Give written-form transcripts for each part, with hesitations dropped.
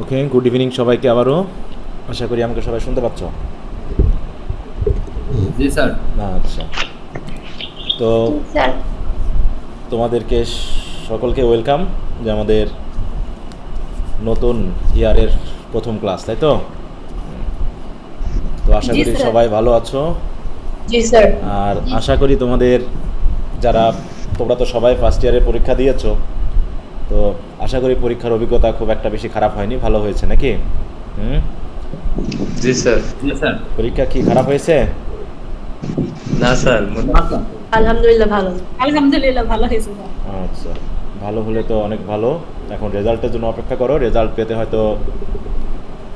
ওকে, good evening সবাইকে আবারও। আশা করি আমাকে সবাই শুনতে পাচ্ছ। জি স্যার। আচ্ছা, তো জি স্যার। তোমাদেরকে সকলকে ওয়েলকাম যে আমাদের নতুন ইয়ারের প্রথম ক্লাস, তাই তো? তো আশা জি করি স্যার। সবাই ভালো আছো। জি স্যার। আর আশা করি তোমাদের যারা তোমরা তো সবাই ফার্স্ট ইয়ারে পরীক্ষা দিয়েছো, তো আশা করি পরীক্ষার অভিজ্ঞতা খুব একটা বেশি খারাপ হয়নি, ভালো হয়েছে নাকি? হুম, জি স্যার। জি স্যার। পরীক্ষা কি খারাপ হয়েছে? না স্যার, না স্যার। আলহামদুলিল্লাহ ভালো। আলহামদুলিল্লাহ ভালো হয়েছে স্যার। আচ্ছা, ভালো হলে তো অনেক ভালো। এখন রেজাল্টের জন্য অপেক্ষা করো। রেজাল্ট পেতে হয়তো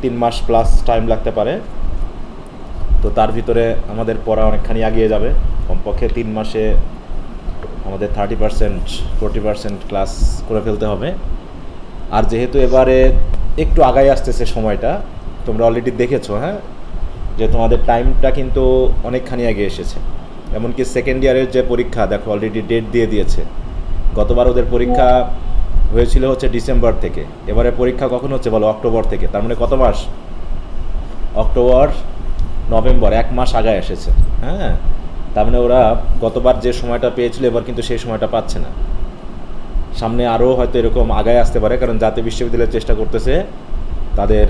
3 মাস প্লাস টাইম লাগতে পারে। তো তার ভিতরে আমাদের পড়া অনেকখানি এগিয়ে যাবে। কমপক্ষে 3 মাসে আমাদের 30% 40% ক্লাস করে ফেলতে হবে। আর যেহেতু এবারে একটু আগায় আসতেছে সময়টা, তোমরা অলরেডি দেখেছো, হ্যাঁ, যে তোমাদের টাইমটা কিন্তু অনেকখানি এগিয়ে এসেছে। এমনকি সেকেন্ড ইয়ারের যে পরীক্ষা দেখো অলরেডি ডেট দিয়ে দিয়েছে। গতবার ওদের পরীক্ষা হয়েছিল হচ্ছে ডিসেম্বর থেকে, এবারে পরীক্ষা কখন হচ্ছে বলো? অক্টোবর থেকে। তার মানে কত মাস? অক্টোবর, নভেম্বর, 1 মাস আগায় এসেছে। হ্যাঁ, তার মানে ওরা গতবার যে সময়টা পেয়েছিল এবার কিন্তু সেই সময়টা পাচ্ছে না। সামনে আরও হয়তো এরকম আগায় আসতে পারে, কারণ জাতীয় বিশ্ববিদ্যালয় চেষ্টা করতেছে তাদের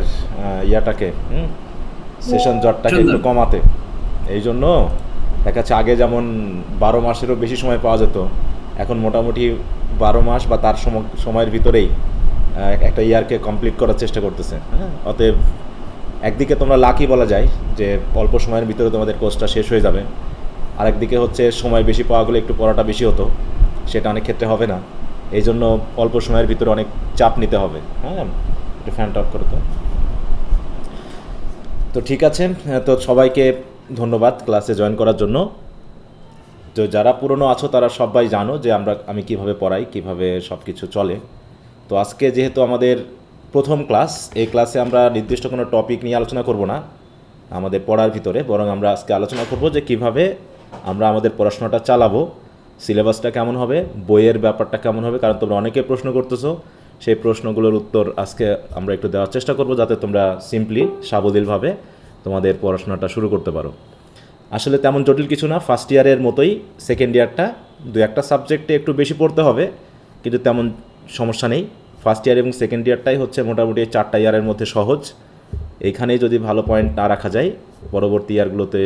ইয়াটাকে সেশন জটটাকে একটু কমাতে। এই জন্য দেখা যাচ্ছে আগে যেমন 12 মাসেরও বেশি সময় পাওয়া যেত, এখন মোটামুটি 12 মাস বা তার সময়ের ভিতরেই একটা ইয়ারকে কমপ্লিট করার চেষ্টা করতেছে। হ্যাঁ, অতএব একদিকে তোমরা লাকি বলা যায় যে অল্প সময়ের ভিতরে তোমাদের কোর্সটা শেষ হয়ে যাবে, আরেকদিকে হচ্ছে সময় বেশি পাওয়া গেলে একটু পড়াটা বেশি হতো, সেটা অনেক ক্ষেত্রে হবে না। এই জন্য অল্প সময়ের ভিতরে অনেক চাপ নিতে হবে। হ্যাঁ, একটু ফ্যানটা অফ করো তো। তো ঠিক আছে, তো সবাইকে ধন্যবাদ ক্লাসে জয়েন করার জন্য। তো যারা পুরনো আছো তারা সবাই জানো যে আমি কিভাবে পড়াই, কিভাবে সব কিছু চলে। তো আজকে যেহেতু আমাদের প্রথম ক্লাস, এই ক্লাসে আমরা নির্দিষ্ট কোনো টপিক নিয়ে আলোচনা করব না আমাদের পড়ার ভিতরে, বরং আমরা আজকে আলোচনা করব যে কিভাবে আমরা আমাদের পড়াশোনাটা চালাবো, সিলেবাসটা কেমন হবে, বইয়ের ব্যাপারটা কেমন হবে। কারণ তোমরা অনেকে প্রশ্ন করতেছো, সেই প্রশ্নগুলোর উত্তর আজকে আমরা একটু দেওয়ার চেষ্টা করব, যাতে তোমরা সিম্পলি সাবলীলভাবে তোমাদের পড়াশোনাটা শুরু করতে পারো। আসলে তেমন জটিল কিছু না, ফার্স্ট ইয়ারের মতোই সেকেন্ড ইয়ারটা। দু একটা সাবজেক্টে একটু বেশি পড়তে হবে, কিন্তু তেমন সমস্যা নেই। ফার্স্ট ইয়ার এবং সেকেন্ড ইয়ারটাই হচ্ছে মোটামুটি 4টা ইয়ারের মধ্যে সহজ। এইখানেই যদি ভালো পয়েন্ট না রাখা যায়, পরবর্তী ইয়ারগুলোতে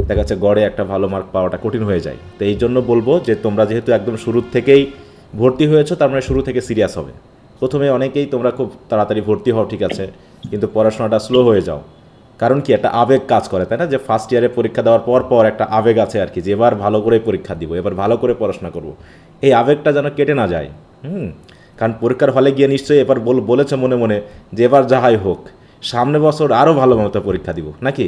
দেখা যাচ্ছে গড়ে একটা ভালো মার্ক পাওয়াটা কঠিন হয়ে যায়। তো এই জন্য বলবো যে তোমরা যেহেতু একদম শুরুর থেকেই ভর্তি হয়েছো, তার মানে শুরু থেকে সিরিয়াস হবে। প্রথমে অনেকেই তোমরা খুব তাড়াতাড়ি ভর্তি হও, ঠিক আছে, কিন্তু পড়াশোনাটা স্লো হয়ে যাও। কারণ কি, একটা আবেগ কাজ করে, তাই না? যে ফার্স্ট ইয়ারে পরীক্ষা দেওয়ার পর একটা আবেগ আছে আর কি, যে এবার ভালো করে পরীক্ষা দিব, এবার ভালো করে পড়াশোনা করব। এই আবেগটা যেন কেটে না যায়। কারণ পরীক্ষার হলে গিয়ে নিশ্চয়ই এবার বলেছে মনে মনে যে এবার যাহাই হোক সামনে বছর আরও ভালো মতো পরীক্ষা দিব, নাকি?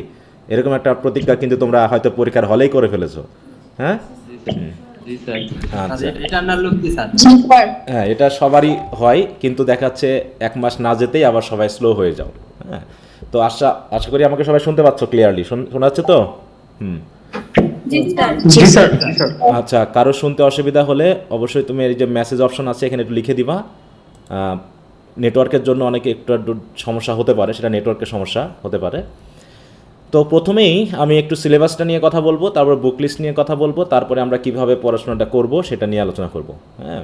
এরকম একটা প্রতিজ্ঞা কিন্তু তোমরা হয়তো পরীক্ষার হলেই করে ফেলেছো। হ্যাঁ, জি স্যার। আচ্ছা, এটা না লোক কি স্যার? জি স্যার। হ্যাঁ, এটা সবারই হয়, কিন্তু দেখাচ্ছে 1 মাস না যেতেই আবার সবাই স্লো হয়ে যাও। হ্যাঁ, তো আশা আশা করি আমাকে সবাই শুনতে পাচ্ছ ক্লিয়ারলি, শোনা যাচ্ছে তো? জি স্যার। জি স্যার। আচ্ছা, কারো শুনতে অসুবিধা হলে অবশ্যই তুমি এই যে মেসেজ অপশন আছে এখানে একটু লিখে দিবা। নেটওয়ার্কের জন্য অনেকে একটু সমস্যা হতে পারে, সেটা নেটওয়ার্কের সমস্যা হতে পারে। তো প্রথমেই আমি একটু সিলেবাসটা নিয়ে কথা বলবো, তারপর বুক লিস্ট নিয়ে কথা বলবো, তারপরে আমরা কিভাবে পড়াশোনাটা করব সেটা নিয়ে আলোচনা করব। হ্যাঁ,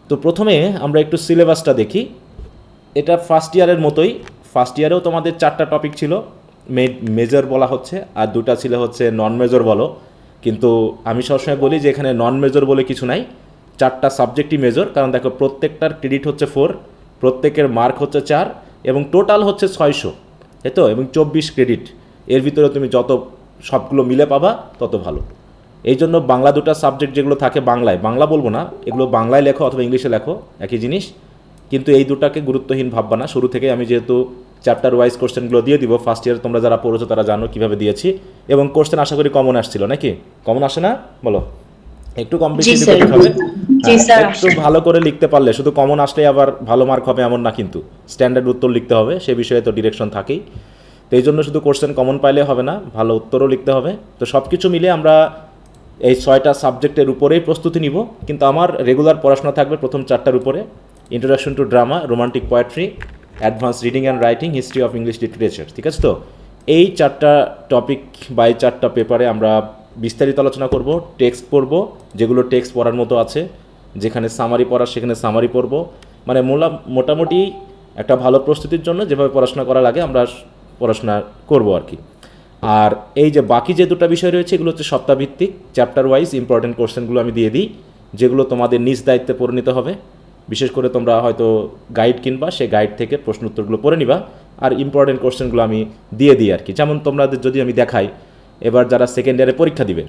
তো প্রথমে আমরা একটু সিলেবাসটা দেখি। এটা ফার্স্ট ইয়ারের মতোই। ফার্স্ট ইয়ারেও তোমাদের 4টা টপিক ছিল, মেজর বলা হচ্ছে, আর 2টা ছিল হচ্ছে নন মেজর বলো। কিন্তু আমি সবসময় বলি যে এখানে নন মেজর বলে কিছু নাই, 4টা সাবজেক্টই মেজর। কারণ দেখো প্রত্যেকটার ক্রেডিট হচ্ছে 4, প্রত্যেকের মার্ক হচ্ছে 4, এবং টোটাল হচ্ছে 600, তাই তো? এবং 24 ক্রেডিট। এর ভিতরে তুমি যত সবগুলো মিলে পাবা তত ভালো। এই জন্য বাংলা 2টা সাবজেক্ট যেগুলো থাকে বাংলা বলবো না, এগুলো বাংলায় লেখো অথবা ইংলিশে লেখো, একই জিনিস। কিন্তু এই দুটাকে গুরুত্বহীন ভাববা না। শুরু থেকে আমি যেহেতু চ্যাপ্টার ওয়াইজ কোশ্চেনগুলো দিয়ে দিব, ফার্স্ট ইয়ার তোমরা যারা পড়েছো তারা জানো কীভাবে দিয়েছি, এবং কোশ্চেন আশা করি কমন আসছিল নাকি? কমন আসে না বলো? একটু কম বেশি দিতে হবে। জি স্যার। একটু ভালো করে লিখতে পারলে, শুধু কমন আসলে আবার ভালো মার্ক হবে এমন না, কিন্তু স্ট্যান্ডার্ড উত্তর লিখতে হবে, সে বিষয়ে তো ডিরেকশন থাকেই। তো এই জন্য শুধু কোশ্চেন কমন পাইলে হবে না, ভালো উত্তরও লিখতে হবে। তো সব কিছু মিলে আমরা এই 6টা সাবজেক্টের উপরেই প্রস্তুতি নিব, কিন্তু আমার রেগুলার পড়াশোনা থাকবে প্রথম 4টার উপরে। Introduction to drama, romantic poetry, advance reading and writing, history of English literature. ঠিক আছে তো, এই 4টা টপিক বা এই 4টা পেপারে আমরা বিস্তারিত আলোচনা করব। টেক্সট পড়ব, যেগুলো টেক্সট পড়ার মতো আছে, যেখানে সামারি পড়ার সেখানে সামারি পড়ব। মানে মোটামুটি একটা ভালো প্রস্তুতির জন্য যেভাবে পড়াশোনা করা লাগে আমরা পড়াশোনা করব আর কি। আর এই যে বাকি যে 2টা বিষয় রয়েছে এগুলো হচ্ছে সপ্তাহভিত্তিক, চ্যাপ্টার ওয়াইজ ইম্পর্টেন্ট কোশ্চেনগুলো আমি দিয়ে দিই, যেগুলো তোমাদের নিজ দায়িত্বে পড়ে নিতে হবে। বিশেষ করে তোমরা হয়তো গাইড কিনবা, সেই গাইড থেকে প্রশ্ন উত্তরগুলো পড়ে নিবা, আর ইম্পর্টেন্ট কোশ্চেনগুলো আমি দিয়ে দিই আর কি। যেমন তোমাদের যদি আমি দেখাই, এবার যারা সেকেন্ড ইয়ারে পরীক্ষা দিবে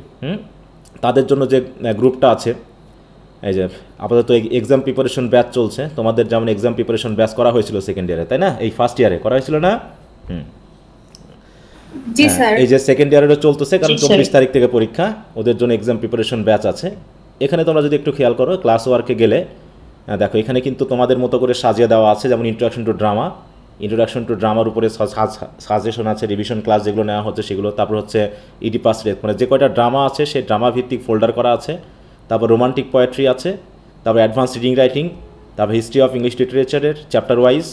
তাদের জন্য যে গ্রুপটা আছে, এই যে আপাতত এক্সাম প্রিপারেশন ব্যাচ চলছে, তোমাদের যেমন এক্সাম প্রিপারেশন ব্যাচ করা হয়েছিল সেকেন্ড ইয়ারে, তাই না? এই ফার্স্ট ইয়ারে করা হয়েছিল না? জি স্যার। এই যে সেকেন্ড ইয়ারেরও চলতেছে, কারণ জি, স্যার। 24 তারিখ থেকে পরীক্ষা, ওদের জন্য এক্সাম প্রিপারেশন ব্যাচ আছে। এখানে তোমরা যদি একটু খেয়াল করো, ক্লাস ওয়ার্কে গেলে দেখো এখানে কিন্তু তোমাদের মতো করে সাজিয়ে দেওয়া আছে, যেমন ইন্ট্রোডাকশন টু ড্রামার উপরে সাজেশন আছে, রিভিশন ক্লাস যেগুলো নেওয়া হচ্ছে সেগুলো, তারপর হচ্ছে ইডিপাস রেক, মানে যে কয়টা ড্রামা আছে সেই ড্রামা ভিত্তিক ফোল্ডার করা আছে, তারপর রোমান্টিক পোয়েট্রি আছে, তারপর অ্যাডভান্স রিডিং রাইটিং, তারপর হিস্ট্রি অফ ইংলিশ লিটারেচারের চ্যাপ্টার ওয়াইজ,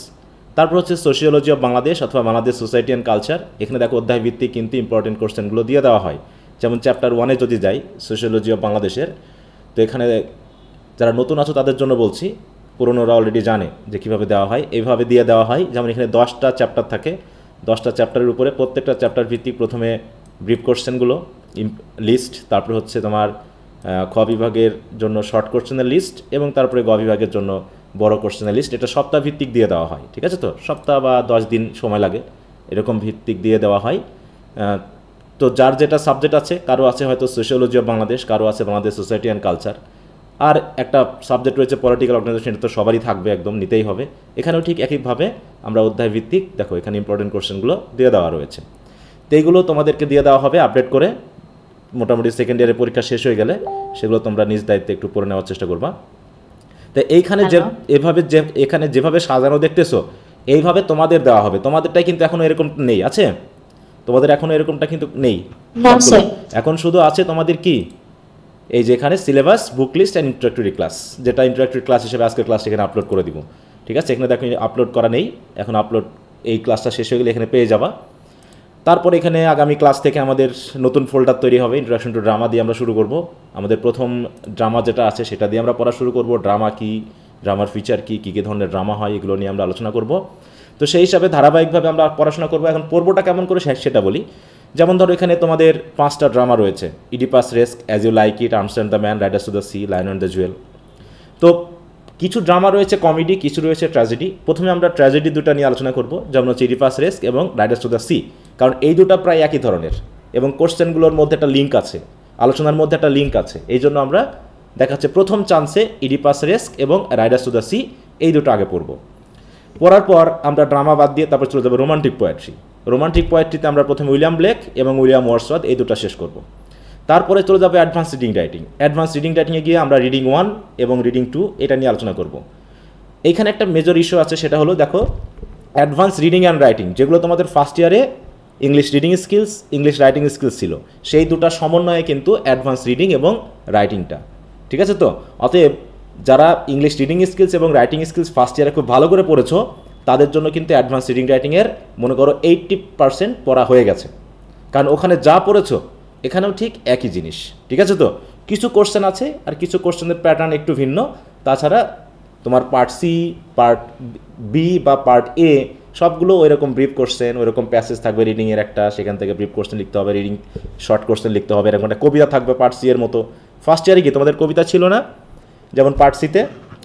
তারপর হচ্ছে সোশিওলজি অফ বাংলাদেশ অথবা বাংলাদেশ সোসাইটি অ্যান্ড কালচার। এখানে দেখো অধ্যায় ভিত্তিক কিন্তু ইম্পর্টেন্ট কোশ্চেনগুলো দিয়ে দেওয়া হয়। যেমন চ্যাপ্টার 1-এ যদি যাই, সোশিওলজি অফ বাংলাদেশের, তো এখানে যারা নতুন আছো তাদের জন্য বলছি, পুরনোরা অলরেডি জানে যে কীভাবে দেওয়া হয়, এইভাবে দিয়ে দেওয়া হয়। যেমন এখানে 10টা চ্যাপ্টার থাকে, 10টা চ্যাপ্টারের উপরে প্রত্যেকটা চ্যাপ্টার ভিত্তিক প্রথমে ব্রিফ কোশ্চেনগুলো লিস্ট, তারপরে হচ্ছে তোমার খ বিভাগের জন্য শর্ট কোশ্চেনের লিস্ট, এবং তারপরে গ বিভাগের জন্য বড় কোশ্চেনের লিস্ট। এটা সপ্তাহ ভিত্তিক দিয়ে দেওয়া হয়, ঠিক আছে তো? সপ্তাহ বা 10 দিন সময় লাগে, এরকম ভিত্তিক দিয়ে দেওয়া হয়। তো যার যেটা সাবজেক্ট আছে, কারো আছে হয়তো সোশিওলজি অফ বাংলাদেশ, কারো আছে বাংলাদেশ সোসাইটি অ্যান্ড কালচার, আর একটা সাবজেক্ট রয়েছে পলিটিক্যাল অর্গানাইজেশন, এটা তো সবারই থাকবে, একদম নিতেই হবে। এখানেও ঠিক একইভাবে আমরা অধ্যায় ভিত্তিক, দেখো এখানে ইম্পর্টেন্ট কোশ্চেনগুলো দিয়ে দেওয়া রয়েছে। তো এইগুলো তোমাদেরকে দিয়ে দেওয়া হবে আপডেট করে, মোটামুটি সেকেন্ড ইয়ারের পরীক্ষা শেষ হয়ে গেলে সেগুলো তোমরা নিজ দায়িত্বে একটু পড়ে নেওয়ার চেষ্টা করবা। তো এইখানে যে এখানে যেভাবে সাজানো দেখতেছো, এইভাবে তোমাদের দেওয়া হবে। তোমাদেরটাই কিন্তু এখনো এরকম নেই, আছে? তোমাদের এখনো এরকমটা কিন্তু নেই, না স্যার। এখন শুধু আছে তোমাদের কি, এই যে এখানে syllabus, book list and introductory class, যেটা ইন্ট্রোডাক্টরি ক্লাস হিসেবে আজকের ক্লাস এখানে আপলোড করে দিব। ঠিক আছে, এখানে দেখো আপলোড করা নেই, এখন আপলোড, এই ক্লাসটা শেষ হয়ে গেলে এখানে পেয়ে যাবা। তারপর এখানে আগামী ক্লাস থেকে আমাদের নতুন ফোল্ডার তৈরি হবে, ইন্ট্রোডাকশন টু ড্রামা দিয়ে আমরা শুরু করব। আমাদের প্রথম ড্রামা যেটা আছে সেটা দিয়ে আমরা পড়া শুরু করব। ড্রামা কি, ড্রামার ফিচার কি, কী কী ধরনের ড্রামা হয়, এগুলো নিয়ে আমরা আলোচনা করব। তো সেই হিসাবে ধারাবাহিকভাবে আমরা পড়াশোনা করব। এখন পড়বোটা কেমন করে সেটা বলি। যেমন ধরো এখানে তোমাদের 5টা ড্রামা রয়েছে, ইডিপাস রেস্ক, as you like it, arms and the man, riders to the sea, lion and the jewel. তো কিছু ড্রামা রয়েছে কমেডি, কিছু রয়েছে ট্র্যাজেডি। প্রথমে আমরা ট্র্যাজেডি 2টা নিয়ে আলোচনা করব, যেমন হচ্ছে ইডিপাস রেস্ক এবং রাইডার্স টু দ্য সি, কারণ এই 2টা প্রায় একই ধরনের এবং কোশ্চেনগুলোর মধ্যে একটা লিঙ্ক আছে, আলোচনার মধ্যে একটা লিঙ্ক আছে। এই জন্য আমরা দেখাচ্ছে প্রথম চান্সে ইডিপাস রেস্ক এবং রাইডার্স টু দ্য সি, এই 2টা আগে পড়ব। পড়ার পর আমরা ড্রামা বাদ দিয়ে তারপর চলে যাবো রোমান্টিক পোয়েট্রি। রোমান্টিক পোয়েট্রিতে আমরা প্রথমে উইলিয়াম ব্লেক এবং উইলিয়াম ওয়ার্ডসওয়ার্থ, এই 2টা শেষ করব। তারপরে চলে যাবে advance reading writing. Advance reading রাইটিংয়ে গিয়ে আমরা রিডিং 1 এবং রিডিং 2 এটা নিয়ে আলোচনা করব। এইখানে একটা মেজর ইস্যু আছে, সেটা হলো দেখো অ্যাডভান্স রিডিং অ্যান্ড রাইটিং, যেগুলো তোমাদের ফার্স্ট ইয়ারে English reading skills, English writing skills ছিল, সেই 2টা সমন্বয়ে কিন্তু অ্যাডভান্স রিডিং এবং রাইটিংটা, ঠিক আছে তো? অতএব যারা ইংলিশ রিডিং স্কিলস এবং রাইটিং স্কিলস ফার্স্ট ইয়ারে খুব ভালো করে পড়েছো, তাদের জন্য কিন্তু অ্যাডভান্স রিডিং রাইটিংয়ের মনে করো 80% পড়া হয়ে গেছে, কারণ ওখানে যা পড়েছো এখানেও ঠিক একই জিনিস, ঠিক আছে তো? কিছু কোশ্চেন আছে আর কিছু কোশ্চেনের প্যাটার্ন একটু ভিন্ন, তাছাড়া তোমার পার্ট সি, পার্ট বি বা পার্ট এ সবগুলো ওই রকম ব্রিফ কোশ্চেন, ওই রকম প্যাসেজ থাকবে রিডিংয়ের একটা, সেখান থেকে ব্রিফ কোশ্চেন লিখতে হবে, রিডিং শর্ট কোশ্চেন লিখতে হবে, এরকম একটা কবিতা থাকবে পার্ট সি এর মতো। ফার্স্ট ইয়ারে কি তোমাদের কবিতা ছিল না? যেমন পার্ট সিতে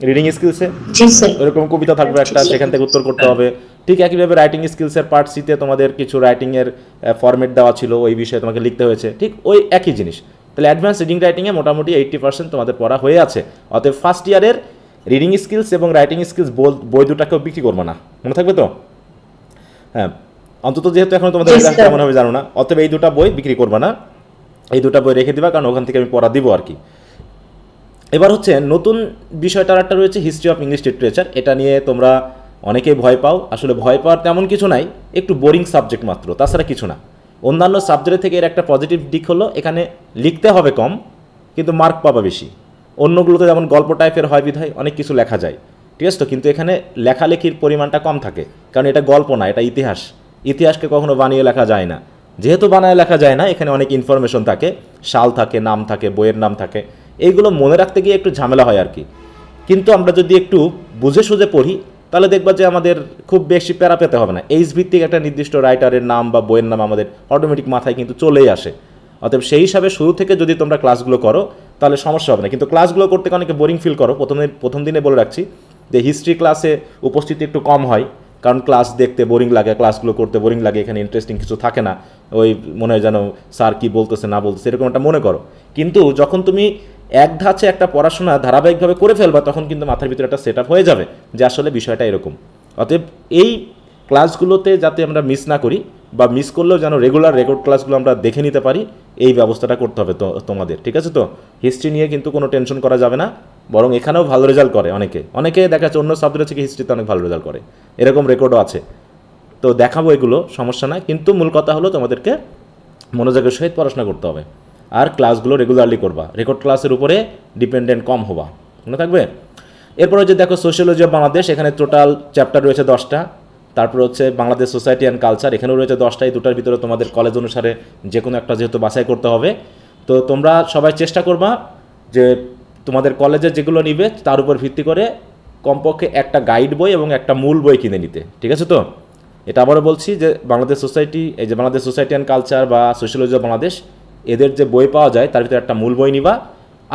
রিডিং স্কিলসে জি স্যার। ওইরকম কবিতা থাকবে একটা, সেখান থেকে উত্তর করতে হবে। ঠিক একইভাবে রাইটিং স্কিলসের পার্ট সিতে তোমাদের কিছু রাইটিংয়ের ফরম্যাট দেওয়া ছিল, ওই বিষয়ে তোমাকে লিখতে হয়েছে, ঠিক ওই একই জিনিস। তাহলে অ্যাডভান্স রিডিং রাইটিংয়ে মোটামুটি 80% তোমাদের পড়া হয়ে আছে। অতএব ফার্স্ট ইয়ারের রিডিং স্কিলস এবং রাইটিং স্কিলস বই 2টাকেও বিক্রি করবো না, মনে থাকবে তো? হ্যাঁ, অন্তত যেহেতু এখন তোমাদের এক্সাম কেমন হবে জানো না, অতএব এই 2টা বই বিক্রি করবা না, এই 2টা বই রেখে দিবা, কারণ ওখান থেকে আমি পড়া দিব আর কি। এবার হচ্ছে নতুন বিষয়টার একটা রয়েছে হিস্ট্রি অফ ইংলিশ লিটারেচার। এটা নিয়ে তোমরা অনেকেই ভয় পাও, আসলে ভয় পাওয়ার তেমন কিছু নাই, একটু বোরিং সাবজেক্ট মাত্র, তাছাড়া কিছু না। অন্যান্য সাবজেক্টের থেকে এর একটা পজিটিভ দিক হলো এখানে লিখতে হবে কম, কিন্তু মার্ক পাবা বেশি। অন্যগুলোতে যেমন গল্প টাইপের হয় বিধায় অনেক কিছু লেখা যায়, ঠিক আছে তো, কিন্তু এখানে লেখালেখির পরিমাণটা কম থাকে, কারণ এটা গল্প না, এটা ইতিহাস। ইতিহাসকে কখনো বানিয়ে লেখা যায় না, যেহেতু বানায় লেখা যায় না, এখানে অনেক ইনফরমেশন থাকে, সাল থাকে, নাম থাকে, বইয়ের নাম থাকে, এইগুলো মনে রাখতে গিয়ে একটু ঝামেলা হয় আর কি। কিন্তু আমরা যদি একটু বুঝে সুঝে পড়ি তাহলে দেখবা যে আমাদের খুব বেশি প্যারা পেতে হবে না। এইচ ভিত্তিক একটা নির্দিষ্ট রাইটারের নাম বা বইয়ের নাম আমাদের অটোমেটিক মাথায় কিন্তু চলেই আসে। অতএব সেই হিসাবে শুরু থেকে যদি তোমরা ক্লাসগুলো করো তাহলে সমস্যা হবে না। কিন্তু ক্লাসগুলো করতে অনেকে বোরিং ফিল করো। প্রথম দিনে বলে রাখছি যে হিস্ট্রি ক্লাসে উপস্থিতি একটু কম হয়, কারণ ক্লাস দেখতে বোরিং লাগে, ক্লাসগুলো করতে বোরিং লাগে, এখানে ইন্টারেস্টিং কিছু থাকে না, ওই মনে হয় যেন স্যার কী বলতেছে না বলতেছে এরকম একটা মনে করো। কিন্তু যখন তুমি এক ধাঁচে একটা পড়াশোনা ধারাবাহিকভাবে করে ফেলবা তখন কিন্তু মাথার ভিতরে একটা সেট আপ হয়ে যাবে যে আসলে বিষয়টা এরকম। অতএব এই ক্লাসগুলোতে যাতে আমরা মিস না করি, বা মিস করলেও যেন রেগুলার রেকর্ড ক্লাসগুলো আমরা দেখে নিতে পারি, এই ব্যবস্থাটা করতে হবে তোমাদের, ঠিক আছে তো? হিস্ট্রি নিয়ে কিন্তু কোনো টেনশন করা যাবে না, বরং এখানেও ভালো রেজাল্ট করে অনেকে দেখা যাচ্ছে অন্য সাবজেক্টের থেকে হিস্ট্রিতে অনেক ভালো রেজাল্ট করে, এরকম রেকর্ডও আছে। তো দেখাবো, এগুলো সমস্যা না, কিন্তু মূল কথা হলো তোমাদেরকে মনোযোগের সহিত পড়াশোনা করতে হবে, আর ক্লাসগুলো রেগুলারলি করবা, রেকর্ড ক্লাসের উপরে ডিপেন্ডেন্ট কম হবা, মনে থাকবে। এরপরে যে দেখো সোশিয়োলজি অফ বাংলাদেশ, এখানে টোটাল চ্যাপ্টার রয়েছে 10টা। তারপর হচ্ছে বাংলাদেশ সোসাইটি অ্যান্ড কালচার, এখানেও রয়েছে 10টা। এই দুটার ভিতরে তোমাদের কলেজ অনুসারে যে কোনো একটা যেহেতু বাছাই করতে হবে, তো তোমরা সবাই চেষ্টা করবা যে তোমাদের কলেজে যেগুলো নিবে তার উপর ভিত্তি করে কমপক্ষে একটা গাইড বই এবং একটা মূল বই কিনে নিতে, ঠিক আছে তো? এটা আবারও বলছি যে বাংলাদেশ সোসাইটি, এই যে বাংলাদেশ সোসাইটি অ্যান্ড কালচার বা সোশিয়োলজি অফ বাংলাদেশ, এদের যে বই পাওয়া যায় তার ভিতরে একটা মূল বই নিবা,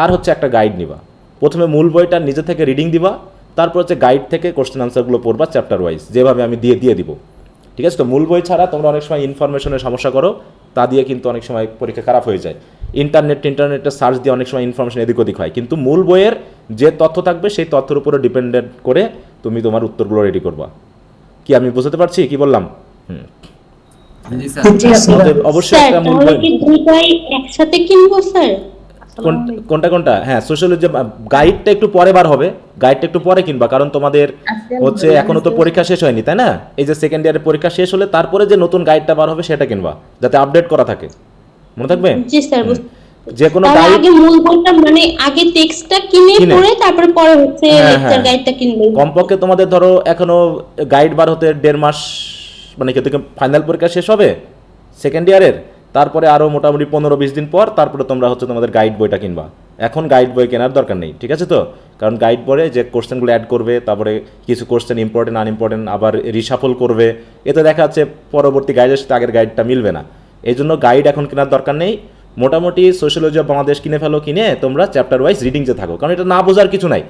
আর হচ্ছে একটা গাইড নিবা। প্রথমে মূল বইটা নিজে থেকে রিডিং দিবা, তারপর হচ্ছে গাইড থেকে কোশ্চেন আনসারগুলো পড়বা চ্যাপ্টার ওয়াইজ, যেভাবে আমি দিয়ে দিব, ঠিক আছে তো? মূল বই ছাড়া তোমরা অনেক সময় ইনফরমেশনের সমস্যা করো, তা দিয়ে কিন্তু অনেক সময় পরীক্ষা খারাপ হয়ে যায়। ইন্টারনেটে সার্চ দিয়ে অনেক সময় ইনফরমেশন এদিক ওদিক হয়, কিন্তু মূল বইয়ের যে তথ্য থাকবে সেই তথ্যের উপরে ডিপেন্ডেন্ট করে তুমি তোমার উত্তরগুলো রেডি করবা। কি আমি বুঝতে পারছি কি বললাম? জি স্যার। অবশ্যই একটা মূল বই। কি দুইটাই একসাথে কিনবো স্যার? কোনটা? হ্যাঁ, সোশ্যালজি গাইডটা একটু পরে বার হবে, গাইডটা একটু পরে কিনবা, কারণ তোমাদের হচ্ছে এখনো তো পরীক্ষা শেষ হয়নি, তাই না? এই যে সেকেন্ড ইয়ারের পরীক্ষা শেষ হলে তারপরে যে নতুন গাইডটা বার হবে সেটা কিনবা, যাতে আপডেট করা থাকে, মনে থাকবে? জি স্যার। যে কোনো তাহলে গাইড আগে মূল বইটা মানে আগে টেক্সটটা কিনে পড়ে তারপরে পরে হচ্ছে লেকচার গাইডটা কিনবো। কমপক্ষে তোমাদের ধরো এখনো গাইড বার হতে 1.5 মাস, মানে কি থেকে ফাইনাল পরীক্ষা শেষ হবে সেকেন্ড ইয়ারের, তারপরে আরও মোটামুটি 15-20 দিন পর তারপরে তোমরা হচ্ছে তোমাদের গাইড বইটা কিনবা। এখন গাইড বই কেনার দরকার নেই, ঠিক আছে তো? কারণ গাইড বইয়ে যে কোশ্চেনগুলো অ্যাড করবে, তারপরে কিছু কোশ্চেন ইম্পর্টেন্ট আনইম্পর্টেন্ট আবার রিশাফল করবে, এতে দেখা যাচ্ছে পরবর্তী গাইডের সাথে আগের গাইডটা মিলবে না। এই জন্য গাইড এখন কেনার দরকার নেই। মোটামুটি সোশ্যালজি অফ বাংলাদেশ কিনে ফেলো, কিনে তোমরা চ্যাপ্টার ওয়াইজ রিডিং যে থাকো, কারণ এটা না বোঝার কিছু নাই,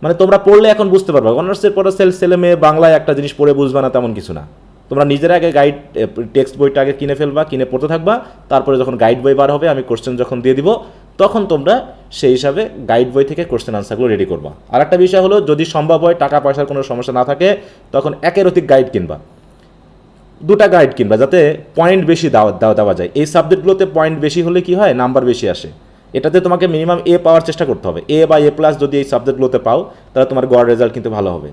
মানে তোমরা পড়লে এখন বুঝতে পারবে। অনার্সের পরে ছেলে মেয়ে বাংলায় একটা জিনিস পড়ে বুঝবে না তেমন কিছু না। তোমরা নিজের আগে গাইড টেক্সট বইটা আগে কিনে ফেলবা, কিনে পড়তে থাকবা, তারপরে যখন গাইড বই বার হবে আমি কোশ্চেন যখন দিয়ে দিব তখন তোমরা সেই হিসাবে গাইড বই থেকে কোশ্চেন আনসারগুলো রেডি করবা। আর একটা বিষয় হলো, যদি সম্ভব হয় টাকা পয়সার কোনো সমস্যা না থাকে তখন একেরতিক গাইড কিনবা, 2টা গাইড কিনবা, যাতে পয়েন্ট বেশি দেওয়া যায়। এই সাবজেক্টগুলোতে পয়েন্ট বেশি হলে কি হয়, নাম্বার বেশি আসে। এটাতে তোমাকে মিনিমাম এ পাওয়ার চেষ্টা করতে হবে, এ বা এ প্লাস যদি এই সাবজেক্টগুলোতে পাও তাহলে তোমার গড় রেজাল্ট কিন্তু ভালো হবে।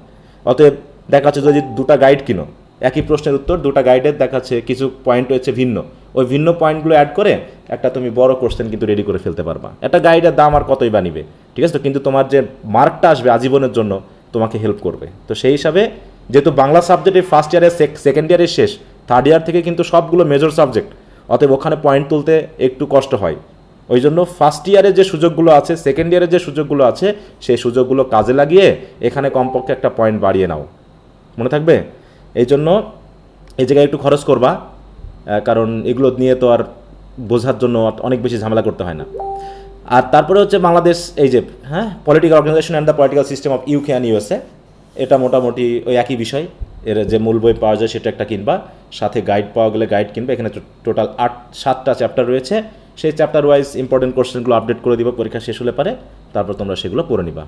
অতএব দেখা যাচ্ছে যদি 2টা গাইড কিনো, একই প্রশ্নের উত্তর 2টা গাইডের দেখাচ্ছে কিছু পয়েন্ট হচ্ছে ভিন্ন, ওই ভিন্ন পয়েন্টগুলো অ্যাড করে একটা তুমি বড় কোশ্চেন কিন্তু রেডি করে ফেলতে পারবা। একটা গাইডের দাম আর কতই বা নিবে, ঠিক আছে তো? কিন্তু তোমার যে মার্কটা আসবে আজীবনের জন্য তোমাকে হেল্প করবে। তো সেই হিসাবে যেহেতু বাংলা সাবজেক্টের ফার্স্ট ইয়ারের সেকেন্ড ইয়ারের শেষ, থার্ড ইয়ার থেকে কিন্তু সবগুলো মেজর সাবজেক্ট, অতএব ওখানে পয়েন্ট তুলতে একটু কষ্ট হয়। ওই জন্য ফার্স্ট ইয়ারে যে সুযোগগুলো আছে, সেকেন্ড ইয়ারে যে সুযোগগুলো আছে, সেই সুযোগগুলো কাজে লাগিয়ে এখানে কমপক্ষে একটা পয়েন্ট বাড়িয়ে নাও, মনে থাকবে? এই জন্য এই জায়গায় একটু খরচ করবা, কারণ এগুলো নিয়ে তো আর বোঝার জন্য অনেক বেশি ঝামেলা করতে হয় না। আর তারপরে হচ্ছে বাংলাদেশ, এই যে political organization and the political system of UK and USA, এটা মোটামুটি ওই একই বিষয়। এর যে মূল বই পাওয়া যায় সেটা একটা কিনবা, সাথে গাইড পাওয়া গেলে গাইড কিনবা। এখানে টোটাল 7টা চ্যাপ্টার রয়েছে, সেই চ্যাপ্টার ওয়াইজ ইম্পর্টেন্ট কোশ্চেনগুলো আপডেট করে দিব পরীক্ষা শেষ হলে পারে, তারপর তোমরা সেগুলো পড়ে নিবা।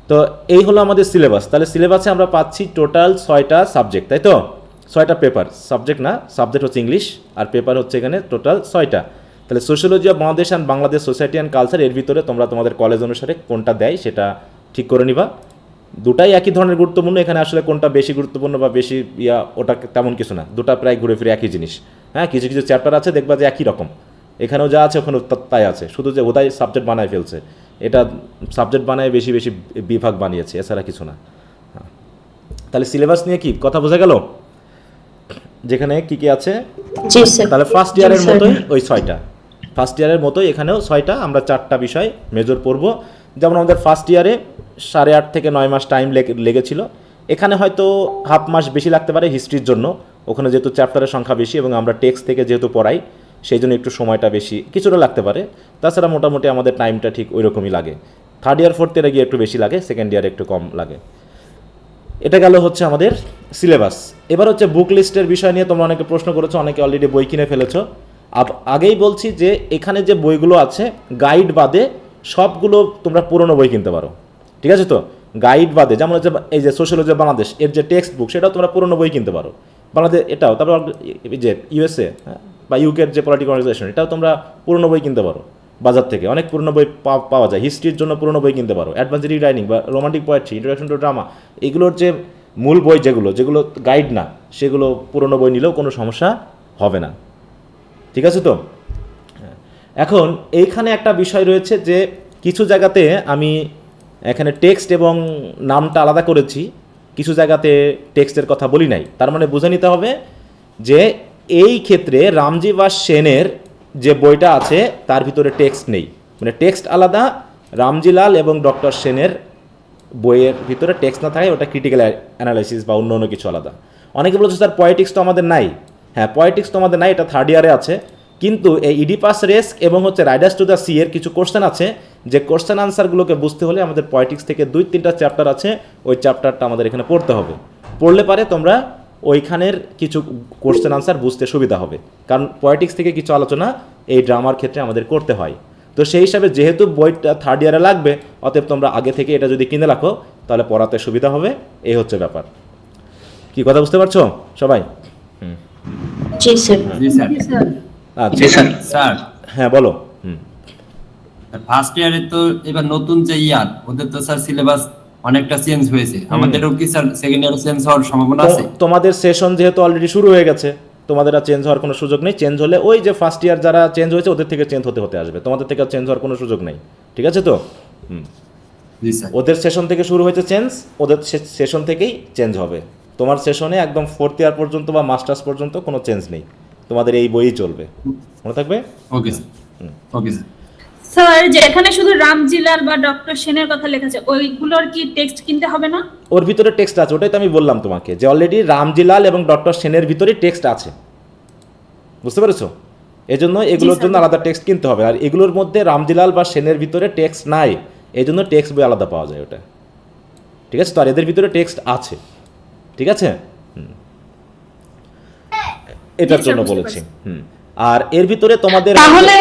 তো এই হলো আমাদের সিলেবাস। তাহলে সিলেবাসে আমরা পাচ্ছি টোটাল 6টা সাবজেক্ট, তাই তো? 6টা পেপার, সাবজেক্ট না, সাবজেক্ট হচ্ছে ইংলিশ আর পেপার হচ্ছে এখানে টোটাল 6টা। তাহলে sociology of Bangladesh and Bangladesh society and culture, এর ভিতরে তোমরা তোমাদের কলেজ অনুসারে কোনটা দেয় সেটা ঠিক করে নিবা। দুটাই একই ধরনের গুরুত্বপূর্ণ, এখানে আসলে কোনটা বেশি গুরুত্বপূর্ণ বা বেশি ওটা তেমন কিছু না, দুটা প্রায় ঘুরে ফিরে একই জিনিস। কিছু কিছু চ্যাপ্টার আছে দেখবা যে একই রকম, এখানেও যা আছে ওখানেও তাই আছে, শুধু যে ওটাই সাবজেক্ট বানায় ফেলছে, এটা সাবজেক্ট বানায় বেশি বেশি বিভাগ বানিয়েছে, এছাড়া কিছু না। তাহলে সিলেবাস নিয়ে কি কথা বোঝা গেল, যেখানে কি কি আছে। জি স্যার। তাহলে ফার্স্ট ইয়ারের মতোই ওই 6টা, ফার্স্ট ইয়ারের মতোই এখানেও 6টা, আমরা 4টা বিষয় মেজর পড়ব। যেমন আমাদের ফার্স্ট ইয়ারে 8.5 থেকে 9 মাস টাইম লেগেছিল, এখানে হয়তো হাফ মাস বেশি লাগতে পারে হিস্ট্রির জন্য, ওখানে যেহেতু চ্যাপ্টারের সংখ্যা বেশি এবং আমরা টেক্সট থেকে যেহেতু পড়াই সেই জন্য একটু সময়টা বেশি কিছুটা লাগতে পারে। তাছাড়া মোটামুটি আমাদের টাইমটা ঠিক ওই রকমই লাগে। থার্ড ইয়ার ফোর্থ ইয়ারে গিয়ে একটু বেশি লাগে, সেকেন্ড ইয়ারে একটু কম লাগে। এটা গেল হচ্ছে আমাদের সিলেবাস। এবার হচ্ছে বুক লিস্টের বিষয় নিয়ে তোমরা অনেকে প্রশ্ন করেছো, অনেকে অলরেডি বই কিনে ফেলেছো। আগেই বলছি যে এখানে যে বইগুলো আছে গাইড বাদে সবগুলো তোমরা পুরনো বই কিনতে পারো, ঠিক আছে তো। গাইড বাদে যেমন হচ্ছে এই যে সোশ্যালজি বাংলাদেশ এর যে টেক্সট বুক, সেটাও তোমরা পুরনো বই কিনতে পারো, বাংলাদেশ এটাও। তারপর এই যে ইউএসএ বা ইউকের যে পলিটিক্যাল অর্গানাইজেশন, এটাও তোমরা পুরনো বই কিনতে পারো বাজার থেকে, অনেক পুরনো বই পাওয়া যায়। হিস্ট্রির জন্য পুরনো বই কিনতে পারো, অ্যাডভান্স রিডাইনিং বা romantic poetry, introduction to drama, এগুলোর যে মূল বই যেগুলো গাইড না, সেগুলো পুরনো বই নিলেও কোনো সমস্যা হবে না, ঠিক আছে তো। এখন এইখানে একটা বিষয় রয়েছে যে কিছু জায়গাতে আমি এখানে টেক্সট এবং নামটা আলাদা করেছি, কিছু জায়গাতে টেক্সটের কথা বলি নাই। তার মানে বুঝে নিতে হবে যে এই ক্ষেত্রে রামজি বা সেনের যে বইটা আছে তার ভিতরে টেক্সট নেই, মানে টেক্সট আলাদা। রামজিলাল এবং ডক্টর সেনের বইয়ের ভিতরে টেক্সট না থাকে, ওটা ক্রিটিক্যাল অ্যানালাইসিস বা অন্য কিছু আলাদা। অনেকে বলছে স্যার পয়েটিক্স তো আমাদের নাই। হ্যাঁ, পয়েটিক্স তো আমাদের নাই, এটা থার্ড ইয়ারে আছে, কিন্তু এই ইডিপাস রেস্ক এবং হচ্ছে রাইডার্স টু দ্য সি এর কিছু কোশ্চেন আছে, যে কোশ্চেন আনসারগুলোকে বুঝতে হলে আমাদের পয়েটিক্স থেকে 2-3টা চ্যাপ্টার আছে, ওই চ্যাপ্টারটা আমাদের এখানে পড়তে হবে। পড়লে পারে তোমরা ওইখানের কিছু কোশ্চেন আনসার বুঝতে সুবিধা হবে, কারণ পয়েটিক্স থেকে কিছু আলোচনা এই ড্রামার ক্ষেত্রে আমাদের করতে হয়। তো সেই হিসাবে যেহেতু বইটা থার্ড ইয়ারে লাগবে, অতএব তোমরা আগে থেকে এটা যদি কিনে রাখো তাহলে পড়াতে সুবিধা হবে, এই হচ্ছে ব্যাপার। কি কথা বুঝতে পারছো সবাই? জি স্যার। জি স্যার। আচ্ছা স্যার হ্যাঁ বলো। ফার্স্ট ইয়ারে তো এবার নতুন যে ইয়ার, ওদের তো স্যার সিলেবাস অনেকটা চেঞ্জ হয়েছে, আমাদেরও কি স্যার সেকেন্ড ইয়ারে চেঞ্জ হওয়ার সম্ভাবনা আছে? তোমাদের সেশন যেহেতু অলরেডি শুরু হয়ে গেছে, তোমাদের আর চেঞ্জ হওয়ার কোনো সুযোগ নেই। চেঞ্জ হলে ওই যে ফার্স্ট ইয়ার যারা চেঞ্জ হয়েছে ওদের থেকে চেঞ্জ হতে আসবে, তোমাদের থেকে চেঞ্জ হওয়ার কোনো সুযোগ নেই, ঠিক আছে তো। জি স্যার। ওদের সেশন থেকে শুরু হয়েছে চেঞ্জ, ওদের সেশন থেকেই চেঞ্জ হবে। তোমার সেশনে একদম ফোর্থ ইয়ার পর্যন্ত বা মাস্টার্স পর্যন্ত কোনো চেঞ্জ নেই, তোমাদের এই বইই চলবে, মনে থাকবে। Okay sir. Okay sir. Sir যেখানে শুধু রামজিলাল বা ডক্টর সেনের কথা লেখা আছে, ওইগুলোর কি টেক্সট কিনতে হবে না? ওর ভিতরে টেক্সট আছে, ওটাই তো আমি বললাম তোমাকে যে অলরেডি রামজিলাল এবং ডক্টর সেনের ভিতরে টেক্সট আছে, বুঝতে পেরেছো। এই জন্য এগুলোর জন্য আলাদা টেক্সট কিনতে হবে, আর এগুলোর মধ্যে রামজিলাল বা সেনের ভিতরে টেক্সট নাই, এই জন্য টেক্সট বই আলাদা পাওয়া যায় ওটা, ঠিক আছে তো। আর এদের ভিতরে টেক্সট আছে, ঠিক আছে। এটার জন্য বলেছি। আর এর ভিতরে তোমাদের তাহলে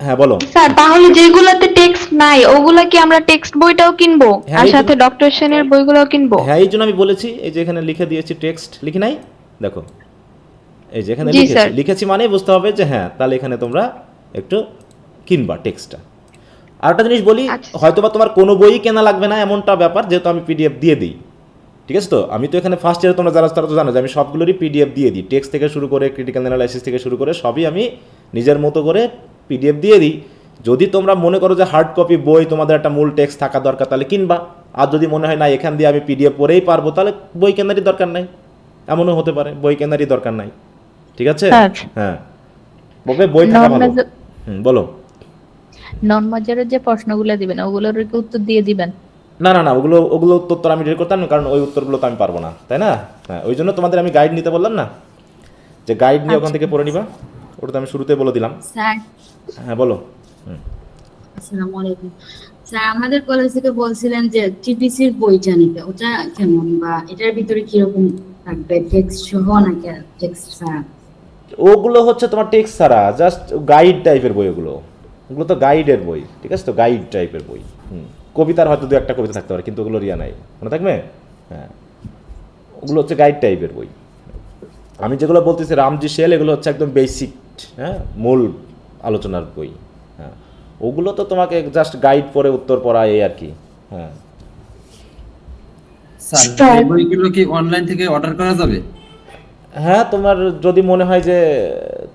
হ্যাঁ বলো স্যার, তাহলে যেগুলোতে টেক্সট নাই ওগুলা কি আমরা টেক্সট বইটাও কিনবো হ্যাঁ, আর এই সাথে ডক্টর সেনের বইগুলোও কিনবো? হ্যাঁ এই জন্য আমি বলেছি, এই যে এখানে লিখে দিয়েছি টেক্সট, লিখি নাই দেখো, এই যে এখানে জি, লিখেছি, স্যার। লিখেছি মানে বুঝতে হবে যে হ্যাঁ তাহলে এখানে তোমরা একটু কিনবা টেক্সটটা। আর একটা জিনিস বলি, আচ্ছা। হয়তোবা তোমার কোনো বই কেনা লাগবে না এমনটা ব্যাপার, যেহেতু আমি পিডিএফ দিয়ে দিই, ঠিক আছে তো। আমি তো এখানে ফার্স্ট ইয়ারে তোমরা যারা তারা তো জানো যে আমি সবগুলোরই পিডিএফ দিয়ে দিই, টেক্সট থেকে শুরু করে ক্রিটিক্যাল অ্যানালাইসিস থেকে শুরু করে সবই আমি নিজের মতো করে পিডিএফ দিয়ে দিই। যদি তোমরা মনে করো যে হার্ড কপি বই তোমাদের একটা মূল টেক্সট থাকা দরকার, তাহলে কিনবা। আর যদি মনে হয় না এখান দিয়ে আমি পিডিএফ পড়েই পারবো, তাহলে বই কেনারই দরকার নাই, এমনও হতে পারে বই কেনারই দরকার নাই, ঠিক আছে। আচ্ছা। হ্যাঁ তবে বই থাকা ভালো। বলো। নন মেজরের যে প্রশ্নগুলো দিবেন ওগুলোর কি উত্তর দিয়ে দিবেন? না না না, ওগুলো উত্তর আমি রেডি করতাম না, কারণ ওই উত্তরগুলো তো আমি পারবো না, তাই না। হ্যাঁ ওই জন্য তোমাদের আমি গাইড নিতে বললাম না, যে গাইড নিয়ে ওখান থেকে পড়ে নিবা, ওটা তো আমি শুরুতে বলে দিলাম। স্যার হ্যাঁ বলো। আসসালামু আলাইকুম স্যার, আমাদের কলেজ থেকে বলছিলেন যে টিপিসির বইটা নিতে, ওটা কেমন বা এটার ভিতরে কিরকম থাকবে, টেক্সট সহ নাকি টেক্সট ছাড়া? ওগুলো হচ্ছে তোমার টেক্সট ছাড়া জাস্ট গাইড টাইপের বই, ওগুলো তো গাইডের বই, ঠিক আছে তো, গাইড টাইপের বই। কবিতার হয়তো 2-1টা কবিতা থাকতে পারে, কিন্তু ওগুলো রিয়া নাই, মনে থাকবে। হ্যাঁ ওগুলো হচ্ছে গাইড টাইপের বই। আমি যেগুলো বলতেছি রামজি শেল, এগুলো হচ্ছে একদম বেসিক, হ্যাঁ মূল আলোচনার বই। হ্যাঁ ওগুলো তো তোমাকে জাস্ট গাইড পড়ে উত্তর পড়া, এই আর কি। হ্যাঁ স্যার এই বইগুলো কি অনলাইন থেকে অর্ডার করা যাবে? হ্যাঁ তোমার যদি মনে হয় যে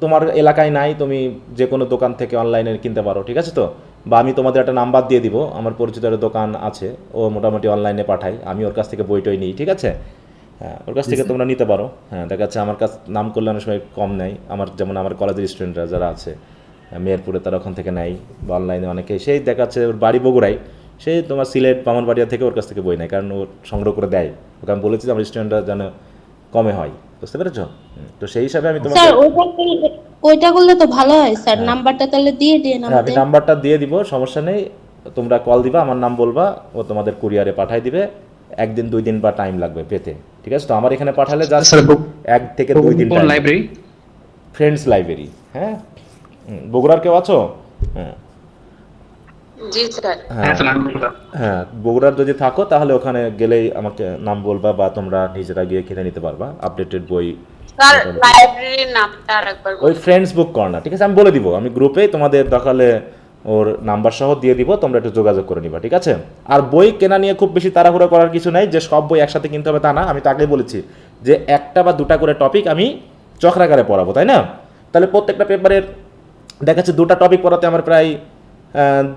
তোমার এলাকায় নাই, তুমি যে কোনো দোকান থেকে অনলাইনে কিনতে পারো, ঠিক আছে তো। বা আমি তোমাদের একটা নাম্বার দিয়ে দিব, আমার পরিচিত একটা দোকান আছে, ও মোটামুটি অনলাইনে পাঠাই, আমি ওর কাছ থেকে বইটই নিই, ঠিক আছে। হ্যাঁ, ওর কাছ থেকে তোমরা নিতে পারো। হ্যাঁ, দেখা যাচ্ছে আমার কাছে নাম করলে অনেক সময় কম নেয়, আমার যেমন আমার কলেজের স্টুডেন্টরা যারা আছে মেহেরপুরে, তারা ওখান থেকে নেয়, বা অনলাইনে অনেকে, সেই দেখা যাচ্ছে ওর বাড়ি বগুড়ায়, সে তোমার সিলেট ব্রাহ্মণবাড়িয়া থেকে ওর কাছ থেকে বই নেয়, কারণ ও সংগ্রহ করে দেয়। ওকে আমি বলেছি যে আমার স্টুডেন্টরা যেন কমে হয়, বুঝতে পেরেছ? তো সেই হিসাবে আমি তোমাকে, স্যার ওইটা করলে তো ভালো হয় স্যার, নাম্বারটা তাহলে দিয়ে দিন হ্যাঁ, আমি আমাদের। নাম্বারটা দিয়ে দিব, সমস্যা নেই। তোমরা কল দিবা, আমার নাম বলবা, ও তোমাদের কুরিয়ারে পাঠাই দিবে। 1 দিন 2 দিন বা টাইম লাগবে পেতে, ঠিক আছে? তো আমার এখানে পাঠালে জাস্ট 1 থেকে 2 দিন টাইম। Library, friends library. হ্যাঁ, বগুড়ার কেউ আছো? হ্যাঁ জি স্যার। হ্যাঁ হ্যাঁ, বগুড়ার যদি থাকো তাহলে ওখানে গেলেই আমাকে নাম বলবা, বা তোমরা নিজেরা গিয়ে কিনে নিতে পারবা আপডেটেড বই। স্যার লাইব্রেরির নামটা আরেকবার ওই ফ্রেন্ডস বুক কর্নার, ঠিক আছে? আমি বলে দিব, আমি গ্রুপে তোমাদের দরকারে ওর নাম্বার সহ দিয়ে দিব, তোমরা একটু যোগাযোগ করে নিবা, ঠিক আছে? আর বই কেনা নিয়ে খুব বেশি তাড়াহুড়ো করার কিছু নাই, যে সব বই একসাথে কিনতে হবে তা না। আমি তো আগেই বলেছি যে 1টা বা 2টা করে টপিক আমি চক্রাকারে পড়াবো, তাই না? তাহলে প্রত্যেকটা পেপারের দেখা যাচ্ছে 2টা টপিক পড়াতে আমার প্রায়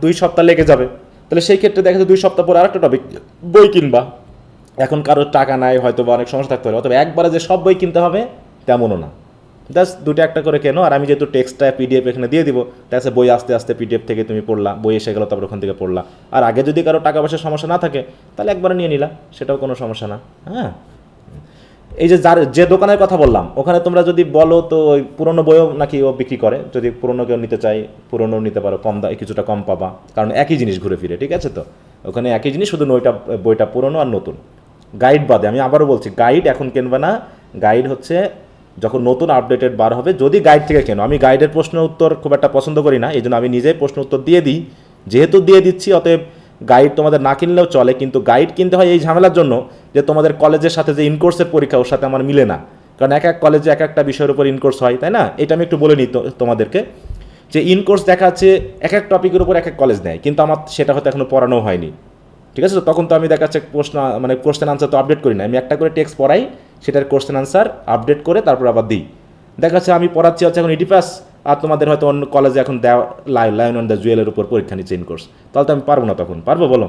2 সপ্তাহ লেগে যাবে। তাহলে সেই ক্ষেত্রে দেখা যাচ্ছে 2 সপ্তাহ পরে আরেকটা টপিক বই কিনবা। এখন কারোর টাকা নাই, হয়তো বা অনেক সমস্যা থাকতে পারে, অথবা একবারে যে সব বই কিনতে হবে তেমনও না। জাস্ট 2টা একটা করে কেনো। আর আমি যেহেতু টেক্সটটা পিডিএফ এখানে দিয়ে দিব, তাহলে বই আস্তে আস্তে পিডিএফ থেকে তুমি পড়লা, বই এসে গেলো, তারপর ওখান থেকে পড়লা। আর আগে যদি কারো টাকা পয়সার সমস্যা না থাকে তাহলে একবারে নিয়ে নিলা, সেটাও কোনো সমস্যা না। হ্যাঁ, এই যে যে দোকানের কথা বললাম, ওখানে তোমরা যদি বলো তো ওই পুরনো বইও নাকি ও বিক্রি করে, যদি পুরনো কেউ নিতে চাই পুরনো নিতে পারো, কম কিছুটা কম পাবা, কারণ একই জিনিস ঘুরে ফিরে, ঠিক আছে? তো ওখানে একই জিনিস, শুধু বইটা পুরনো আর নতুন। গাইড বাদে, আমি আবারও বলছি, গাইড এখন কিনবে না। গাইড হচ্ছে যখন নতুন আপডেটেড বার হবে, যদি গাইড থেকে কেনো। আমি গাইডের প্রশ্নের উত্তর খুব একটা পছন্দ করি না, এই জন্য আমি নিজেই প্রশ্ন উত্তর দিয়ে দিই। যেহেতু দিয়ে দিচ্ছি, অতএব গাইড তোমাদের না কিনলেও চলে, কিন্তু গাইড কিনতে হয় এই ঝামেলার জন্য যে তোমাদের কলেজের সাথে যে ইনকোর্সের পরীক্ষা, ওর সাথে আমার মিলে না। কারণ এক এক কলেজে এক একটা বিষয়ের উপর ইনকোর্স হয়, তাই না? এটা আমি একটু বলে নিই তোমাদেরকে, যে ইনকোর্স দেখা যাচ্ছে এক এক টপিকের উপর এক এক কলেজ নেয়, কিন্তু আমার সেটা হয়তো এখনো পড়ানো হয়নি, ঠিক আছে? তো তখন তো আমি দেখা যাচ্ছে কোশ্চেন আনসার তো আপডেট করি না, আমি একটা করে টেক্সট পড়াই, সেটার কোশ্চেন আনসার আপডেট করে তারপর আবার দিই। দেখা যাচ্ছে আমি পড়াচ্ছি হচ্ছে এখন ইডিপাস, আর তোমাদের হয়তো অন্য কলেজে এখন লায়ন অন দ্য জুয়েলের উপর পরীক্ষা নিচ্ছে ইনকোর্স, তাহলে তো আমি পারবো না। তখন পারবো বলো?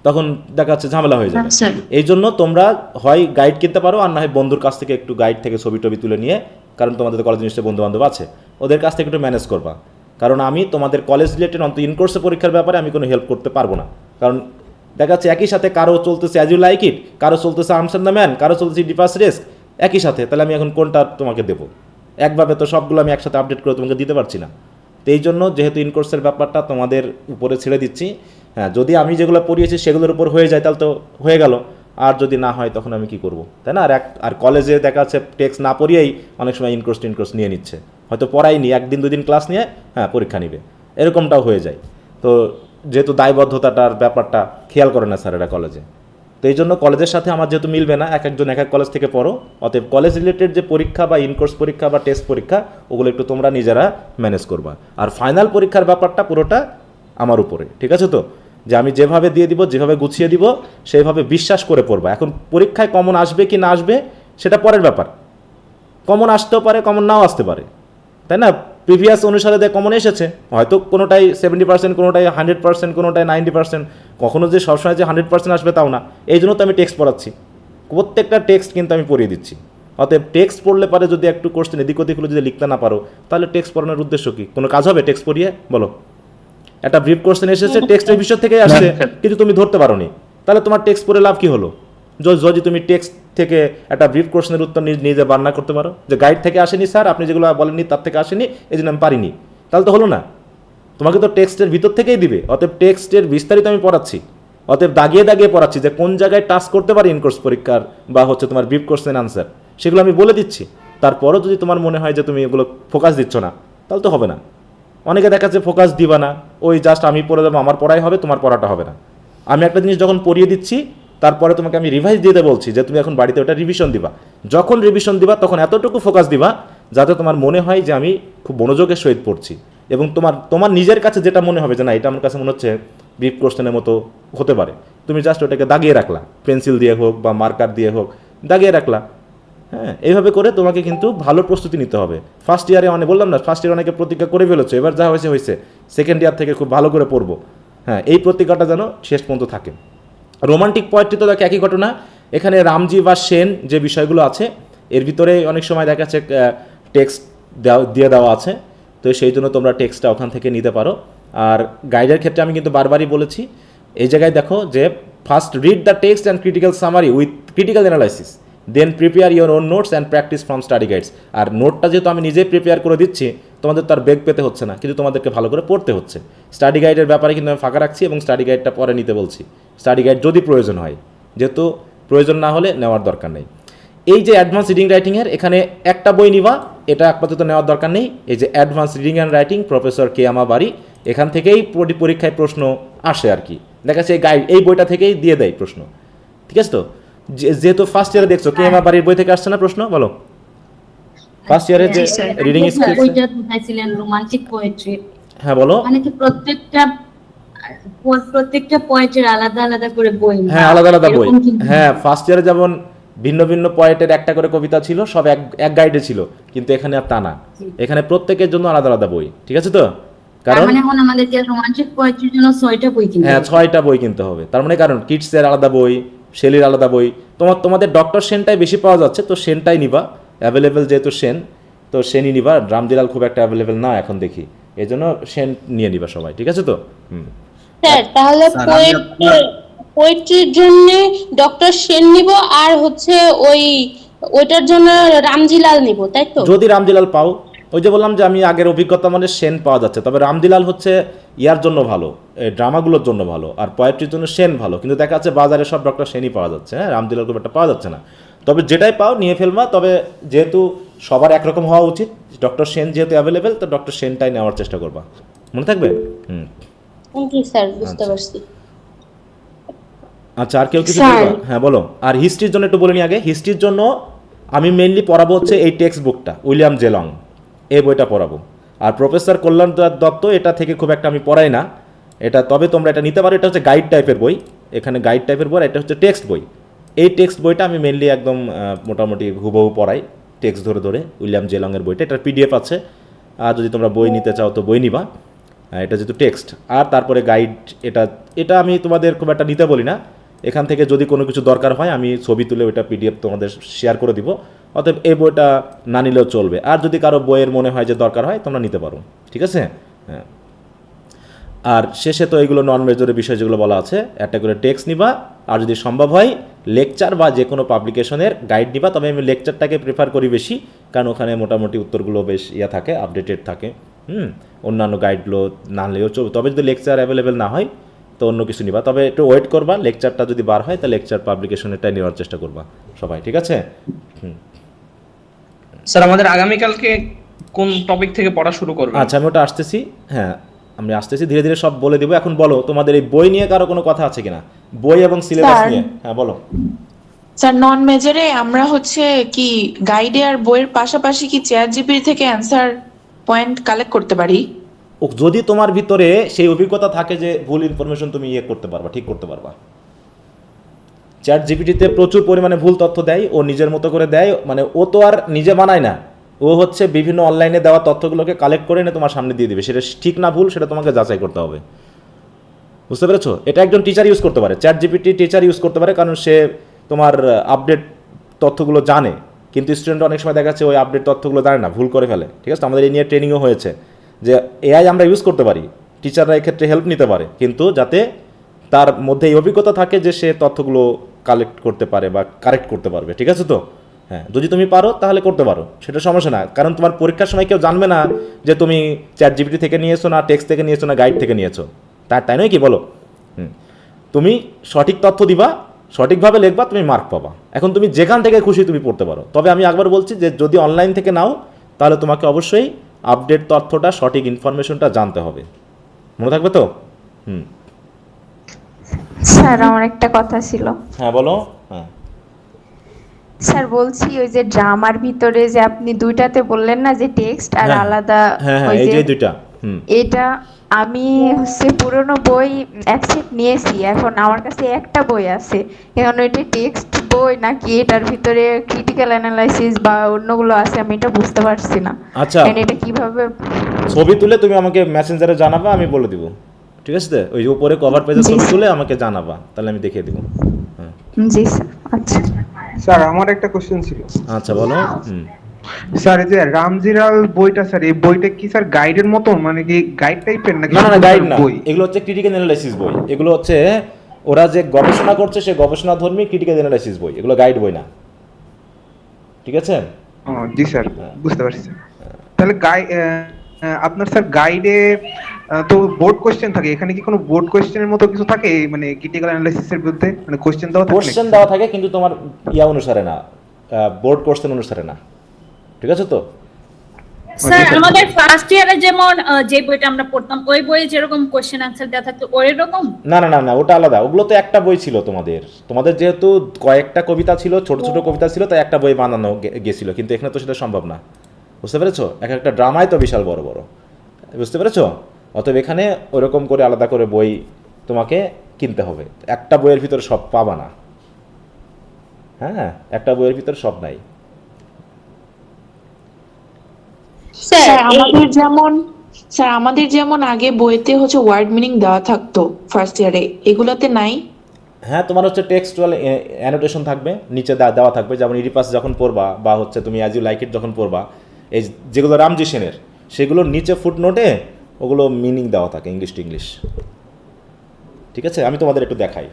তখন দেখা যাচ্ছে ঝামেলা হয়ে যাবে। এই জন্য তোমরা হয় গাইড কিনতে পারো, আর না হয় বন্ধুর কাছ থেকে একটু গাইড থেকে ছবি টবি তুলে নিয়ে, কারণ তোমাদের কলেজ নিশ্চয়ই বন্ধু বান্ধব আছে, ওদের কাছ থেকে একটু ম্যানেজ করবা। কারণ আমি তোমাদের কলেজ রিলেটেড অন্তত ইনকোর্সের পরীক্ষার ব্যাপারে আমি কোনো হেল্প করতে পারবো না। কারণ দেখা যাচ্ছে একই সাথে কারো চলতেছে অ্যাজ ইউ লাইক ইট, কারো চলতেছে আর্মস অ্যান্ড দ্য ম্যান, কারো চলতেছে ডিপাস রিস্ক, একই সাথে। তাহলে আমি এখন কোনটা তোমাকে দেবো? একভাবে তো সবগুলো আমি একসাথে আপডেট করে তোমাকে দিতে পারছি না। তো এই জন্য যেহেতু ইনকোর্সের ব্যাপারটা তোমাদের উপরে ছেড়ে দিচ্ছি, হ্যাঁ, যদি আমি যেগুলো পড়িয়েছি সেগুলোর উপর হয়ে যায় তাহলে তো হয়ে গেল, আর যদি না হয় তখন আমি কি করব, তাই না? আর কলেজে দেখা যাচ্ছে টেক্সট না পড়িয়েই অনেক সময় ইনকোর্স নিয়ে নিচ্ছে, হয়তো পড়াইনি, 1 দিন 2 দিন ক্লাস নিয়ে হ্যাঁ পরীক্ষা নিবে, এরকমটাও হয়ে যায়। তো যেহেতু দায়বদ্ধতাটার ব্যাপারটা খেয়াল করে না স্যারেরা কলেজে, তো এই জন্য কলেজের সাথে আমার যেহেতু মিলবে না, এক একজন এক এক কলেজ থেকে পড়ো, অতএব কলেজ রিলেটেড যে পরীক্ষা বা ইনকোর্স পরীক্ষা বা টেস্ট পরীক্ষা, ওগুলো একটু তোমরা নিজেরা ম্যানেজ করবা। আর ফাইনাল পরীক্ষার ব্যাপারটা পুরোটা আমার উপরে, ঠিক আছে? তো যে আমি যেভাবে দিয়ে দিব, যেভাবে গুছিয়ে দিব, সেইভাবে বিশ্বাস করে পড়বা। এখন পরীক্ষায় কমন আসবে কি না আসবে সেটা পরের ব্যাপার, কমন আসতেও পারে, কমন নাও আসতে পারে, তাই না? প্রিভিয়াস অনুসারে যে কমন এসেছে, হয়তো কোনোটাই 70%, কোনোটাই 100%, কোনোটাই 90%, কখনো যে সবসময় যে 100% আসবে তাও না। এই জন্য তো আমি টেক্সট পড়াচ্ছি, প্রত্যেকটা টেক্সট কিন্তু আমি পড়িয়ে দিচ্ছি। অতএব টেক্সট পড়লে পারে যদি একটু কোশ্চেন এদিক ওদিকগুলো যদি লিখতে না পারো, তাহলে টেক্সট পড়ানোর উদ্দেশ্য কি? কোনো কাজ হবে টেক্সট পড়িয়ে? বলো। একটা ব্রিফ কোশ্চেন এসেছে, টেক্সটের বিষয় থেকেই আসছে, কিন্তু তুমি ধরতে পারো নি, তাহলে তোমার টেক্সট পড়ে লাভ কি হলো? যদি তুমি টেক্সট থেকে একটা ব্রিফ কোশ্চেনের উত্তর নিজে বার্ণনা করতে পারো, যে গাইড থেকে আসেনি স্যার, আপনি যেগুলো বলেননি তার থেকে আসেনি, এই জন্য আমি পারিনি, তাহলে তো হলো না। তোমাকে তো টেক্সটের ভিতর থেকেই দিবে। অতএব টেক্সটের বিস্তারিত আমি পড়াচ্ছি, অতএব দাগিয়ে দাগিয়ে পড়াচ্ছি যে কোন জায়গায় টাচ করতে পারি ইনকোর্স পরীক্ষার বা হচ্ছে তোমার ব্রিফ কোশ্চেন আনসার, সেগুলো আমি বলে দিচ্ছি। তারপরও যদি তোমার মনে হয় যে তুমি এগুলো ফোকাস দিচ্ছ না, তাহলে তো হবে না। অনেকে দেখাচ্ছে ফোকাস দিবা না, ওই জাস্ট আমি পড়ে দেবো, আমার পড়াই হবে, তোমার পড়াটা হবে না। আমি একটা জিনিস যখন পড়িয়ে দিচ্ছি, তারপরে তোমাকে আমি রিভাইজ দিতে বলছি যে তুমি এখন বাড়িতে ওটা রিভিশন দিবা। যখন রিভিশন দিবা তখন এতটুকু ফোকাস দিবা যাতে তোমার মনে হয় যে আমি খুব মনোযোগের সহিত পড়ছি, এবং তোমার নিজের কাছে যেটা মনে হবে যে না, এটা আমার কাছে মনে হচ্ছে ব্রিফ কোশ্চেনের মতো হতে পারে, তুমি জাস্ট ওটাকে দাগিয়ে রাখলা, পেন্সিল দিয়ে হোক বা মার্কার দিয়ে হোক দাগিয়ে রাখলা। হ্যাঁ, এইভাবে করে তোমাকে কিন্তু ভালো প্রস্তুতি নিতে হবে। ফার্স্ট ইয়ারে বললাম না, ফার্স্ট ইয়ারে অনেকে প্রতিজ্ঞা করে ফেলেছে, এবার যা হয়েছে, সেকেন্ড ইয়ার থেকে খুব ভালো করে পড়বো। হ্যাঁ, এই প্রতিজ্ঞাটা যেন শেষ পর্যন্ত থাকে। রোমান্টিক পোয়েট্রি তো দেখে একই ঘটনা, এখানে রামজি বা সেন যে বিষয়গুলো আছে এর ভিতরে অনেক সময় দেখা যাচ্ছে টেক্সট দিয়ে দেওয়া আছে, তো সেই জন্য তোমরা টেক্সটটা ওখান থেকে নিতে পারো। আর গাইডের ক্ষেত্রে আমি কিন্তু বারবারই বলেছি, এই জায়গায় দেখো যে first read the text and critical summary with critical analysis, then prepare your own notes and practice from study guides. আর নোটটা যেহেতু আমি নিজেই প্রিপেয়ার করে দিচ্ছি, তোমাদের তার বেগ পেতে হচ্ছে না, কিন্তু তোমাদেরকে ভালো করে পড়তে হচ্ছে। স্টাডি গাইডের ব্যাপারে কিন্তু আমি ফাঁকা রাখছি এবং স্টাডি গাইডটা পরে নিতে বলছি, স্টাডি গাইড যদি প্রয়োজন হয়, যেহেতু প্রয়োজন না হলে নেওয়ার দরকার নেই। এই যে অ্যাডভান্স রিডিং রাইটিংয়ের এখানে একটা বই নিবা, এটা আপাতত নেওয়ার দরকার নেই। এই যে advance reading and writing professor কেয়ামা বারি, এখান থেকেই পরীক্ষায় প্রশ্ন আসে আর কি, দেখা যাচ্ছে এই গাইড এই বইটা থেকেই দিয়ে দেয় প্রশ্ন, ঠিক আছে? তো যেহেতু ফার্স্ট ইয়ারে দেখছো কেয়ামা বারির বই থেকে আসছে না প্রশ্ন, বলো ফার্স্ট ইয়ারে যে রিডিং স্কিলস বইটা দেখাইছিলেন রোমান্টিক পোয়েট্রি, হ্যাঁ বলো। মানে কি প্রত্যেকটা পোয়েটের আলাদা আলাদা করে বই? হ্যাঁ আলাদা আলাদা বই, এরকম কি? হ্যাঁ ফার্স্ট ইয়ারে যেমন ভিন্ন ভিন্ন পয়েন্টের একটা করে কবিতা ছিল, সব এক গাইডে ছিল, কিন্তু এখানে আর তা না, এখানে প্রত্যেকের জন্য আলাদা আলাদা বই, ঠিক আছে? তো কারণ মানে এখন আমাদেরকে রোমান্টিক পোয়েট্রির জন্য 6টা বই কিনতে হ্যাঁ হবে। 6টা বই কিনতে হবে, তার মানে কারণ কিডসের আলাদা বই, শেলির আলাদা বই, তোমাদের ডক্টর সেনটাই বেশি পাওয়া যাচ্ছে, তো সেনটাই নিবা, অ্যাভেলেবেল যেহেতু সেন, তো সেনই নিবা। রামদিলাল খুব একটা অ্যাভেলেবেল না এখন দেখি, এই জন্য সেন নিয়ে নিবা সবাই, ঠিক আছে? তো স্যার তাহলে পোয়েট্রির জন্য ডক্টর সেন নিব, আর হচ্ছে ওইটার জন্য রামজিলাল নিব, তাই তো? যদি রামদিলাল পাও, ওই যে বললাম যে আমি আগের অভিজ্ঞতা মানে সেন পাওয়া যাচ্ছে, তবে রামদিলাল হচ্ছে ইয়ার জন্য ভালো, এই ড্রামাগুলোর জন্য ভালো, আর পোয়েট্রির জন্য সেন ভালো, কিন্তু দেখা যাচ্ছে বাজারে সব ডক্টর সেনই পাওয়া যাচ্ছে, হ্যাঁ রামদিলাল খুব একটা পাওয়া যাচ্ছে না। তবে যেটাই পাও নিয়ে ফেলবা, তবে যেহেতু সবার একরকম হওয়া উচিত, ডক্টর সেন যেহেতু অ্যাভেলেবেল, তো ডক্টর সেনটাই নেওয়ার চেষ্টা করবা, মনে থাকবে? জি স্যার, বুঝতে পারছি। আচ্ছা আর কেউ কিছু স্যার। বলবা? হ্যাঁ বলো। আর হিস্ট্রির জন্য একটু বলে নি আগে, হিস্ট্রির জন্য আমি মেইনলি পড়াবো হচ্ছে এই টেক্সট বুকটা, উইলিয়াম জেলং, এই বইটা পড়াবো। আর প্রফেসর কল্যাণ দত্ত এটা থেকে খুব একটা আমি পড়াই না এটা, তবে তোমরা এটা নিতে পারো, এটা হচ্ছে গাইড টাইপের বই, এখানে গাইড টাইপের বই, এটা হচ্ছে টেক্সট বই। এই টেক্সট বইটা আমি মেইনলি একদম মোটামুটি হুবহু পড়াই, টেক্সট ধরে ধরে, উইলিয়াম জেলংয়ের বইটা, এটার পিডিএফ আছে, আর যদি তোমরা বই নিতে চাও তো বই নিবা, এটা যেহেতু টেক্সট। আর তারপরে গাইড, এটা আমি তোমাদের খুব একটা নিতে বলি না, এখান থেকে যদি কোনো কিছু দরকার হয় আমি ছবি তুলে ওইটা পিডিএফ তোমাদের শেয়ার করে দিব, অতএব এই বইটা না নিলেও চলবে। আর যদি কারো বইয়ের মনে হয় যে দরকার হয় তোমরা নিতে পারো, ঠিক আছে? হ্যাঁ। আর শেষে তো এইগুলো নন মেজরের বিষয় যেগুলো বলা আছে, একটা করে টেক্সট নিবা, আর যদি সম্ভব হয় লেকচার বা যে কোনো পাবলিকেশনের গাইড নিবা, তবে আমি লেকচারটাকে প্রেফার করি বেশি, কারণ ওখানে মোটামুটি উত্তরগুলো বেশ থাকে, আপডেটেড থাকে। অন্যান্য গাইডগুলো না নিলেও চলবে, তবে যদি লেকচার অ্যাভেলেবেল না হয় তো অন্য কিছু নিবা, তবে একটু ওয়েট করবা, লেকচারটা যদি বার হয় তা লেকচার পাবলিকেশনেরটাই নেওয়ার চেষ্টা করবা সবাই, ঠিক আছে? স্যার আমাদের আগামীকালকে কোন টপিক থেকে পড়া শুরু করবেন? আচ্ছা আমি ওটা আসতেছি, হ্যাঁ আমি আসতেছি, ধীরে ধীরে সব বলে দিব। এখন বলো তোমাদের এই বই নিয়ে কারো কোনো কথা আছে কিনা, বই এবং সিলেবাস নিয়ে? হ্যাঁ বলো। স্যার নন মেজরে আমরা হচ্ছে কি গাইডে আর বইয়ের পাশাপাশি কি চ্যাট জিপিটি থেকে অ্যানসার পয়েন্ট কালেক্ট করতে পারি? যদি তোমার ভিতরে সেই অভিজ্ঞতা থাকে যে ভুল ইনফরমেশন তুমি করতে পারবা, ঠিক করতে পারবা। চ্যাট জিপিটিতে প্রচুর পরিমাণে ভুল তথ্য দেয়, ও নিজের মতো করে দেয়, মানে ও তো আর নিজে বানায় না, ও হচ্ছে বিভিন্ন অনলাইনে দেওয়া তথ্যগুলোকে কালেক্ট করে এনে তোমার সামনে দিয়ে দিবে, সেটা ঠিক না ভুল সেটা তোমাকে যাচাই করতে হবে, বুঝতে পেরেছো? এটা একজন টিচার ইউজ করতে পারে, চ্যাট জিপিটি টিচার ইউজ করতে পারে, কারণ সে তোমার আপডেট তথ্যগুলো জানে, কিন্তু স্টুডেন্ট অনেক সময় দেখা যাচ্ছে ওই আপডেট তথ্যগুলো জানে না, ভুল করে ফেলে, ঠিক আছে? আমাদের এই নিয়ে ট্রেনিংও হয়েছে যে এআই আমরা ইউজ করতে পারি, টিচাররা এক্ষেত্রে হেল্প নিতে পারে, কিন্তু যাতে তার মধ্যে এই অভিজ্ঞতা থাকে যে সে তথ্যগুলো কালেক্ট করতে পারে বা কারেক্ট করতে পারবে, ঠিক আছে? তো হ্যাঁ যদি তুমি পারো তাহলে করতে পারো, সেটা সমস্যা না, কারণ তোমার পরীক্ষার সময় কেউ জানবে না যে তুমি চ্যাট জিপিটি থেকে নিয়েছো না টেক্সট থেকে নিয়েছো না গাইড থেকে নিয়েছো, তাই নয় কি বলো? তুমি সঠিক তথ্য দিবা, সঠিকভাবে লিখবা, তুমি মার্ক পাবা। এখন তুমি যেখান থেকে খুশি তুমি পড়তে পারো, তবে আমি একবার বলছি যে যদি অনলাইন থেকে নাও তাহলে তোমাকে অবশ্যই আপডেট তথ্যটা, সঠিক ইনফরমেশনটা জানতে হবে, মনে থাকবে তো? স্যার আমার একটা কথা ছিল। হ্যাঁ বলো। হ্যাঁ স্যার বলছি ওই যে ড্রামার ভিতরে যে আপনি দুইটাতে বললেন না যে টেক্সট আর আলাদা, হ্যাঁ ওই এই যে যে দুইটা, এটা আমি হচ্ছে পুরনো বই এক সেট নিয়েছি, এখন আমার কাছে একটা বই আছে, এখন এটা টেক্সট বই নাকি এটার ভিতরে ক্রিটিক্যাল অ্যানালাইসিস বা অন্যগুলো আছে আমি এটা বুঝতে পারছি না। আচ্ছা এটা কিভাবে ছবি তুলে তুমি আমাকে মেসেঞ্জারে জানাবা, আমি বলে দিব, ঠিক আছে? ওই উপরে কভার পেজে ছবি তুলে আমাকে জানাবা, তাহলে আমি দেখিয়ে দিব। হ্যাঁ জি স্যার। আচ্ছা স্যার আমার একটা কোশ্চেন ছিল। আচ্ছা বলো। স্যার এই যে রামজিলাল বইটা, স্যার এই বইটা কি স্যার গাইডের মতো, মানে কি গাইড টাইপের নাকি? না না শুধু গাইড স্যার না, বই? এগুলো হচ্ছে ক্রিটিক্যাল অ্যানালাইসিস বই। এগুলো হচ্ছে ওরা যে গবেষণা করছে সে গবেষণাধর্মী ক্রিটিক্যাল অ্যানালাইসিস বই, এগুলো গাইড বই না। ঠিক আছে? জি স্যার, বুঝতে পারছি স্যার। তাহলে আপনার স্যার গাইডে তো বোর্ড কোশ্চেন থাকে, এখানে কি কোনো বোর্ড কোশ্চেনের মতো কিছু থাকে মানে ক্রিটিক্যাল অ্যানালাইসিসের বিরুদ্ধে, মানে কোশ্চেন দেওয়া থাকে? কোশ্চেন দেওয়া থাকে কিন্তু তোমার ইয়া অনুসারে না, বোর্ড কোশ্চেন অনুসারে না। ঠিক আছে তো? স্যার আমাদের ফার্স্ট ইয়ারে যেমন যে বইটা আমরা পড়তাম ওই বইয়ে যেরকম কোশ্চেন আনসার দেওয়া থাকতো ওই রকম? না না না না, ওটা আলাদা। ওগুলো তো একটা বই ছিল তোমাদের যেহেতু কয়েকটা কবিতা ছিল, ছোট ছোট কবিতা ছিল, তাই একটা বই বানানো গেছিল, কিন্তু এখানে তো সেটা সম্ভব না। বুঝতে পেরেছো? একটা ড্রামায় তো বিশাল বড় বড়, বুঝতে পেরেছো? অতএব এখানে ওরকম করে আলাদা করে বই তোমাকে কিনতে হবে, একটা বইয়ের ভিতরে সব পাবা না। হ্যাঁ, একটা বইয়ের ভিতরে সব নাই। স্যার আমাদের যেমন আগে বইতে হচ্ছে ওয়ার্ড মিনিং দেওয়া থাকতো ফার্স্ট ইয়ারে, এগুলোতে নাই? হ্যাঁ, তোমার হচ্ছে টেক্সচুয়াল অ্যানোটেশন থাকবে, নিচে দেওয়া থাকবে, যেমন ইডিপাস যখন পড়বা বা হচ্ছে তুমি অ্যাজ ইউ লাইক ইট যখন পড়বা, এই যেগুলো রামজি সেনের, সেগুলোর নিচে ফুটনোটে ওগুলো মিনিং দেওয়া থাকে ইংলিশ টু ইংলিশ। ঠিক আছে? আমি তোমাদের একটু দেখাই,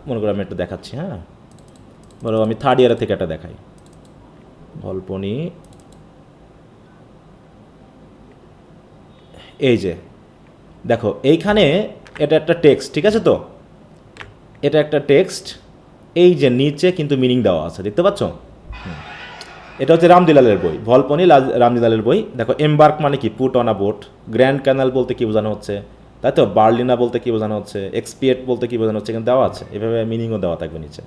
মনে করো আমি একটু দেখাচ্ছি। হ্যাঁ, বলো আমি থার্ড ইয়ারের থেকে একটা দেখাই। গল্পনি, এই যে দেখো এইখানে এটা একটা টেক্সট, ঠিক আছে তো? এটা একটা টেক্সট, এই যে নিচে কিন্তু মিনিং দেওয়া আছে, দেখতে পাচ্ছ? এটা হচ্ছে রামদিলালের বই, ভলপনি রামদিলালের বই। দেখো এমবার্ক মানে কি? Put on a boat. Grand canal বলতে কি বোঝানো হচ্ছে, তাই তো? বার্লিনা বলতে কি বোঝানো হচ্ছে, এক্সপিয়েট বলতে কি বোঝানো হচ্ছে, কিন্তু দেওয়া আছে। এভাবে মিনিংও দেওয়া থাকবে নিচে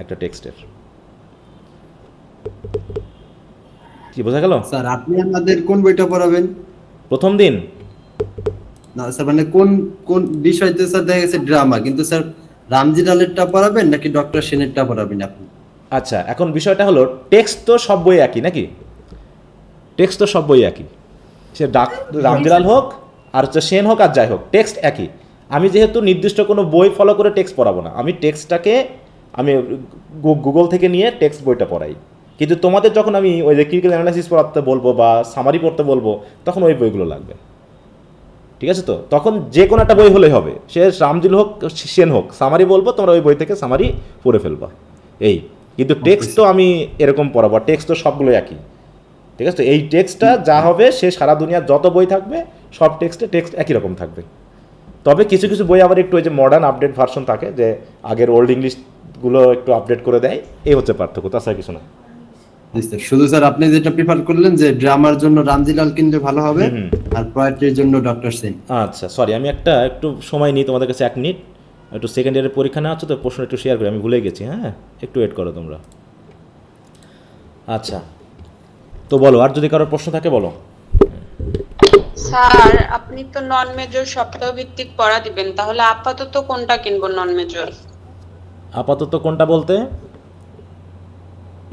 একটা টেক্সটের। কি বোঝা গেল? স্যার আপনি আমাদের কোন বইটা পড়াবেন প্রথম দিন? না স্যার, মানে কোন কোন বিষয়তে স্যার? দেখা গেছে ড্রামা, কিন্তু স্যার রামজিলালেরটা পড়াবেন নাকি ডক্টর সেনেরটা পড়াবেন আপনি? আচ্ছা, এখন বিষয়টা হলো টেক্সট তো সব বই একই নাকি? টেক্সট তো সব বই একই, সে রামজিলাল হোক আর হচ্ছে সেন হোক আর যাই হোক, টেক্সট একই। আমি যেহেতু নির্দিষ্ট কোনো বই ফলো করে টেক্সট পড়াবো না, আমি টেক্সটটাকে আমি গুগল থেকে নিয়ে টেক্সট বইটা পড়াই। কিন্তু তোমাদের যখন আমি ওই যে ক্রিটিক্যাল অ্যানালাইসিস পড়াতে বলবো বা সামারি পড়তে বলবো, তখন ওই বইগুলো লাগবে। ঠিক আছে তো? তখন যে কোনো একটা বই হলেই হবে, সে রামজিল হোক সেন হোক, সামারি বলবো, তোমরা ওই বই থেকে সামারি পড়ে ফেলবা, এই। কিন্তু টেক্সট তো আমি এরকম পড়াবো, টেক্সট তো সবগুলো একই। ঠিক আছে? এই টেক্সটটা যা হবে, সে সারা দুনিয়ার যত বই থাকবে সব টেক্সট একই রকম থাকবে। তবে কিছু কিছু বই আবার একটু ওই যে মডার্ন আপডেট ভার্সন থাকে, যে আগের ওল্ড ইংলিশগুলো একটু আপডেট করে দেয়, এই হচ্ছে পার্থক্য, তাছাড়া কিছু না। শুধু স্যার আপনি যেটা প্রিফার করলেন যে ড্রামার জন্য রামজিলাল কিনলে ভালো হবে আর পোয়েট্রির জন্য ডক্টর সেন। আচ্ছা সরি, আমি একটু সময় নিই তোমাদের কাছে, 1 মিনিট। একটু সেকেন্ড ইয়ারের পরীক্ষা নেওয়া হচ্ছে তো, প্রশ্ন একটু শেয়ার করি, আমি ভুলে গেছি। হ্যাঁ, একটু ওয়েট করো তোমরা। আচ্ছা, তো বলো, আর যদি কারোর প্রশ্ন থাকে বলো। স্যার আপনি তো নন মেজর সপ্তাহ ভিত্তিক পড়া দিবেন, তাহলে আপাতত কোনটা কিনবো নন মেজর? আপাতত কোনটা বলতে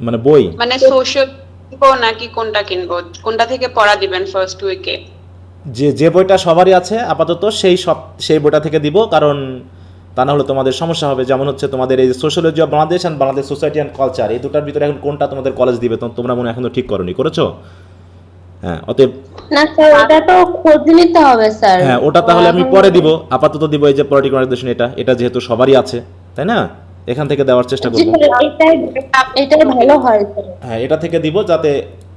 মানে বই, মানে সোশ্যাল কিনবো নাকি কোনটা কিনবো, কোনটা থেকে পড়া দিবেন ফার্স্ট উইকে? যে বইটা সবারই আছে আপাতত সেই বইটা থেকে দিব, কারণ তা না হলে তোমাদের সমস্যা হবে। যেমন হচ্ছে তোমাদের এই sociology of Bangladesh and Bangladesh society and culture, এই দুটার ভিতরে এখন কোনটা তোমাদের কলেজ দিবে তোমরা মনে এখনো ঠিক করেছো? হ্যাঁ, অতএব না স্যার, ওটা তো খোঁজ নিতে হবে স্যার। হ্যাঁ, ওটা তাহলে আমি পরে দিব। আপাতত দিব এই যে পলিটিক্যাল অর্গানাইজেশন, এটা যেহেতু সবারই আছে, তাই না? এখান থেকে দেওয়ার চেষ্টা করব। এটাই ভালো হয় স্যার। হ্যাঁ, এটা থেকে দিব, যাতে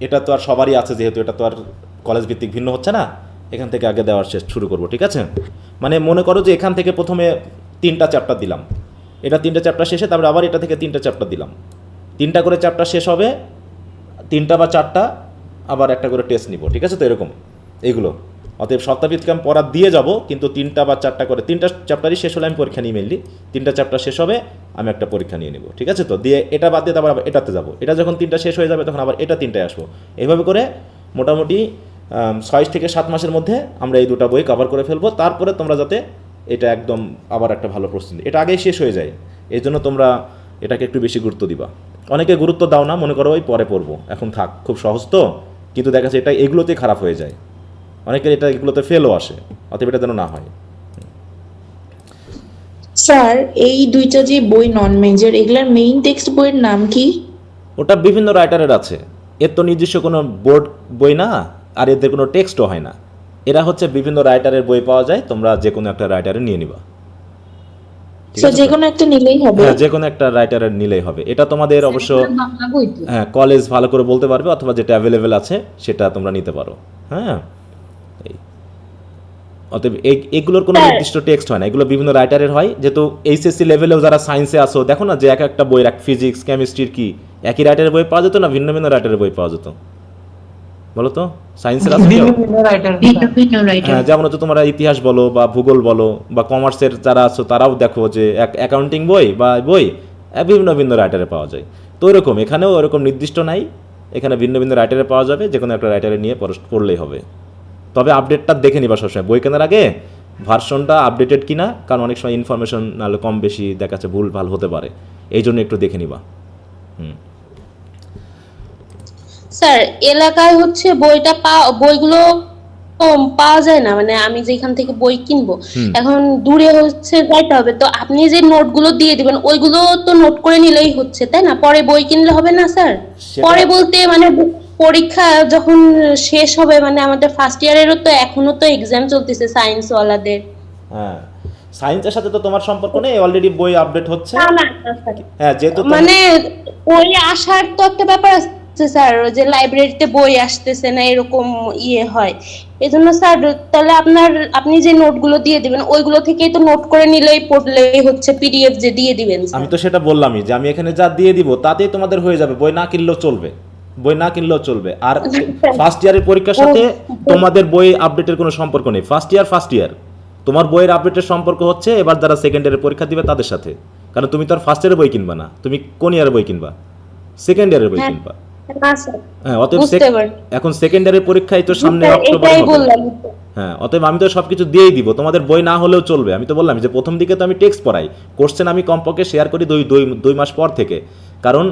এটা তো আর সবারই আছে, যেহেতু এটা তো আর কলেজ ভিত্তিক ভিন্ন হচ্ছে না, এখান থেকে আগে দেওয়ার শুরু করব। ঠিক আছে? মানে মনে করো যে এখান থেকে প্রথমে 3টা চ্যাপ্টার দিলাম, এটা 3টা চ্যাপ্টার শেষে তারপরে আবার এটা থেকে 3টা চ্যাপ্টার দিলাম, 3টা করে চ্যাপ্টার শেষ হবে, 3টা বা 4টা আবার একটা করে টেস্ট নিব। ঠিক আছে তো? এরকম এইগুলো। অতএব সপ্তাহভিত্তিক আমি পড়া দিয়ে যাব, কিন্তু 3টা বা 4টা করে, 3টা চ্যাপ্টারই শেষ হলে আমি পরীক্ষা নিই মেনলি, 3টা চ্যাপ্টার শেষ হবে আমি একটা পরীক্ষা নিয়ে নেব। ঠিক আছে তো? দিয়ে এটা বাদ দিয়ে আবার এটাতে যাব, এটা যখন 3টা শেষ হয়ে যাবে তখন আবার এটা 3টায় আসবো। এইভাবে করে মোটামুটি 6 থেকে 7 মাসের মধ্যে আমরা এই 2টা বই কভার করে ফেলবো। তারপরে তোমরা যাতে এটা একদম আবার একটা ভালো প্রস্তুতি, এটা আগেই শেষ হয়ে যায়, এই জন্য তোমরা এটাকে একটু বেশি গুরুত্ব দিবা। অনেকে গুরুত্ব দাও না, মনে করো ওই পরে পড়বো, এখন থাক, খুব সহজ তো, কিন্তু দেখা যাচ্ছে এটা এগুলোতেই খারাপ হয়ে যায়, অনেকের এগুলোতে ফেলও আসে, অতএব এটা যেন না হয়। স্যার এই দুইটা যে বই নন মেজর এগুলার মেইন টেক্সট বইয়ের নাম কি? ওটা বিভিন্ন রাইটারের আছে, এর তো নিজস্ব কোনো বোর্ড বই না, আর এদের কোনো টেক্সটও হয় না। এরা হচ্ছে বিভিন্ন রাইটারের বই পাওয়া যায়, তোমরা যে কোনো একটা রাইটারের নিয়ে নিবা। ঠিক আছে যে তো? কোনো একটা নিলেই হবে? হ্যাঁ, যে কোনো একটা রাইটারের নিলেই হবে। এটা তোমাদের অবশ্য বাংলা বই তো। হ্যাঁ কলেজ ভালো করে বলতে পারবে, অথবা যেটা অ্যাভেলেবেল আছে সেটা তোমরা নিতে পারো। হ্যাঁ, এই অতএব এগুলোর কোনো নির্দিষ্ট টেক্সট হয় না, এগুলো বিভিন্ন রাইটারের হয়। যেহেতু এইচএসসি লেভেলেও যারা সায়েন্সে আসো, দেখো না যে এক একটা বই, এক ফিজিক্স কেমিস্ট্রির কি একই রাইটারের বই পাওয়া যেত না ভিন্ন ভিন্ন রাইটারের বই পাওয়া যেত? বলো তো, সায়েন্সের আছে কেউ? ভিন্ন রাইটার। হ্যাঁ, যেমন হচ্ছে তোমরা ইতিহাস বলো বা ভূগোল বলো বা কমার্সের যারা আছো তারাও দেখো যে অ্যাকাউন্টিং বই বা বই বিভিন্ন ভিন্ন রাইটারে পাওয়া যায়। তো ওরকম এখানেও ওরকম নির্দিষ্ট নাই, এখানে ভিন্ন ভিন্ন রাইটারে পাওয়া যাবে, যে কোনো একটা রাইটারে নিয়ে পড়লেই হবে। তবে আপডেটটা দেখে নিবা সবসময় বই কেনার আগে, ভার্সনটা আপডেটেড কিনা, কারণ অনেক সময় ইনফরমেশন নাহলে কম বেশি দেখাচ্ছে, ভুল ভাল হতে পারে, এই জন্য একটু দেখে নিবা। স্যার এলাকায় হচ্ছে বইগুলো পাওয়া যায় না, মানে আমি যেখান থেকে বই কিনবো এখন দূরে হচ্ছে যাইতে হবে, তো আপনি যে নোটগুলো দিয়ে দিবেন ওইগুলো তো নোট করে নিলেই হচ্ছে, তাই না? পরে বই কিনলে হবে না স্যার? পরে বলতে মানে পরীক্ষা যখন শেষ হবে, মানে আমাদের ফার্স্ট ইয়ারেরও তো এখনো তো এক্সাম চলতেছে সায়েন্স ওয়ালাদের। হ্যাঁ, সায়েন্সের সাথে তো তোমার সম্পর্ক নেই, অলরেডি বই আপডেট হচ্ছে। না না স্যার, হ্যাঁ, যেহেতু মানে বই আসার তো একটা ব্যাপার আছে স্যার, যে লাইব্রেরিতে বই আসতেছে না এরকম হয়। এজন্য স্যার তাহলে আপনি যে নোটগুলো দিয়ে দিবেন ওইগুলো থেকেই তো নোট করে নিলেই পড়লেই হচ্ছে, পিডিএফ যে দিয়ে দিবেন। আমি তো সেটা বললামই যে আমি এখানে যা দিয়ে দিব তাতেই তোমাদের হয়ে যাবে, বই না কিনলেও চলবে, বই না কিনলেও চলবে। আর ফার্স্ট ইয়ারের পরীক্ষার সাথে তোমাদের বই আপডেটের কোনো সম্পর্ক নেই। ফার্স্ট ইয়ার তোমার বইয়ের আপডেটের সম্পর্ক হচ্ছে এবার যারা সেকেন্ড ইয়ারের পরীক্ষা দিবে তাদের সাথে, কারণ তুমি তো আর ফার্স্ট ইয়ারের বই কিনবা না, তুমি কোন ইয়ারের বই কিনবা? সেকেন্ড ইয়ারের বই কিনবা। হ্যাঁ, অতএব এখন সেকেন্ড ইয়ারের পরীক্ষাই তো সামনে অক্টোবরে হবে। হ্যাঁ, অতএব আমি তো সবকিছু দিয়েই দিব, তোমাদের বই না হলেও চলবে। আমি তো বললাম যে প্রথম দিকে তো আমি টেক্সট পড়াই, কোশ্চেন আমি কমপক্ষে শেয়ার করি 2 মাস পর থেকে, কারণ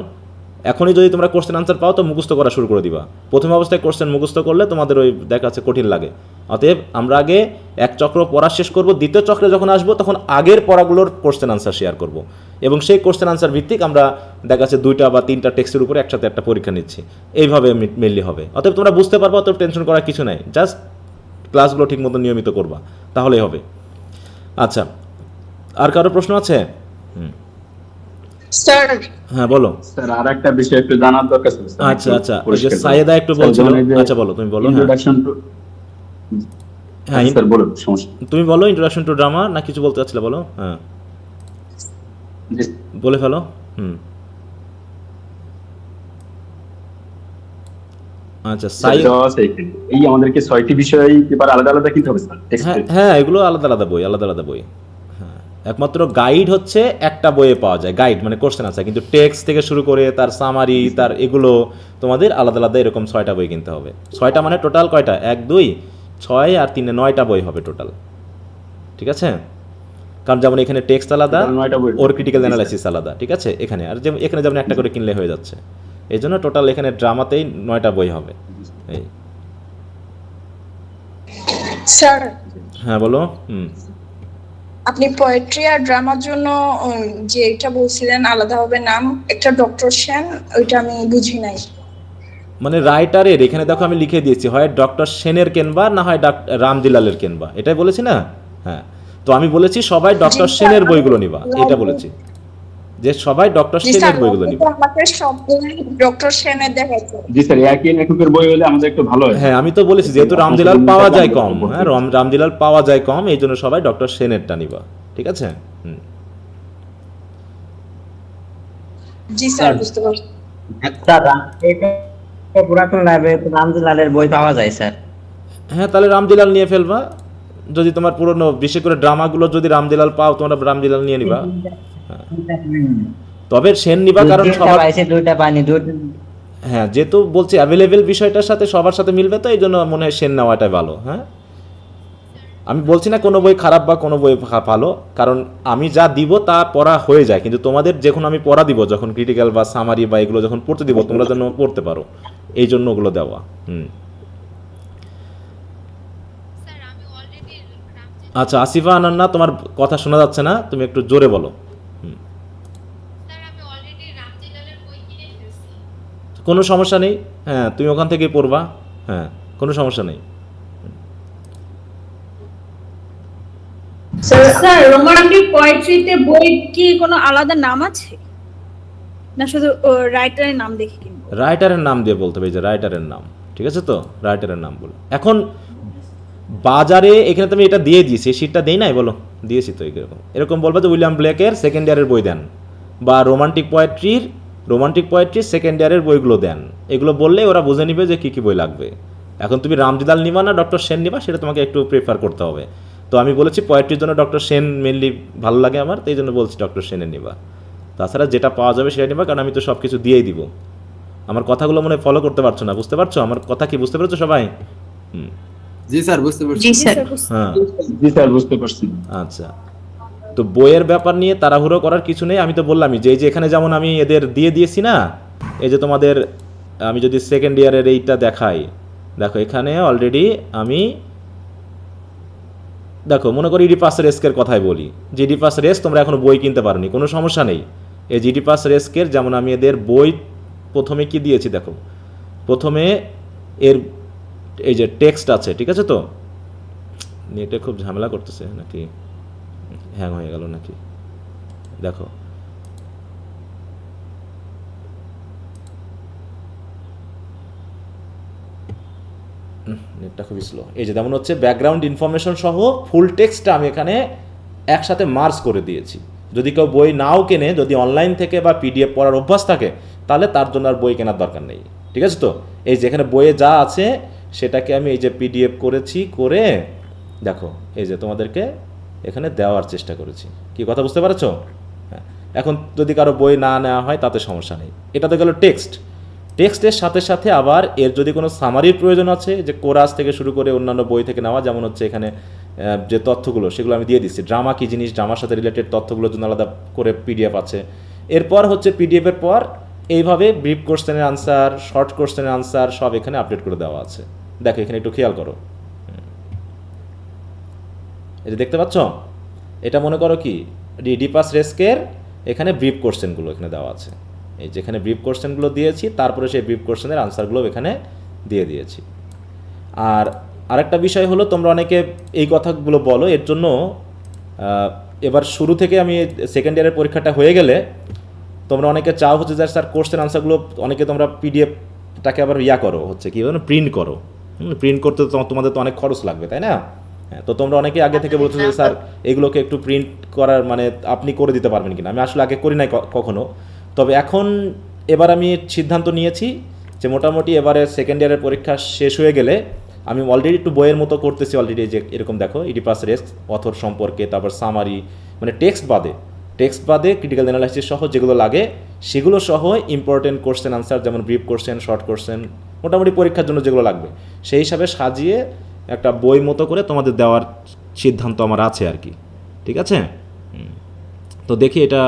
এখনই যদি তোমরা কোশ্চেন আনসার পাও তো মুখস্থ করা শুরু করে দিবা। প্রথম অবস্থায় কোশ্চেন মুখস্থ করলে তোমাদের ওই দেখা যাচ্ছে কঠিন লাগে। অতএব আমরা আগে এক চক্র পড়া শেষ করব, দ্বিতীয় চক্রে যখন আসবো তখন আগের পড়াগুলোর কোশ্চেন আনসার শেয়ার করব, এবং সেই কোশ্চেন আনসার ভিত্তিক আমরা দেখা যাচ্ছে 2টা বা 3টা টেক্সটের উপরে একসাথে একটা পরীক্ষা নিচ্ছি, এইভাবে মেনলি হবে। অতএব তোমরা বুঝতে পারবা, অতএব টেনশন করার কিছু নাই, জাস্ট ক্লাসগুলো ঠিক মতো নিয়মিত করবা, তাহলেই হবে। আচ্ছা, আর কারো প্রশ্ন আছে? স্যার হ্যাঁ বলো। স্যার আর একটা বিষয় একটু জানার দরকার ছিল। আচ্ছা, ওই যে সাইয়েদা একটু বলছিল। আচ্ছা বলো, তুমি বলো। ইন্ট্রোডাকশন টু, হ্যাঁ স্যার বলো, সমস্যা তুমি বলো। ইন্ট্রোডাকশন টু ড্রামা না কিছু বলতে চাচ্ছিলে, বলো। হ্যাঁ বলে ফেলো। আচ্ছা, এই আমাদেরকে 6টি বিষয় পেপার আলাদা আলাদা কিনতে হবে স্যার? হ্যাঁ, এগুলো আলাদা আলাদা বই। হ্যাঁ, একমাত্র গাইড হচ্ছে একটা বইয়ে পাওয়া যায়, গাইড মানে কোশ্চেন আছে, কিন্তু টেক্সট থেকে শুরু করে তার সামারি, তার এগুলো তোমাদের আলাদা আলাদা এরকম 6টা বই কিনতে হবে। 6টা মানে টোটাল কয়টা? 1, 2, 6 আর 3 9টা বই হবে টোটাল। ঠিক আছে, কারণ যেমন এখানে টেক্সট আলাদা, ওর ক্রিটিক্যাল অ্যানালাইসিস আলাদা। ঠিক আছে, এখানে আর এখানে যেমন একটা করে কিনলে হয়ে যাচ্ছে, এই জন্য টোটাল এখানে ড্রামাতেই 9টা বই হবে। এই স্যার হ্যাঁ বলো। আপনি পোয়েট্রি আর ড্রামার জন্য যে এটা বলছিলেন আলাদা হবে নাম, একটা ডক্টর সেন, ওইটা আমি বুঝি নাই। মানে রাইটারের এখানে দেখো আমি লিখে দিয়েছি, হয় ডক্টর সেনের কেনবা না হয় রামদিলালের কেনবা, এটাই বলেছি না? হ্যাঁ, তো আমি বলেছি সবাই ডক্টর সেনের বইগুলো নিবা, এটা বলেছি যে সবাই ডক্টর সেনের বইগুলো নিবা। আমাদের সবগুলোই ডক্টর সেনের দেখাচ্ছে। জি স্যার, একই লেখকের বই হলে আমাদের একটু ভালো হয়। হ্যাঁ, আমি তো বলেছি যেহেতু রামদিলাল পাওয়া যায় কম, হ্যাঁ রামদিলাল পাওয়া যায় কম, এই জন্য সবাই ডক্টর সেনেরটা নিবা। ঠিক আছে। জি স্যার, বুঝতে পারছি। পুরাতন লাইব্রেরিতে রামদিলালের বই পাওয়া যায় স্যার? হ্যাঁ, তাহলে রামদিলাল নিয়ে ফেলবা। যদি তোমার পুরনো বিশেষ করে ড্রামাগুলো যদি রামদিলাল পাও, তোমরা রামদিলাল নিয়ে নিবা। তবে সেন নিবা, কারণ সবার হ্যাঁ যেহেতু বলছি অ্যাভেলেবেল বিষয়টার সাথে সবার সাথে মিলবে, তো এই জন্য মনে হয় সেন নেওয়াটাই ভালো। হ্যাঁ, আমি বলছি না কোনো বই খারাপ বা কোনো বই ভালো, কারণ আমি যা দিব তা পড়া হয়ে যায়, কিন্তু তোমাদের যখন আমি পড়া দিব, যখন ক্রিটিক্যাল বা সামারি বা এগুলো যখন পড়তে দিব, তোমরা যেন পড়তে পারো, এই জন্য ওগুলো দেওয়া। আচ্ছা আসিফা আনান্না, তোমার কথা শোনা যাচ্ছে না, তুমি একটু জোরে বলো। কোনো সমস্যা নেই, হ্যাঁ তুমি ওখান থেকেই পড়বা, হ্যাঁ কোনো সমস্যা নেই। স্যার রোমান্টিক পোয়েট্রিতে বই কি কোনো আলাদা নাম আছে, না শুধু রাইটারের নাম দেখে কিনবো? রাইটারের নাম দিয়ে বলতে হবে, এই যে রাইটারের নাম, ঠিক আছে তো, রাইটারের নাম বলো। এখন বাজারে এখানে তুমি এটা দিয়ে দিয়েছি, এই শীটটা দেই নাই, বলো দিয়েছি তো, এরকম এরকম বলবা যে উইলিয়াম ব্লেকের সেকেন্ড ইয়ারের বই দেন, বা রোমান্টিক পোয়েট্রির সেকেন্ড ইয়ারের বইগুলো দেন, এগুলো বললে ওরা বুঝে নিবে যে কী কী বই লাগবে। এখন তুমি রামজিদাল নিবা না ডক্টর সেন নিবা, সেটা তোমাকে একটু প্রেফার করতে হবে। তো আমি বলেছি পোয়েট্রির জন্য ডক্টর সেন মেনলি ভালো লাগে আমার, তো এই জন্য বলছি ডক্টর সেনের নিবা। তাছাড়া যেটা পাওয়া যাবে সেটা নিবা, কারণ আমি তো সব কিছু দিয়েই দিব। আমার কথাগুলো মনে ফলো করতে পারছো না, বুঝতে পারছো আমার কথা কি, বুঝতে পেরেছো সবাই? জি স্যার বুঝতে পারছি। হ্যাঁ জি স্যার বুঝতে পারছি। আচ্ছা, তো বইয়ের ব্যাপার নিয়ে তাড়াহুড়ো করার কিছু নেই। আমি তো বললামই যে এই যে এখানে যেমন আমি এদের দিয়ে দিয়েছি না, এই যে তোমাদের, আমি যদি সেকেন্ড ইয়ারের এইটা দেখাই, দেখো এখানে অলরেডি আমি, দেখো মনে করি ইডিপাস রেস্কের কথাই বলি, যে ইডিপাস রেস্ক তোমরা এখনো বই কিনতে পারোনি, কোনো সমস্যা নেই। এই জিডিপাস রেস্কের যেমন আমি এদের বই প্রথমে কি দিয়েছি, দেখো প্রথমে এর এই যে টেক্সট আছে, ঠিক আছে তো, নেটে খুব ঝামেলা করতেছে নাকি, হ্যাং হয়ে গেল নাকি, দেখো নেটটা খুবই স্লো। এই যে যেমন হচ্ছে ব্যাকগ্রাউন্ড ইনফরমেশন সহ ফুল টেক্সটটা আমি এখানে একসাথে মার্জ করে দিয়েছি। যদি কেউ বই নাও কেনে, যদি অনলাইন থেকে বা পিডিএফ পড়ার অভ্যাস থাকে, তাহলে তার জন্য আর বই কেনার দরকার নেই, ঠিক আছে তো। এই যে এখানে বইয়ে যা আছে সেটাকে আমি এই যে পিডিএফ করেছি, করে দেখো এই যে তোমাদেরকে এখানে দেওয়ার চেষ্টা করেছি। কি কথা বুঝতে পারছো? হ্যাঁ, এখন যদি কারো বই না নেওয়া হয় তাতে সমস্যা নেই। এটা তো গেল টেক্সটের সাথে সাথে আবার এর যদি কোনো সামারির প্রয়োজন আছে, যে কোরাস থেকে শুরু করে অন্যান্য বই থেকে নেওয়া, যেমন হচ্ছে এখানে যে তথ্যগুলো সেগুলো আমি দিয়ে দিচ্ছি। ড্রামা কী জিনিস, ড্রামার সাথে রিলেটেড তথ্যগুলোর জন্য আলাদা করে পিডিএফ আছে। এরপর হচ্ছে পিডিএফের পর এইভাবে ব্রিফ কোশ্চেনের আনসার, শর্ট কোশ্চেনের আনসার সব এখানে আপডেট করে দেওয়া আছে। দেখো এখানে একটু খেয়াল করো, এই যে দেখতে পাচ্ছ, এটা মনে করো কি ইডিপাস রেস্কের এখানে ব্রিফ কোশ্চেনগুলো এখানে দেওয়া আছে। এই যেখানে ব্রিফ কোশ্চেনগুলো দিয়েছি, তারপরে সেই ব্রিফ কোশ্চেনের আনসারগুলো এখানে দিয়ে দিয়েছি। আর আরেকটা বিষয় হলো, তোমরা অনেকে এই কথাগুলো বলো, এর জন্য এবার শুরু থেকে আমি সেকেন্ড ইয়ারের পরীক্ষাটা হয়ে গেলে তোমরা অনেকে চাও হচ্ছে যে স্যার কোশ্চেন আনসারগুলো, অনেকে তোমরা পিডিএফটাকে আবার করো, হচ্ছে কি প্রিন্ট করো। প্রিন্ট করতে তো তোমাদের তো অনেক খরচ লাগবে, তাই না? হ্যাঁ, তো তোমরা অনেকে আগে থেকে বলছো যে স্যার এগুলোকে একটু প্রিন্ট করার মানে আপনি করে দিতে পারবেন কিনা। আমি আসলে আগে করি নাই কখনো, তবে এখন এবার আমি সিদ্ধান্ত নিয়েছি যে মোটামুটি এবারে সেকেন্ড ইয়ারের পরীক্ষা শেষ হয়ে গেলে আমি অলরেডি একটু বইয়ের মতো করতেছি অলরেডি। যে এরকম দেখো ইডিপাস রেস্ক অথর সম্পর্কে, তারপর সামারি, মানে টেক্সট বাদে ক্রিটিক্যাল অ্যানালাইসিস সহ যেগুলো লাগে সেগুলো সহ ইম্পর্টেন্ট কোশ্চেন আনসার, যেমন ব্রিফ কোশ্চেন, শর্ট কোশ্চেন, মোটামুটি পরীক্ষার জন্য যেগুলো লাগবে সেই হিসাবে সাজিয়ে একটা বই মতো করে তোমাদের দেওয়ার সিদ্ধান্ত আমার আছে আর কি, ঠিক আছে? তো দেখি এটা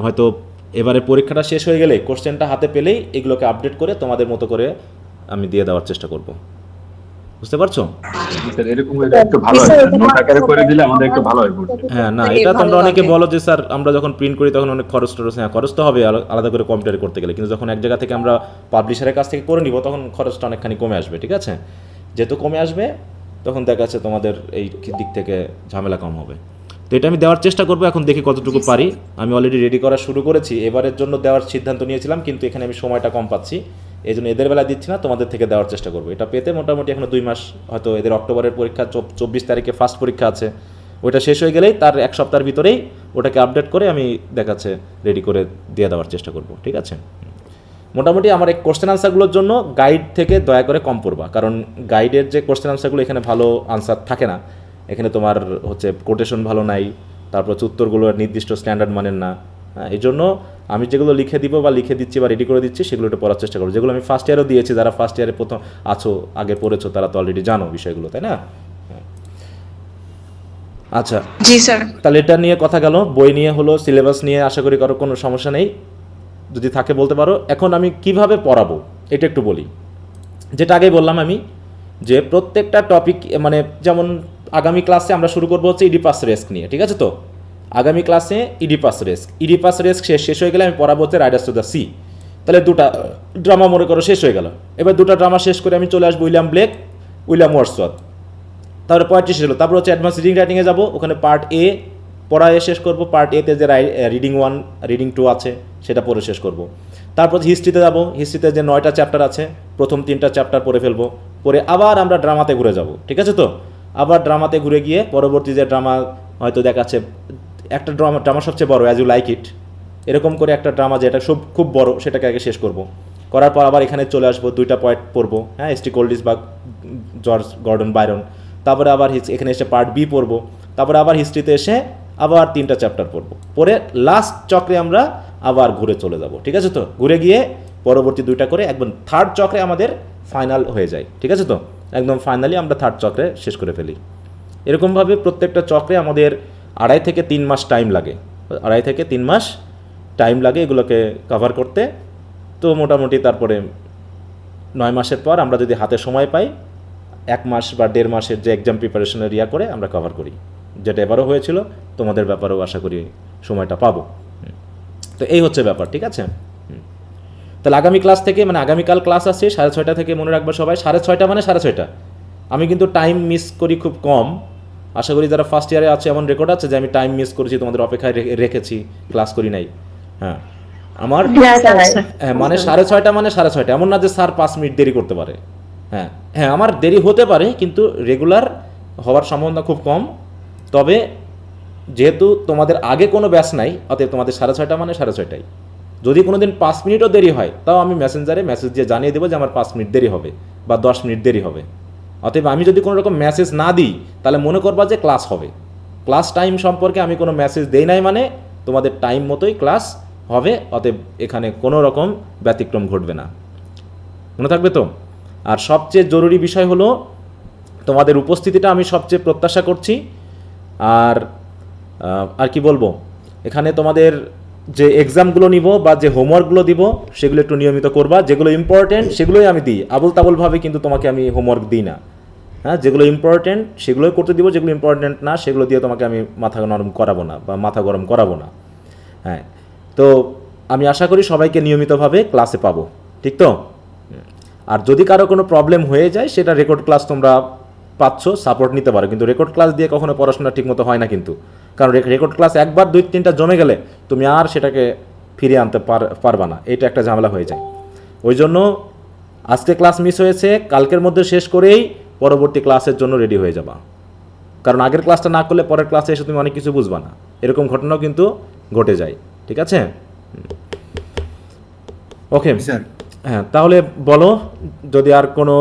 হয়তো এবারে পরীক্ষাটা শেষ হয়ে গেলে কোশ্চেনটা হাতে পেলেই এগুলোকে আপডেট করে তোমাদের মতো করে আমি দিয়ে দেওয়ার চেষ্টা করব। বুঝতে পারছো? এরকম একটু ভালো হয়, নোট আকারে করে দিলে আমাদের একটু ভালো হয়। হ্যাঁ, না এটা তোমরা অনেকে বলো যে স্যার আমরা যখন প্রিন্ট করি তখন অনেক খরচ টরচ, হ্যাঁ খরচ তো হবে আলাদা করে কম্পিউটারে করতে গেলে, কিন্তু যখন এক জায়গা থেকে আমরা পাবলিশারের কাছ থেকে করে নিব তখন খরচটা অনেকখানি কমে আসবে, ঠিক আছে? যেহেতু কমে আসবে তখন দেখা যাচ্ছে তোমাদের এই দিক থেকে ঝামেলা কম হবে। তো এটা আমি দেওয়ার চেষ্টা করবো, এখন দেখি কতটুকু পারি। আমি অলরেডি রেডি করা শুরু করেছি, এবারের জন্য দেওয়ার সিদ্ধান্ত নিয়েছিলাম, কিন্তু এখানে আমি সময়টা কম পাচ্ছি, এই জন্য এদের বেলা দিচ্ছি না, তোমাদের থেকে দেওয়ার চেষ্টা করবো। এটা পেতে মোটামুটি এখনো 2 মাস, হয়তো এদের অক্টোবরের পরীক্ষা 24 তারিখে ফার্স্ট পরীক্ষা আছে, ওইটা শেষ হয়ে গেলেই তার 1 সপ্তাহের ভিতরেই ওটাকে আপডেট করে আমি দেখাচ্ছে রেডি করে দিয়ে দেওয়ার চেষ্টা করবো, ঠিক আছে? মোটামুটি আমার এই কোশ্চেন আনসারগুলোর জন্য গাইড থেকে দয়া করে কম পড়বা, কারণ গাইডের যে কোশ্চেন আনসারগুলো এখানে ভালো আনসার থাকে না, এখানে তোমার হচ্ছে কোটেশন ভালো নাই, তারপর উত্তরগুলো নির্দিষ্ট স্ট্যান্ডার্ড মানের না। এই জন্য আমি যেগুলো লিখে দিব বা লিখে দিচ্ছি বা রেডি করে দিচ্ছি সেগুলো একটু পড়ার চেষ্টা করবো, যেগুলো আমি ফার্স্ট ইয়ারও দিয়েছি। যারা ফার্স্ট ইয়ারে প্রথম আছো, আগে পড়েছো, তারা তো অলরেডি জানো বিষয়গুলো, তাই না? আচ্ছা জি স্যার, তাহলে এটা নিয়ে কথা গেল। বই নিয়ে হলো, সিলেবাস নিয়ে আশা করি কারো কোনো সমস্যা নেই, যদি থাকে বলতে পারো। এখন আমি কিভাবে পড়াবো এটা একটু বলি। যেটা আগেই বললাম আমি, যে প্রত্যেকটা টপিক, মানে যেমন আগামী ক্লাসে আমরা শুরু করবো হচ্ছে ইডিপাস রেস্ক নিয়ে, ঠিক আছে তো? আগামী ক্লাসে ইডিপাস রেস্ক শেষ হয়ে গেলে আমি পড়াবো হচ্ছে রাইডার্স টু দ্য সি। তাহলে দুটা ড্রামা মনে করো শেষ হয়ে গেল। এবার দুটা ড্রামা শেষ করে আমি চলে আসবো উইলিয়াম ব্লেক, উইলিয়াম ওয়ার্ডসওয়ার্থ। তারপরে পোয়েট্রি শেষ হলো, তারপর হচ্ছে অ্যাডভান্স রিডিং রাইটিংয়ে যাবো, ওখানে পার্ট এ পড়ায় শেষ করবো। পার্ট এতে যে রিডিং 1 রিডিং 2 আছে সেটা পড়ে শেষ করবো। তারপর হিস্ট্রিতে যাবো, হিস্ট্রিতে যে 9টা চ্যাপ্টার আছে প্রথম 3টা চ্যাপ্টার পড়ে ফেলবো, পরে আবার আমরা ড্রামাতে ঘুরে যাব, ঠিক আছে তো? আবার ড্রামাতে ঘুরে গিয়ে পরবর্তী যে ড্রামা হয়তো দেখাচ্ছে, একটা ড্রামা সবচেয়ে বড় অ্যাজ ইউ লাইক ইট, এরকম করে একটা ড্রামা যেটা খুব বড় সেটাকে আগে শেষ করব। করার পর আবার এখানে চলে আসবো, 2টা পয়েন্ট পড়বো, হ্যাঁ, এস টি কোল্ডিস বা জর্জ গর্ডন বাইরন। তারপরে আবার এখানে এসে পার্ট বি পড়বো, তারপরে আবার হিস্ট্রিতে এসে আবার 3টা চ্যাপ্টার পড়বো, পরে লাস্ট চক্রে আমরা আবার ঘুরে চলে যাব, ঠিক আছে তো? ঘুরে গিয়ে পরবর্তী 2টা করে একদম 3rd চক্রে আমাদের ফাইনাল হয়ে যায়, ঠিক আছে তো? একদম ফাইনালি আমরা 3rd চক্রে শেষ করে ফেলি। এরকমভাবে প্রত্যেকটা চক্রে আমাদের 2.5 থেকে 3 মাস টাইম লাগে, 2.5 থেকে 3 মাস টাইম লাগে এগুলোকে কভার করতে। তো মোটামুটি তারপরে 9 মাসের পর আমরা যদি হাতে সময় পাই, 1 মাস বা 1.5 মাসের যে এক্সাম প্রিপারেশনের করে আমরা কভার করি, যেটা এবারও হয়েছিল, তোমাদের ব্যাপারেও আশা করি সময়টা পাবো। তো এই হচ্ছে ব্যাপার, ঠিক আছে? তাহলে আগামী ক্লাস থেকে, মানে আগামীকাল ক্লাস আছে 6:30 থেকে, মনে রাখবে সবাই 6:30 মানে 6:30। আমি কিন্তু টাইম মিস করি খুব কম, আশা করি যারা ফার্স্ট ইয়ারে আছে এমন রেকর্ড আছে যে আমি টাইম মিস করেছি, তোমাদের অপেক্ষায় রেখেছি, ক্লাস করি নাই। হ্যাঁ, আমার মানে 6:30 মানে 6:30, এমন না যে স্যার 5 মিনিট দেরি করতে পারে। হ্যাঁ হ্যাঁ, আমার দেরি হতে পারে, কিন্তু রেগুলার হওয়ার সম্ভাবনা খুব কম। তবে যেহেতু তোমাদের আগে কোনো ব্যাচ নাই, অতএব তোমাদের 6:30 মানে 6:30। যদি কোনো দিন 5 মিনিটও দেরি হয়, তাও আমি মেসেঞ্জারে মেসেজ দিয়ে জানিয়ে দেবো যে আমার 5 মিনিট দেরি হবে বা 10 মিনিট দেরি হবে। অতএব আমি যদি কোনো রকম মেসেজ না দিই, তাহলে মনে করবা যে ক্লাস হবে। ক্লাস টাইম সম্পর্কে আমি কোনো মেসেজ দেই নাই মানে তোমাদের টাইম মতোই ক্লাস হবে, অতএব এখানে কোনো রকম ব্যতিক্রম ঘটবে না, মনে থাকবে তো? আর সবচেয়ে জরুরি বিষয় হলো তোমাদের উপস্থিতিটা আমি সবচেয়ে প্রত্যাশা করছি। আর কি বলবো, এখানে তোমাদের যে এক্সামগুলো নিব বা যে হোমওয়ার্কগুলো দিব সেগুলো একটু নিয়মিত করবা। যেগুলো ইম্পর্টেন্ট সেগুলোই আমি দিই, আবল তাবলভাবে কিন্তু তোমাকে আমি হোমওয়ার্ক দিই না। হ্যাঁ, যেগুলো ইম্পর্টেন্ট সেগুলোই করতে দিব, যেগুলো ইম্পর্টেন্ট না সেগুলো দিয়ে তোমাকে আমি মাথা নরম করাবো না বা মাথা গরম করাবো না। হ্যাঁ, তো আমি আশা করি সবাইকে নিয়মিতভাবে ক্লাসে পাবো, ঠিক তো? আর যদি কারো কোনো প্রবলেম হয়ে যায়, সেটা রেকর্ড ক্লাস তোমরা পাচ্ছ, সাপোর্ট নিতে পারো, কিন্তু রেকর্ড ক্লাস দিয়ে কখনো পড়াশোনা ঠিকমতো হয় না কিন্তু। কারণ রেকর্ড ক্লাস একবার 2-3টা জমে গেলে তুমি আর সেটাকে ফিরিয়ে আনতে পারবা না, এটা একটা ঝামেলা হয়ে যায়। ওই জন্য আজকে ক্লাস মিস হয়েছে, কালকের মধ্যে শেষ করেই পরবর্তী ক্লাসের জন্য রেডি হয়ে যাবা। কারণ আগের ক্লাসটা না করলে পরের ক্লাসে এসে তুমি অনেক কিছু বুঝবা না, এরকম ঘটনাও কিন্তু ঘটে যায়, ঠিক আছে? ওকে স্যার, হ্যাঁ, তাহলে বলো যদি আর কোনো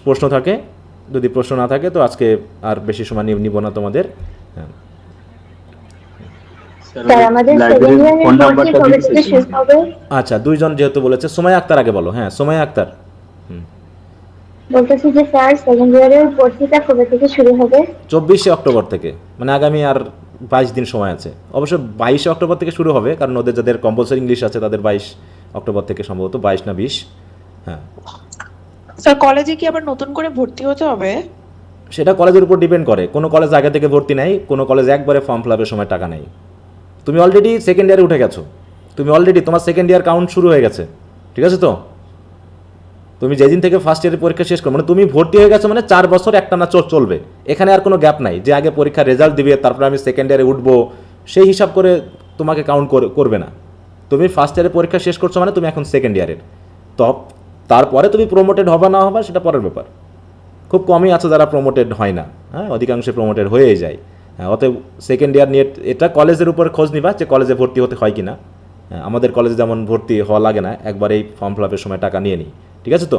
প্রশ্ন থাকে। যদি প্রশ্ন না থাকে তো আজকে আর বেশি সময় নিব না তোমাদের। হ্যাঁ, আচ্ছা, 2জন যেহেতু বলেছে, সুমাইয়া আক্তার আগে বলো। হ্যাঁ, সুমাইয়া আক্তার। বলতেছি যে স্যার সেকেন্ড ইয়ারের ভর্তিটা কবে থেকে শুরু হবে? 24শে অক্টোবর থেকে, মানে আগামী আর 22 দিন সময় আছে। অবশ্য 22শে অক্টোবর থেকে শুরু হবে, কারণ ওদের যাদের কম্পালসারি ইংলিশ আছে তাদের 22 অক্টোবর থেকে সম্ভবত, 22 না 20। হ্যাঁ স্যার, কলেজে কি আবার নতুন করে ভর্তি হতে হবে? সেটা কলেজের উপর ডিপেন্ড করে। কোনো কলেজ আগে থেকে ভর্তি নেই, কোনো কলেজ একবারে ফর্ম ফিল আপের সময় টাকা নেই। তুমি অলরেডি সেকেন্ড ইয়ারে উঠে গেছো, তুমি অলরেডি তোমার সেকেন্ড ইয়ার কাউন্ট শুরু হয়ে গেছে, ঠিক আছে তো? তুমি যেদিন থেকে ফার্স্ট ইয়ারের পরীক্ষা শেষ করো, মানে তুমি ভর্তি হয়ে গেছো, মানে 4 বছর একটানা চলবে। এখানে আর কোনো গ্যাপ নাই যে আগে পরীক্ষার রেজাল্ট দিবে তারপরে আমি সেকেন্ড ইয়ারে উঠবো, সেই হিসাব করে তোমাকে কাউন্ট করবে না। তুমি ফার্স্ট ইয়ারের পরীক্ষা শেষ করছো মানে তুমি এখন সেকেন্ড ইয়ারের। তারপরে তুমি প্রমোটেড হবা না হবা সেটা পরের ব্যাপার। খুব কমই আছে যারা প্রমোটেড হয় না, হ্যাঁ, অধিকাংশে প্রমোটেড হয়েই যায়। হ্যাঁ, অতএব সেকেন্ড ইয়ার নিয়ে এটা কলেজের উপর খোঁজ নিবা যে কলেজে ভর্তি হতে হয় কি না। আমাদের কলেজে যেমন ভর্তি হওয়া লাগে না, একবার এই ফর্ম ফিল আপের সময় টাকা নিয়ে নিই, ঠিক আছে তো?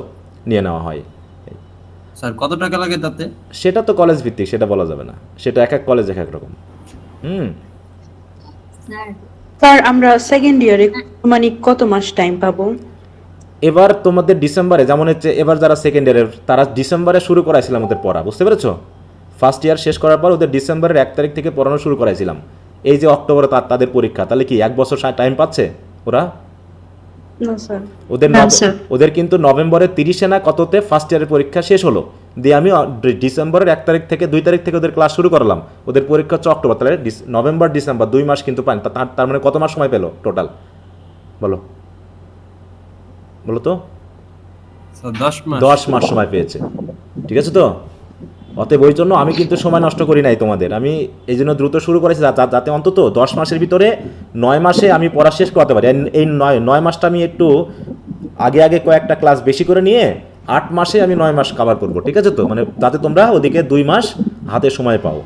নিয়ে নেওয়া হয়। স্যার কত টাকা লাগে তাতে? সেটা তো কলেজ ভিত্তিক, সেটা বলা যাবে না, সেটা এক এক কলেজ এক এক রকম। স্যার আমরা সেকেন্ড ইয়ারে মানে কত মাস টাইম পাবো? এবার তোমাদের ডিসেম্বরে, যেমন হচ্ছে এবার যারা সেকেন্ড ইয়ারের তারা ডিসেম্বরে শুরু করাইছিলাম ওদের পড়া, বুঝতে পেরেছো? ফার্স্ট ইয়ার শেষ করার পর ওদের ডিসেম্বরের 1 তারিখ থেকে পড়ানো শুরু করাইছিলাম। এই যে অক্টোবরে তাদের পরীক্ষা, তাহলে কি 1 বছর টাইম পাচ্ছে ওরা? ওদের কিন্তু নভেম্বরের 30-এ না কততে ফার্স্ট ইয়ারের পরীক্ষা শেষ হলো, দিয়ে আমি ডিসেম্বরের 1 তারিখ থেকে 2 তারিখ থেকে ওদের ক্লাস শুরু করলাম, ওদের পরীক্ষা হচ্ছে অক্টোবর, তাহলে নভেম্বর ডিসেম্বর 2 মাস কিন্তু পান। তার মানে কত মাস সময় পেলো টোটাল বলো বলো তো? 10 মাস সময় পেয়েছে, ঠিক আছে তো? অতএব ওই জন্য আমি কিন্তু সময় নষ্ট করি নাই তোমাদের, আমি এই জন্য দ্রুত শুরু করেছি যাতে অন্তত 10 মাসের ভিতরে 9 মাসে আমি পড়া শেষ করতে পারি। এই 9 মাসটা আমি একটু আগে কয়েকটা ক্লাস বেশি করে নিয়ে 8 মাসে আমি 9 মাস কভার করবো, ঠিক আছে তো? মানে যাতে তোমরা ওদিকে 2 মাস হাতে সময় পাও,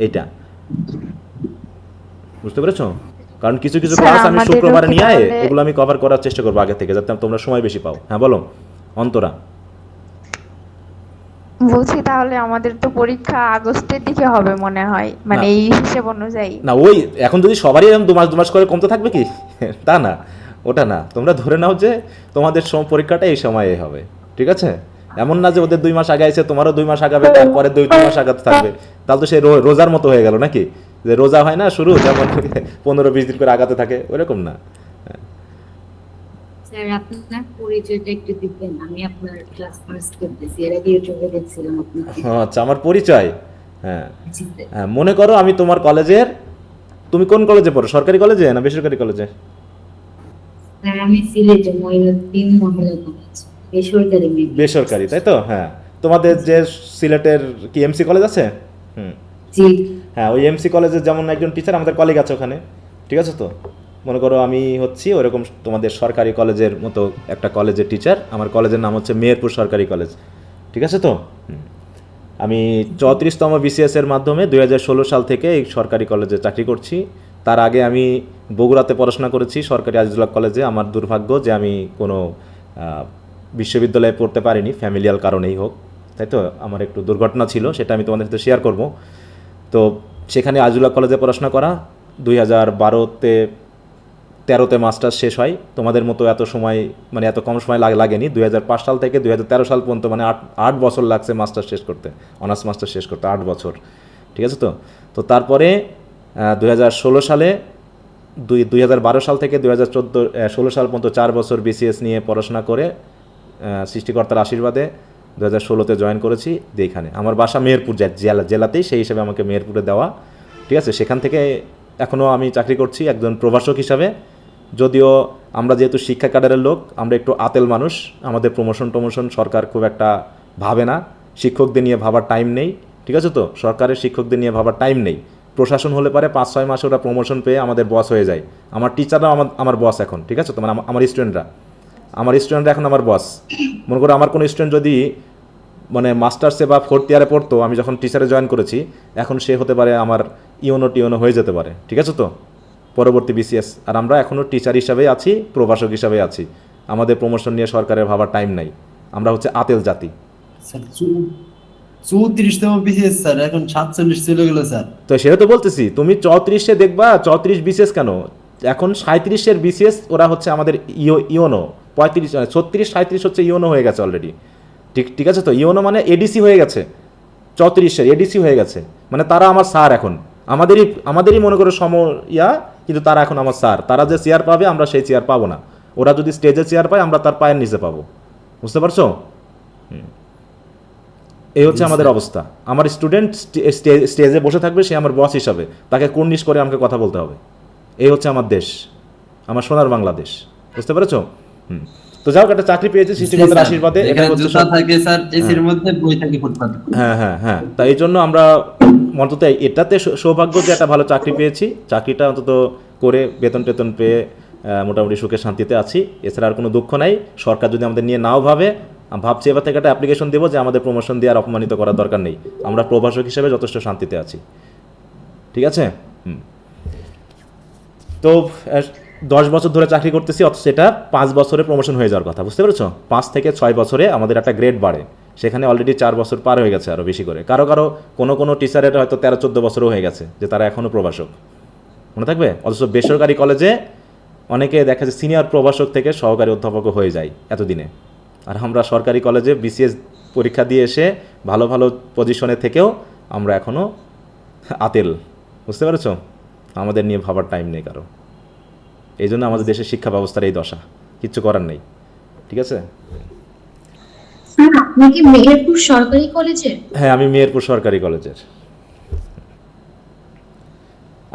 এইটা বুঝতে পেরেছো? কারণ কিছু কিছু স্যার, ক্লাস আমি আমাদেরও শুক্রবারে কি নিয়ে আয় তাহলে- এগুলো আমি কভার করার চেষ্টা করবো আগে থেকে, যাতে তোমরা সময় বেশি পাও। হ্যাঁ বলো অন্তরা। বলছি তাহলে আমাদের তো পরীক্ষা আগস্টের দিকে হবে মনে হয়, মানে না। এই হিসেব অনুযায়ী। না ওই এখন যদি সবারই এরকম 2 মাস করে কমতে থাকবে কি? তা না, ওটা না, তোমরা ধরে নাও যে তোমাদের পরীক্ষাটা এই সময়ে হবে, ঠিক আছে? এমন না যে ওদের 2 মাস আগে আছে তোমারও 2 মাস আগাবে, তারপরে 2 মাস আগাতে থাকবে, তাহলে তো সে রোজার মতো হয়ে গেল নাকি, যে রোজা হয় না শুরু যেমন 15-20 দিন করে আগাতে থাকে, ওইরকম না। স্যার আপনার পরিচয়টা একটু দিবেন, আমি আপনার ক্লাস ফার্স্ট করতেছি, এর আগে ইউটিউবে দেখছিলাম আপনাকে। আচ্ছা, আমার পরিচয়, হ্যাঁ জি স্যার। হ্যাঁ, মনে করো আমি তোমার কলেজের, তুমি কোন কলেজে পড়ো, সরকারি কলেজে না বেসরকারি কলেজে? স্যার আমি সিলেটে মঈনুদ্দিন মহিলা কলেজ, বেসরকারি মেয়ে। বেসরকারি, তাই তো? হ্যাঁ, তোমাদের যে সিলেটের কি এমসি কলেজ আছে? জি। হ্যাঁ, ওই এমসি কলেজের যেমন একজন টিচার আমাদের কলিগ আছে ওখানে, ঠিক আছে তো? মনে করো আমি হচ্ছি ওরকম তোমাদের সরকারি কলেজের মতো একটা কলেজের টিচার, আমার কলেজের নাম হচ্ছে মেহেরপুর সরকারি কলেজ, ঠিক আছে তো? আমি 34তম বিসিএস এর মাধ্যমে 2016 সাল থেকে এই সরকারি কলেজে চাকরি করছি। তার আগে আমি বগুড়াতে পড়াশোনা করেছি সরকারি আজিজুল হক কলেজে। আমার দুর্ভাগ্য যে আমি কোনো বিশ্ববিদ্যালয়ে পড়তে পারিনি, ফ্যামিলিয়াল কারণেই হোক, তাই তো? আমার একটু দুর্ঘটনা ছিল, সেটা আমি তোমাদের সাথে শেয়ার করব। তো সেখানে আজিজুল হক কলেজে পড়াশোনা করা, 2013তে মাস্টার্স শেষ হয়। তোমাদের মতো এত সময়, মানে এত কম সময় লাগেনি। 2005 সাল থেকে 2013 সাল পর্যন্ত, মানে 8 বছর লাগছে মাস্টার্স শেষ করতে, অনার্স মাস্টার্স শেষ করতে 8 বছর, ঠিক আছে তো? তো তারপরে 2016 সালে 2012 সাল থেকে 2016 সাল পর্যন্ত 4 বছর বিসিএস নিয়ে পড়াশোনা করে সৃষ্টিকর্তার আশীর্বাদে 2016তে জয়েন করেছি। এইখানে আমার বাসা মেহেরপুর জেলাতেই, সেই হিসাবে আমাকে মেহেরপুরে দেওয়া, ঠিক আছে? সেখান থেকে এখনও আমি চাকরি করছি একজন প্রভাষক হিসাবে। যদিও আমরা যেহেতু শিক্ষা ক্যাডারের লোক, আমরা একটু আতেল মানুষ, আমাদের প্রমোশন সরকার খুব একটা ভাবে না, শিক্ষকদের নিয়ে ভাবার টাইম নেই, ঠিক আছে তো? সরকারের শিক্ষকদের নিয়ে ভাবার টাইম নেই। প্রশাসন হলে পারে 5-6 মাসে ওরা প্রমোশন পেয়ে আমাদের বস হয়ে যায়। আমার টিচাররাও আমার বস এখন, ঠিক আছে তো? মানে আমার স্টুডেন্টরা এখন আমার বস। মনে করো আমার কোনো স্টুডেন্ট যদি মানে মাস্টার্সে বা 4th ইয়ারে পড়তো, আমি যখন টিচারে জয়েন করেছি, এখন সে হতে পারে আমার টিওনো হয়ে যেতে পারে, ঠিক আছে তো? পরবর্তী বিসিএস। আর আমরা এখনও টিচার হিসাবেই আছি, প্রভাষক হিসাবে আছি। আমাদের প্রমোশন নিয়ে সরকারের ভাবার টাইম নাই, আমরা হচ্ছে আতেল জাতি। 34তম বিসিএস স্যার, এখন 47 চলে গেল স্যার। তো সেটা তো বলতেছি, তুমি 34-এ দেখবা, 34 বিসিএস কেন, এখন 37-এর বিসিএস ওরা হচ্ছে আমাদের ইওনো। 36 হচ্ছে ইওনো হয়ে গেছে অলরেডি, ঠিক আছে তো? ইওনো মানে এডিসি হয়ে গেছে, 34-এর এডিসি হয়ে গেছে, মানে তারা আমার স্যার এখন। আমাদেরই মনে করো কিন্তু তারা এখন আমার স্যার। তারা যে চেয়ার পাবে আমরা সেই চেয়ার পাবো না। ওরা যদি স্টেজে চেয়ার পায় আমরা তার পায়ের নিচে পাবো, বুঝতে পারছো? এই হচ্ছে আমাদের অবস্থা। আমার স্টুডেন্ট স্টেজে বসে থাকবে, সে আমার বস হিসাবে, তাকে কুর্নিশ করে আমাকে কথা বলতে হবে। এই হচ্ছে আমার দেশ, আমার সোনার বাংলাদেশ, বুঝতে পেরেছো? তো যাও, একটা চাকরি পেয়েছি সৃষ্টিকর্তার আশীর্বাদে। এখানে জুতা থাকে স্যার, এসির মধ্যে বই থাকে ফুটপাতে। হ্যাঁ, তাই এই জন্য আমরা অন্তত এটাতে সৌভাগ্য যে একটা ভালো চাকরি পেয়েছি। চাকরিটা অন্তত করে বেতন পেয়ে মোটামুটি সুখে শান্তিতে আছি। এছাড়া আর কোনো দুঃখ নাই। সরকার যদি আমাদের নিয়ে নাও ভাবছি এবার থেকে একটা অ্যাপ্লিকেশন দেবো যে আমাদের প্রমোশন দিয়ে আর অপমানিত করার দরকার নেই, আমরা প্রভাষক হিসেবে যথেষ্ট শান্তিতে আছি, ঠিক আছে? তো 10 বছর ধরে চাকরি করতেছি, অথচ সেটা 5 বছরে প্রমোশন হয়ে যাওয়ার কথা, বুঝতে পেরেছো? 5 থেকে 6 বছরে আমাদের একটা গ্রেড বাড়ে, সেখানে অলরেডি 4 বছর পার হয়ে গেছে, আরও বেশি করে। কারো কোনো টিচারের হয়তো 13-14 বছরও হয়ে গেছে যে তারা এখনও প্রভাষক, মনে থাকবে? অথচ বেসরকারি কলেজে অনেকে দেখা যায় সিনিয়র প্রভাষক থেকে সহকারী অধ্যাপকও হয়ে যায় এতদিনে। আর আমরা সরকারি কলেজে বিসিএস পরীক্ষা দিয়ে এসে ভালো পজিশনে থেকেও আমরা এখনও আতেল, বুঝতে পেরেছো? আমাদের নিয়ে ভাবার টাইম নেই কারো। এই জন্য আমাদের দেশের শিক্ষা ব্যবস্থার এই দশা, কিচ্ছু করার নেই, ঠিক আছে? স্যার আপনি কি মেহেরপুর সরকারি কলেজের? হ্যাঁ, আমি মেহেরপুর সরকারি কলেজের।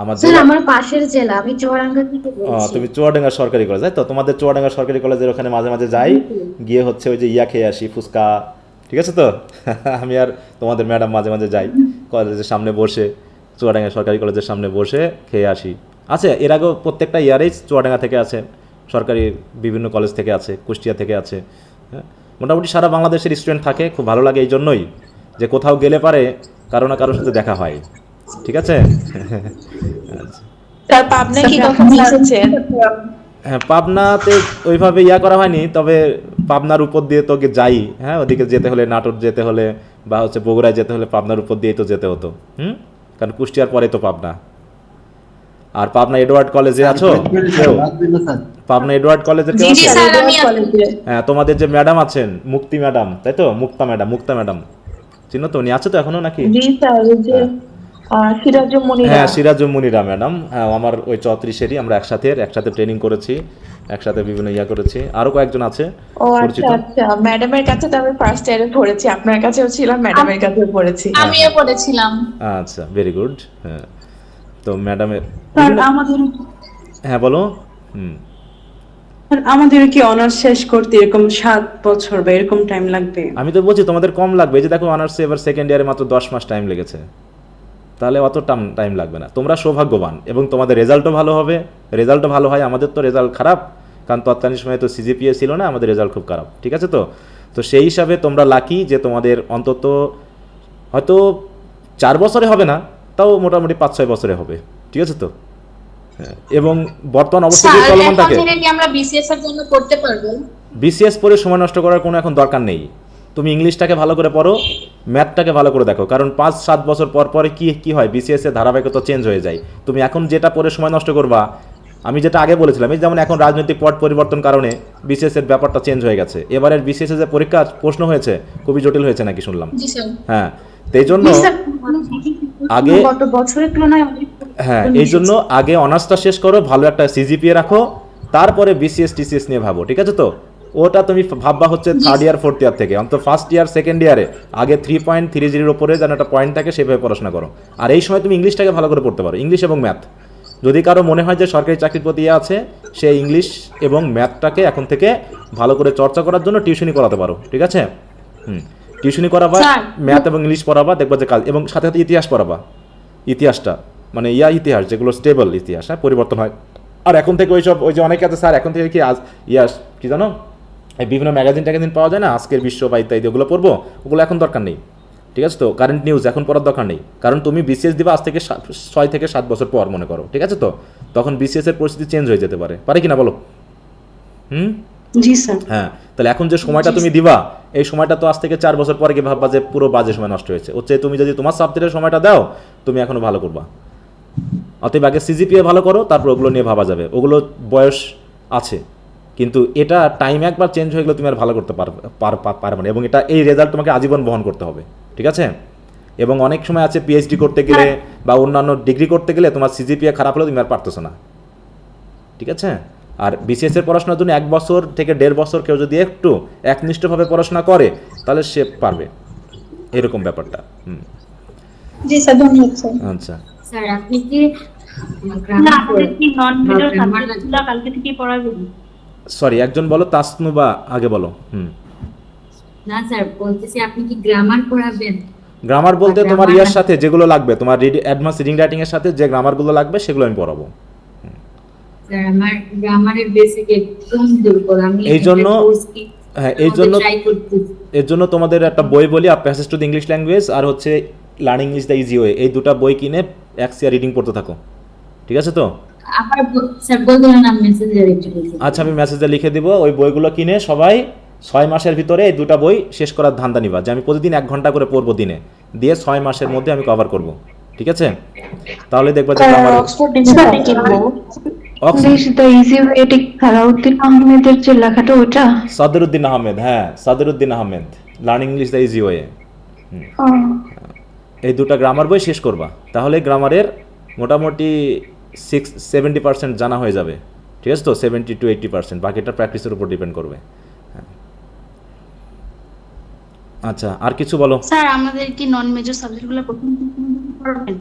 আমার স্যার আমার পাশের জেলা, আমি চুয়াডাঙ্গা থেকে বলছি। তুমি চুয়াডাঙ্গা সরকারি কলেজ, তাই তো? তোমাদের চুয়াডাঙ্গা সরকারি কলেজের ওখানে মাঝে মাঝে যাই, গিয়ে হচ্ছে ওই যে ইয়া খেয়ে আসি, ফুচকা, ঠিক আছে তো? আমি আর তোমাদের ম্যাডাম মাঝে মাঝে যাই কলেজের সামনে বসে, চুয়াডাঙ্গা সরকারি কলেজের সামনে বসে খেয়ে আসি। আছে এর আগেও প্রত্যেকটা ইয়ারেই চুয়াডাঙ্গা থেকে আছে, সরকারি বিভিন্ন কলেজ থেকে আছে, কুষ্টিয়া থেকে আছে, হ্যাঁ, মোটামুটি সারা বাংলাদেশের স্টুডেন্ট থাকে। খুব ভালো লাগে এই জন্যই যে কোথাও গেলে পারে কারো না কারোর সাথে দেখা হয়, ঠিক আছে? স্যার পাবনা কি কখন যাচ্ছেন? হ্যাঁ, পাবনাতে ওইভাবে ইয়া করা হয়নি, তবে পাবনার উপর দিয়ে তো যাই, হ্যাঁ, ওদিকে যেতে হলে, নাটোর যেতে হলে বা হচ্ছে বগুড়ায় যেতে হলে পাবনার উপর দিয়েই তো যেতে হতো, কারণ কুষ্টিয়ার পরে তো পাবনা। আর পাবনা এডওয়ার্ড কলেজে আছো কেউ? পাবনা এডওয়ার্ড কলেজের কেউ আছে? হ্যাঁ, তোমাদের যে ম্যাডাম আছেন, মুক্তি ম্যাডাম, তাই তো? মুক্তা ম্যাডাম চিনো তো? উনি আছে তো এখনো নাকি? জি স্যার, ওই যে সিরাজুল মুনিরা। হ্যাঁ, সিরাজুল মুনিরা ম্যাডাম, হ্যাঁ, আমার ওই 34-এরই, আমরা একসাথে ট্রেনিং করেছি, একসাথে বিভিন্ন ইয়া করেছি। আরো কয়েকজন আছে ও আচ্ছা আচ্ছা, ম্যাডামের কাছে তো আমি ফার্স্ট ইয়ারে পড়েছি, আপনার কাছেও ছিলাম, ম্যাডামের কাছেও পড়েছি। আমিও পড়েছিলাম। আচ্ছা, ভেরি গুড। হ্যাঁ, তো ম্যাডামের আমাদের হ্যাঁ বলো। আমাদের কি অনার্স শেষ করতে এরকম 7 বছর বা এরকম টাইম লাগবে? আমি তো বলছি তোমাদের কম লাগবে, এই যে দেখো অনার্সে এবার সেকেন্ড ইয়ারে মাত্র 10 মাস টাইম লেগেছে, তাহলে অত টাইম লাগবে না। তোমরা সৌভাগ্যবান এবং তোমাদের রেজাল্টও ভালো হবে। রেজাল্টও ভালো হয়, আমাদের তো রেজাল্ট খারাপ, কারণ তৎকালীন সময়ে তো সিজিপিএ ছিল না, আমাদের রেজাল্ট খুব খারাপ, ঠিক আছে তো? তো সেই হিসাবে তোমরা লাকি যে তোমাদের অন্তত হয়তো 4 বছরে হবে না, তাও মোটামুটি 5-6 বছরে হবে, ঠিক আছে তো? হ্যাঁ, এবং বর্তমান অবস্থা যে চলমান থাকে, আমরা বিসিএস এর জন্য করতে পারবো? বিসিএস পড়ে সময় নষ্ট করার কোনো এখন দরকার নেই। তুমি ইংলিশটাকে ভালো করে পড়ো, ম্যাথটাকে ভালো করে দেখো, কারণ 5-7 বছর পর পরে কি হয়, বিসিএস এর ধারাবাহিকতা চেঞ্জ হয়ে যায়। তুমি এখন যেটা পড়ে সময় নষ্ট করবা, আমি যেটা আগে বলেছিলাম, এই যেমন এখন রাজনৈতিক পট পরিবর্তন কারণে বিসিএস এর ব্যাপারটা চেঞ্জ হয়ে গেছে। এবারের বিসিএস এর যে পরীক্ষা প্রশ্ন হয়েছে খুবই জটিল হয়েছে নাকি শুনলাম? হ্যাঁ, এই জন্য আগে গত বছরের তুলনায় হ্যাঁ, এই জন্য আগে অনার্সটা শেষ করো, ভালো একটা সিজিপিএ রাখো, তারপরে বিসিএস টিসিএস নিয়ে ভাবো, ঠিক আছে তো? ওটা তুমি ভাববা হচ্ছে 3rd ইয়ার 4th ইয়ার থেকে, অন্তত 1st ইয়ার 2nd ইয়ারে আগে 3.30 উপরে যেন একটা পয়েন্ট থাকে সেভাবে পড়াশোনা করো। আর এই সময় তুমি ইংলিশটাকে ভালো করে পড়তে পারো, ইংলিশ এবং ম্যাথ। যদি কারো মনে হয় যে সরকারি চাকরির প্রতি আছে, সে ইংলিশ এবং ম্যাথটাকে এখন থেকে ভালো করে চর্চা করার জন্য টিউশনি করাতে পারো, ঠিক আছে? টিউশনি করাবা, ম্যাথ এবং ইংলিশ পড়াবা, দেখবা যে কাজ, এবং সাথে সাথে ইতিহাস পড়াবা। ইতিহাসটা মানে ইতিহাস যেগুলো স্টেবল ইতিহাস, হ্যাঁ, পরিবর্তন হয়। আর এখন থেকে ওই যে অনেকে আছে স্যার, এখন থেকে কি কি জানো, এই বিভিন্ন ম্যাগাজিন পাওয়া যায় না, আজকের বিশ্ব বা ইত্যাদি, ওগুলো পড়বো, ওগুলো এখন দরকার নেই, ঠিক আছে তো? কারেন্ট নিউজ এখন পড়ার দরকার নেই, কারণ তুমি বিসিএস দিবা আজ থেকে 6 থেকে 7 বছর পর মনে করো, ঠিক আছে তো? তখন বিসিএস এর পরিস্থিতি চেঞ্জ হয়ে যেতে পারে কিনা বলো? জি স্যার। হ্যাঁ, তাহলে এখন যে সময়টা তুমি দিবা, এই সময়টা তো আজ থেকে 4 বছর পরে গিয়ে ভাববা যে পুরো বাজে সময় নষ্ট হয়েছে। হচ্ছে তুমি যদি তোমার সাবজেক্টের সময়টা দাও, তুমি এখনো ভালো করবা। অতএব আগে সিজিপিএ ভালো করো, তারপর ওগুলো নিয়ে ভাবা যাবে। ওগুলো বয়স আছে, কিন্তু এটা টাইম একবার চেঞ্জ হয়ে গেলে তুমি আর ভালো করতে পারবে না, এবং এই রেজাল্ট তোমাকে আজীবন বহন করতে হবে, ঠিক আছে? এবং অনেক সময় আছে পিএইচডি করতে গেলে বা অন্যান্য ডিগ্রি করতে গেলে তোমার সিজিপিএ খারাপ হলে তুমি আর পারতেছো না, ঠিক আছে? আর বিসিএস এর পড়াশোনার জন্য 1 বছর থেকে 1.5 বছর কেউ যদি একটু একনিষ্ঠভাবে পড়াশোনা করে, তাহলে সে পারবে, এরকম ব্যাপারটা। জি স্যার, ধন্যবাদ স্যার। আচ্ছা স্যার আপনি কি কালকে থেকে পড়াবেন? সরি, একজন বলো, তাসনুবা আগে বলো। না স্যার, বলতেছি আপনি কি গ্রামার পড়াবেন? গ্রামার বলতে তোমার ইয়ার সাথে যেগুলো লাগবে, তোমার অ্যাডভান্স রিডিং রাইটিং এর সাথে যে গ্রামারগুলো লাগবে সেগুলো আমি পড়াবো। স্যার আমার গ্রামারের বেসিক একদম দুর্বল, আমি এর জন্য তোমাদের একটা বই বলি, passage to the English language, আর হচ্ছে learning is the easy way, এই দুটো বই কিনে 1 ইয়ার রিডিং পড়তে থাকো, ঠিক আছে তো? আচ্ছা, আমি মেসেজে লিখে দিব, ওই বইগুলো কিনে সবাই 6 মাসের ভিতরে এই দুটো বই শেষ করার ধান্দা নিবা, যে আমি প্রতিদিন 1 ঘন্টা করে পড়বো দিনে, দিয়ে 6 মাসের মধ্যে আমি কভার করব, ঠিক আছে? তাহলে দেখবা যে আহমেদের যে লেখাটা ওটা, সাদরুদ্দিন আহমেদ, হ্যাঁ Sadruddin Ahmed, learning English the easy way, এই দুটো গ্রামার বই শেষ করবা, তাহলে গ্রামারের মোটামুটি 70% জানা হয়ে যাবে, ঠিক আছে তো? 70 to 80%, বাকিটা প্র্যাকটিসের উপর ডিপেন্ড করবে। আচ্ছা, আর কিছু বলো। স্যার আমাদের কি নন মেজর সাবজেক্টগুলো প্রথম থেকে পড়াবেন?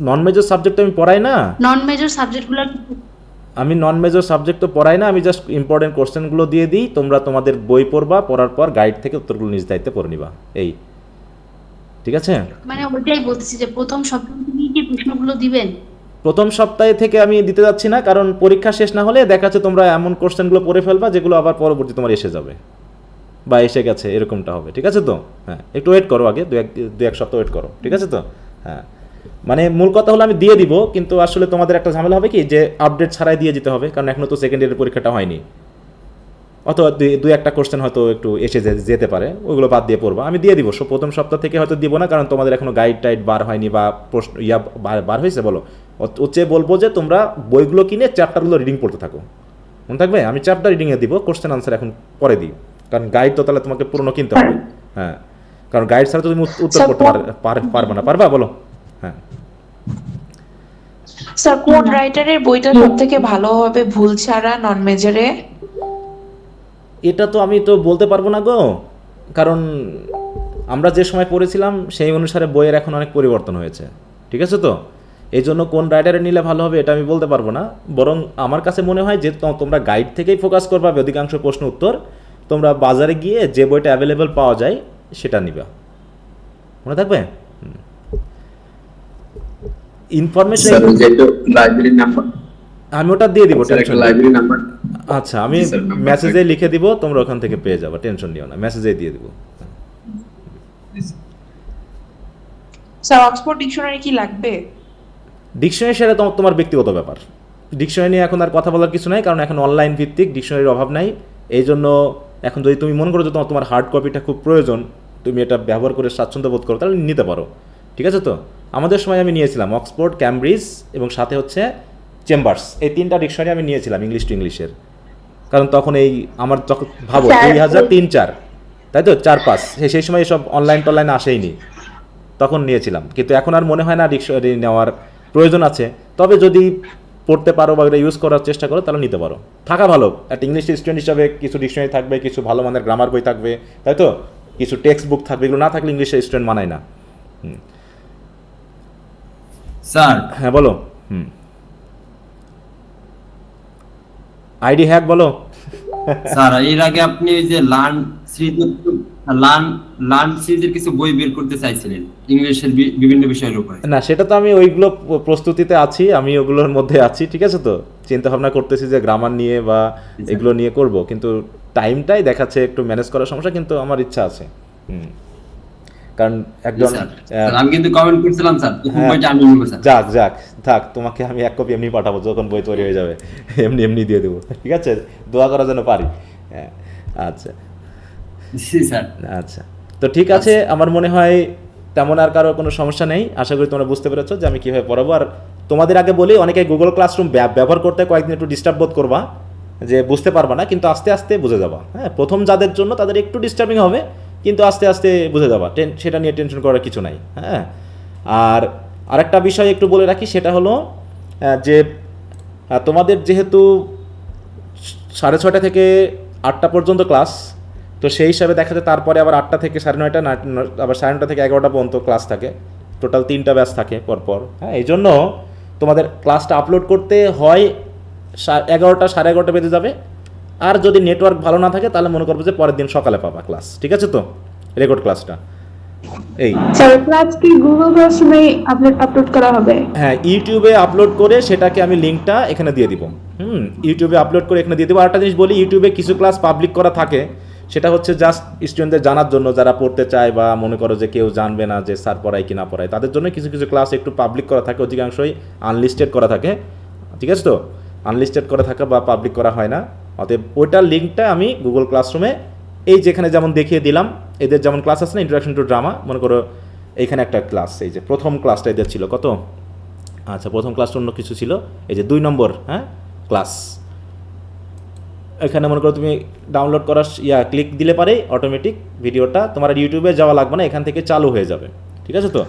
নন মেজর সাবজেক্ট আমি পড়াই না। নন মেজর সাবজেক্টগুলো আমি নন মেজর সাবজেক্ট তো পড়াই না, আমি জাস্ট ইম্পর্টেন্ট কোশ্চেনগুলো দিয়ে দিই, তোমরা তোমাদের বই পড়বা, পড়ার পর গাইড থেকে উত্তরগুলো নিজ দায়িত্বে পড়ে নিবা, এই ঠিক আছে। মানে ওইটাই বলতেছি যে প্রথম সপ্তাহ থেকে কি প্রশ্নগুলো দিবেন? প্রথম সপ্তাহে থেকে আমি দিতে যাচ্ছি না, কারণ পরীক্ষা শেষ না হলে দেখা যাচ্ছে তোমরা এমন কোশ্চেনগুলো পড়ে ফেলবা যেগুলো আবার পরবর্তী তোমার এসে যাবে বা এসে গেছে, এরকমটা হবে, ঠিক আছে তো। হ্যাঁ, একটু ওয়েট করো, আগে দু এক সপ্তাহ ওয়েট করো, ঠিক আছে তো। হ্যাঁ, মানে মূল কথা হলো আমি দিয়ে দিব, কিন্তু আসলে তোমাদের একটা ঝামেলা হবে কি যে আপডেট ছাড়াই দিয়ে যেতে হবে, কারণ এখনও তো সেকেন্ড ইয়ারের পরীক্ষাটা হয়নি, অথবা দুই একটা কোশ্চেন হয়তো একটু এসে যেতে পারে, ওইগুলো বাদ দিয়ে পড়বা। আমি দিয়ে দিব প্রথম সপ্তাহ থেকে হয়তো দিব না, কারণ তোমাদের এখনো গাইড টাইড বার হয়নি বা প্রশ্ন বার হয়েছে বলো, হচ্ছে বলবো যে তোমরা বইগুলো কিনে চ্যাপ্টারগুলো রিডিং পড়তে থাকো, মনে থাকবে। আমি চ্যাপ্টার রিডিংয়ে দিব, কোশ্চেন আনসার এখন পরে দিই, কারণ গাইড তো তাহলে তোমাকে পুরনো কিনতে হবে। হ্যাঁ, কারণ গাইড ছাড়া তো তুমি উত্তর করতে পারবে না, পারবা বলো। হ্যাঁ স্যার, কোন রাইটারের বইটা সবথেকে ভালো হবে ভুল ছাড়া নন মেজরে? এটা তো আমি তো বলতে পারবো না গো, কারণ আমরা যে সময় পড়েছিলাম সেই অনুসারে বইয়ের এখন অনেক পরিবর্তন হয়েছে, ঠিক আছে তো। এই জন্য কোন রাইটারে নিলে ভালো হবে এটা আমি বলতে পারবো না, বরং আমার কাছে মনে হয় যে তোমরা গাইড থেকেই ফোকাস করবা অধিকাংশ প্রশ্ন উত্তর, তোমরা বাজারে গিয়ে যে বইটা অ্যাভেলেবেল পাওয়া যায় সেটা নিবা, মনে থাকবে। ইনফরমেশন আমি ওটা দিয়ে দিব, লাইব্রেরি নাম্বার। আচ্ছা, আমি মেসেজে লিখে দিব, তোমরা ওখান থেকে পেয়ে যাবে, টেনশন নিও না, মেসেজে দিয়ে দিব। স্যার, অক্সফোর্ড ডিকশনারি কি লাগবে? ডিকশনারি সেটা তোমার ব্যক্তিগত ব্যাপার, ডিকশনারি নিয়ে এখন আর কথা বলার কিছু নাই, কারণ এখন অনলাইন ভিত্তিক ডিকশনারির অভাব নাই। এই জন্য এখন যদি তুমি মনে করো যে তোমার হার্ড কপিটা খুব প্রয়োজন, তুমি এটা ব্যবহার করে স্বাচ্ছন্দ্য বোধ করো, তাহলে নিতে পারো, ঠিক আছে তো। আমাদের সময় আমি নিয়েছিলাম অক্সফোর্ড, ক্যামব্রিজ এবং সাথে হচ্ছে চেম্বার্স, এই 3টা ডিকশনারি আমি নিয়েছিলাম ইংলিশ টু ইংলিশের, কারণ তখন এই আমার যখন ভাবো 2003-04, তাই তো 4-5, সেই সময় এসব অনলাইন টনলাইন আসেইনি, তখন নিয়েছিলাম। কিন্তু এখন আর মনে হয় না ডিকশনারি নেওয়ার প্রয়োজন আছে, তবে যদি পড়তে পারো বা এটা ইউজ করার চেষ্টা করো তাহলে নিতে পারো, থাকা ভালো। একটা ইংলিশ স্টুডেন্ট হিসাবে কিছু ডিকশনারি থাকবে, কিছু ভালো মানের গ্রামার বই থাকবে, তাই তো, কিছু টেক্সট বুক থাকবে, এগুলো না থাকলে ইংলিশের স্টুডেন্ট মানায় না। স্যার। হ্যাঁ বলো। আইডি হ্যাক বলো। স্যার, এর আগে আপনি ওই যে লার্ন সিরিজের কিছু বই বের করতে চাইছিলেন ইংলিশের বিভিন্ন বিষয়ের উপরে। না, সেটা তো আমি ওইগুলো প্রস্তুতিতে আছি, আমি ওগুলোর মধ্যে আছি, ঠিক আছে তো। চিন্তা ভাবনা করতেছি যে গ্রামার নিয়ে বা এগুলো নিয়ে করব, কিন্তু টাইমটাই দেখাচ্ছে একটু ম্যানেজ করার সমস্যা, কিন্তু আমার ইচ্ছা আছে। কারণ একজন আমি কিন্তু কমেন্ট করছিলাম স্যার, বইটা আমি নিব স্যার। যাক থাক, তোমাকে আমি এক কপি এমনি পাঠাবো, যখন বই তৈরি হয়ে যাবে এমনি দিয়ে দেবো, ঠিক আছে। দোয়া করার জন্য পারি। হ্যাঁ, আচ্ছা আচ্ছা, তো ঠিক আছে। আমার মনে হয় তেমন আর কারো কোনো সমস্যা নেই, আশা করি তোমরা বুঝতে পেরেছো যে আমি কীভাবে পড়াবো। আর তোমাদের আগে বলি, অনেকে গুগল ক্লাসরুম ব্যবহার করতে কয়েকদিন একটু ডিস্টার্ব বোধ করবা, যে বুঝতে পারবা না, কিন্তু আস্তে আস্তে বুঝে যাবা। হ্যাঁ, প্রথম যাদের জন্য তাদের একটু ডিস্টার্বিং হবে, কিন্তু আস্তে আস্তে বুঝে যাবা, সেটা নিয়ে টেনশন করার কিছু নাই। হ্যাঁ, আর আরেকটা বিষয় একটু বলে রাখি, সেটা হলো যে তোমাদের যেহেতু 6:30 থেকে 8টা পর্যন্ত ক্লাস, তো সেই হিসাবে দেখা যায় তারপরে আবার 8টা থেকে 9:30, আবার 9:30 থেকে 11টা পর্যন্ত ক্লাস থাকে, টোটাল 3টা ব্যাচ থাকে পরপর। হ্যাঁ, এই জন্য তোমাদের ক্লাসটা আপলোড করতে হয় 11টা 11:30 বেজে যাবে, আর যদি নেটওয়ার্ক ভালো না থাকে তাহলে মনে করবো যে পরের দিন সকালে পাবা ক্লাস, ঠিক আছে তো, রেকর্ড ক্লাসটা। এই স্যার, ক্লাস কি গুগল ক্লাসরুমে আপলোড করা হবে? হ্যাঁ, ইউটিউবে আপলোড করে সেটাকে আমি লিঙ্কটা এখানে দিয়ে দিব। ইউটিউবে আপলোড করে এখানে দিয়ে দেবো। আরেকটা জিনিস বলি, ইউটিউবে কিছু ক্লাস পাবলিক করা থাকে, সেটা হচ্ছে জাস্ট স্টুডেন্টদের জানার জন্য, যারা পড়তে চায় বা মনে করো যে কেউ জানবে না যে স্যার পড়ায় কি না পড়ায়, তাদের জন্য কিছু কিছু ক্লাস একটু পাবলিক করা থাকে, অধিকাংশই আনলিস্টেড করা থাকে, ঠিক আছে তো। আনলিস্টেড করা থাকে বা পাবলিক করা হয় না, অতএব ওইটার লিঙ্কটা আমি গুগল ক্লাসরুমে এই যেখানে যেমন দেখিয়ে দিলাম, এদের যেমন ক্লাস আছে না, ইন্ট্রোডাকশন টু ড্রামা, মনে করো এইখানে একটা ক্লাস, এই যে প্রথম ক্লাসটা এদের ছিল কত, আচ্ছা প্রথম ক্লাসটা অন্য কিছু ছিল, এই যে 2 নম্বর ক্লাস, এখানে মনে করো তুমি ডাউনলোড করার ক্লিক দিলে পারে অটোমেটিক ভিডিওটা তোমার ইউটিউবে যাওয়া লাগবে না, এখান থেকে চালু হয়ে যাবে, ঠিক আছে তো।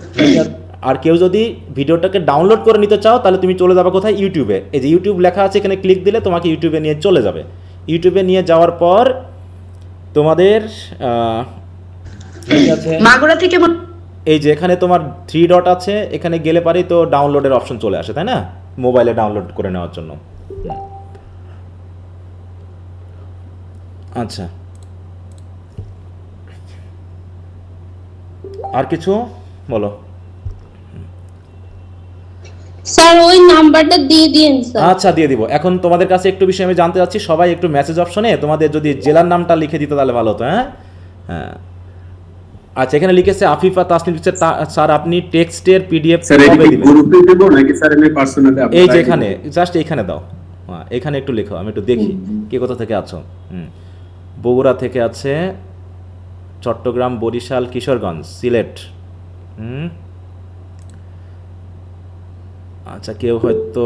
আর কেউ যদি ভিডিওটাকে ডাউনলোড করে নিতে চাও তাহলে তুমি চলে যাবে কোথায়, ইউটিউবে, এই যে ইউটিউব লেখা আছে এখানে ক্লিক দিলে তোমাকে ইউটিউবে নিয়ে চলে যাবে। ইউটিউবে নিয়ে যাওয়ার পর তোমাদের ঠিক আছে, মাগুরা থেকে এই যে এখানে তোমার 3 ডট আছে, এখানে গেলে পারেই তো ডাউনলোডের অপশন চলে আসে, তাই না? মোবাইলে ডাউনলোড করে নেওয়ার জন্য। আচ্ছা, আর কিছু বলো। স্যার ওই নাম্বারটা দিয়ে দিন স্যার। আচ্ছা, দিয়ে দিব। এখন তোমাদের কাছে একটু বিষয় আমি জানতে চাচ্ছি, সবাই একটু মেসেজ অপশনে তোমাদের যদি জেলার নামটা লিখে দিতে তাহলে ভালো হতো। হ্যাঁ হ্যাঁ, আচ্ছা, এখানে লিখেছে আফিফা তাসনিম স্যার আপনি টেক্সটের পিডিএফ কবে দিবেন? গ্রুপে দেব নাকি স্যার এমনি পার্সোনালি? এই যে এখানে জাস্ট এইখানে দাও, হ্যাঁ এখানে একটু লেখো, আমি একটু দেখি কে কোথা থেকে আছো। বগুড়া থেকে আছে, চট্টগ্রাম, বরিশাল, কিশোরগঞ্জ, সিলেট। আচ্ছা, কেউ হয়তো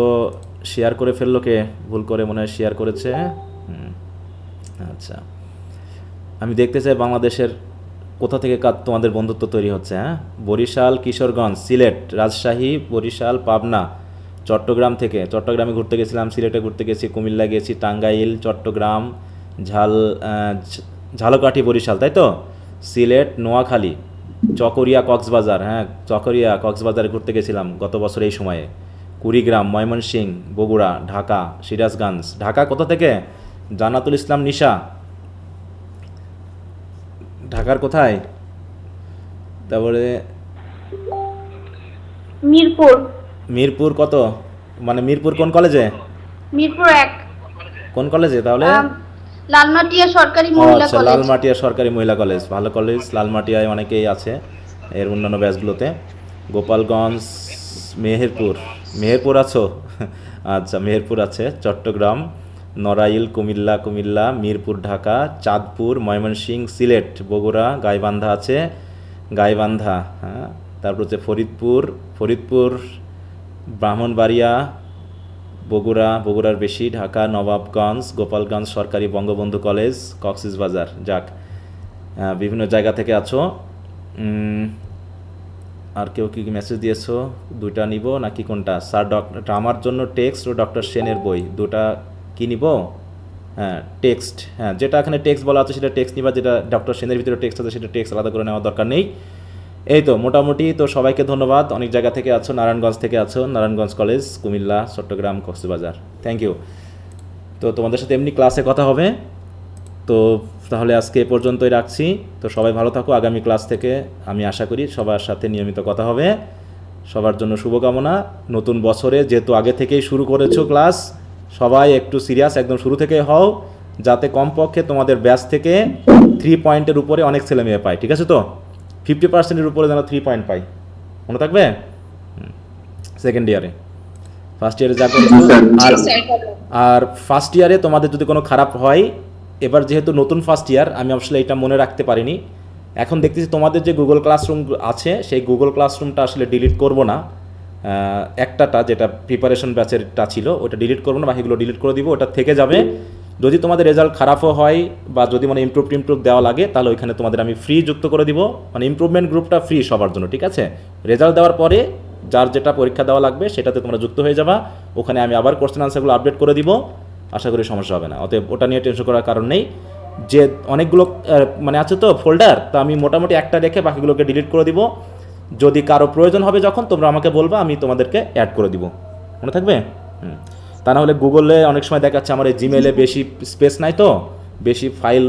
শেয়ার করে ফেললো, কে ভুল করে মনে হয় শেয়ার করেছে। আচ্ছা, আমি দেখতে চাই বাংলাদেশের কোথা থেকে তোমাদের বন্ধুত্ব তৈরি হচ্ছে। হ্যাঁ, বরিশাল, কিশোরগঞ্জ, সিলেট, রাজশাহী, বরিশাল, পাবনা, চট্টগ্রাম থেকে, চট্টগ্রামে ঘুরতে গেছিলাম, সিলেটে ঘুরতে গেছি, কুমিল্লা গেছি, টাঙ্গাইল, চট্টগ্রাম, ঝালকাঠি, বরিশাল, তাই তো, সিলেট, নোয়াখালী, চকরিয়া, কক্সবাজার। হ্যাঁ, চকরিয়া, কক্সবাজারে ঘুরতে গেছিলাম গত বছর এই সময়ে, কুড়িগ্রাম, ময়মনসিংহ, বগুড়া, ঢাকা, সিরাজগঞ্জ। ঢাকা কোথা থেকে? জান্নাতুল ইসলাম নিশা, ঢাকার কোথায়? তারপরে মিরপুর। মিরপুর কত, মানে মিরপুর কোন কলেজে? মিরপুর 1। কোন কলেজে তাহলে? লালমাটিয়া সরকারি মহিলা আচ্ছা, কলেজ। লালমাটিয়া সরকারি মহিলা কলেজ, ভালো কলেজ। লালমাটিয়ায় অনেকেই আছে এর অন্যান্য ব্যাচগুলোতে। গোপালগঞ্জ, মেহেরপুর আছো? আচ্ছা, মেহেরপুর আছে, চট্টগ্রাম, নড়াইল, কুমিল্লা, মিরপুর, ঢাকা, চাঁদপুর, ময়মনসিংহ, সিলেট, বগুড়া, গাইবান্ধা আছে, গাইবান্ধা। হ্যাঁ, তারপর হচ্ছে ফরিদপুর, ব্রাহ্মণবাড়িয়া, বগুড়ার বেশি, ঢাকা, নবাবগঞ্জ, গোপালগঞ্জ সরকারি বঙ্গবন্ধু কলেজ, কক্সবাজার। যাক, বিভিন্ন জায়গা থেকে আছো। আর কেউ কি মেসেজ দিয়েছো? দুইটা নিব নাকি কোনটা? স্যার আমার জন্য টেক্সট ও ডক্টর সেনের বই দুটা কি নিব? হ্যাঁ, টেক্সট, হ্যাঁ যেটা এখানে টেক্সট বলা আছে সেটা টেক্সট নিবা, যেটা ডক্টর সেনের ভিতরে টেক্সট আছে সেটা টেক্সট আলাদা করে নেওয়ার দরকার নেই। এই তো মোটামুটি। তো সবাইকে ধন্যবাদ, অনেক জায়গা থেকে আছো, নারায়ণগঞ্জ থেকে আছো, Narayanganj college, Comilla, Chittagong, Cox's Bazar, thank you. তো তোমাদের সাথে এমনি ক্লাসে কথা হবে। তো তাহলে আজকে এ পর্যন্তই রাখছি। তো সবাই ভালো থাকো, আগামী ক্লাস থেকে আমি আশা করি সবার সাথে নিয়মিত কথা হবে। সবার জন্য শুভকামনা। নতুন বছরে যেহেতু আগে থেকেই শুরু করেছো ক্লাস, সবাই একটু সিরিয়াস, একদম শুরু থেকে হও, যাতে কমপক্ষে তোমাদের ব্যাচ থেকে 3 পয়েন্টের উপরে অনেক ছেলে মেয়ে পায়, ঠিক আছে? তো 50%-এর উপরে যেন 3 পয়েন্ট পাই, মনে থাকবে? সেকেন্ড ইয়ারে, ফার্স্ট ইয়ারে যা করছো। আর ফার্স্ট ইয়ারে তোমাদের যদি কোনো খারাপ হয়, এবার যেহেতু নতুন ফার্স্ট ইয়ার, আমি আসলে এটা মনে রাখতে পারিনি। এখন দেখতেছি তোমাদের যে গুগল ক্লাসরুম আছে, সেই গুগল ক্লাসরুমটা আসলে ডিলিট করব না, একটাটা যেটা প্রিপারেশন ব্যাচেরটা ছিল ওটা ডিলিট করবো না, বাকিগুলো ডিলিট করে দিব, ওটা থেকে যাবে। যদি তোমাদের রেজাল্ট খারাপও হয় বা যদি মানে ইমপ্রুভ দেওয়া লাগে, তাহলে ওইখানে তোমাদের আমি ফ্রি যুক্ত করে দিব, মানে ইমপ্রুভমেন্ট গ্রুপটা ফ্রি সবার জন্য, ঠিক আছে? রেজাল্ট দেওয়ার পরে যার যেটা পরীক্ষা দেওয়া লাগবে সেটাতে তোমরা যুক্ত হয়ে যাবা, ওখানে আমি আবার কোশ্চেন আনসারগুলো আপডেট করে দিব, আশা করি সমস্যা হবে না। অতএব ওটা নিয়ে টেনশন করার কারণ নেই। যে অনেকগুলো মানে আছে তো ফোল্ডার, তো আমি মোটামুটি একটা রেখে বাকিগুলোকে ডিলিট করে দিব। যদি কারো প্রয়োজন হবে যখন, তোমরা আমাকে বলবা, আমি তোমাদেরকে অ্যাড করে দিব, মনে থাকবে? তা না হলে গুগলে অনেক সময় দেখাচ্ছে আমার এই জিমেলে বেশি স্পেস নাই, তো বেশি ফাইল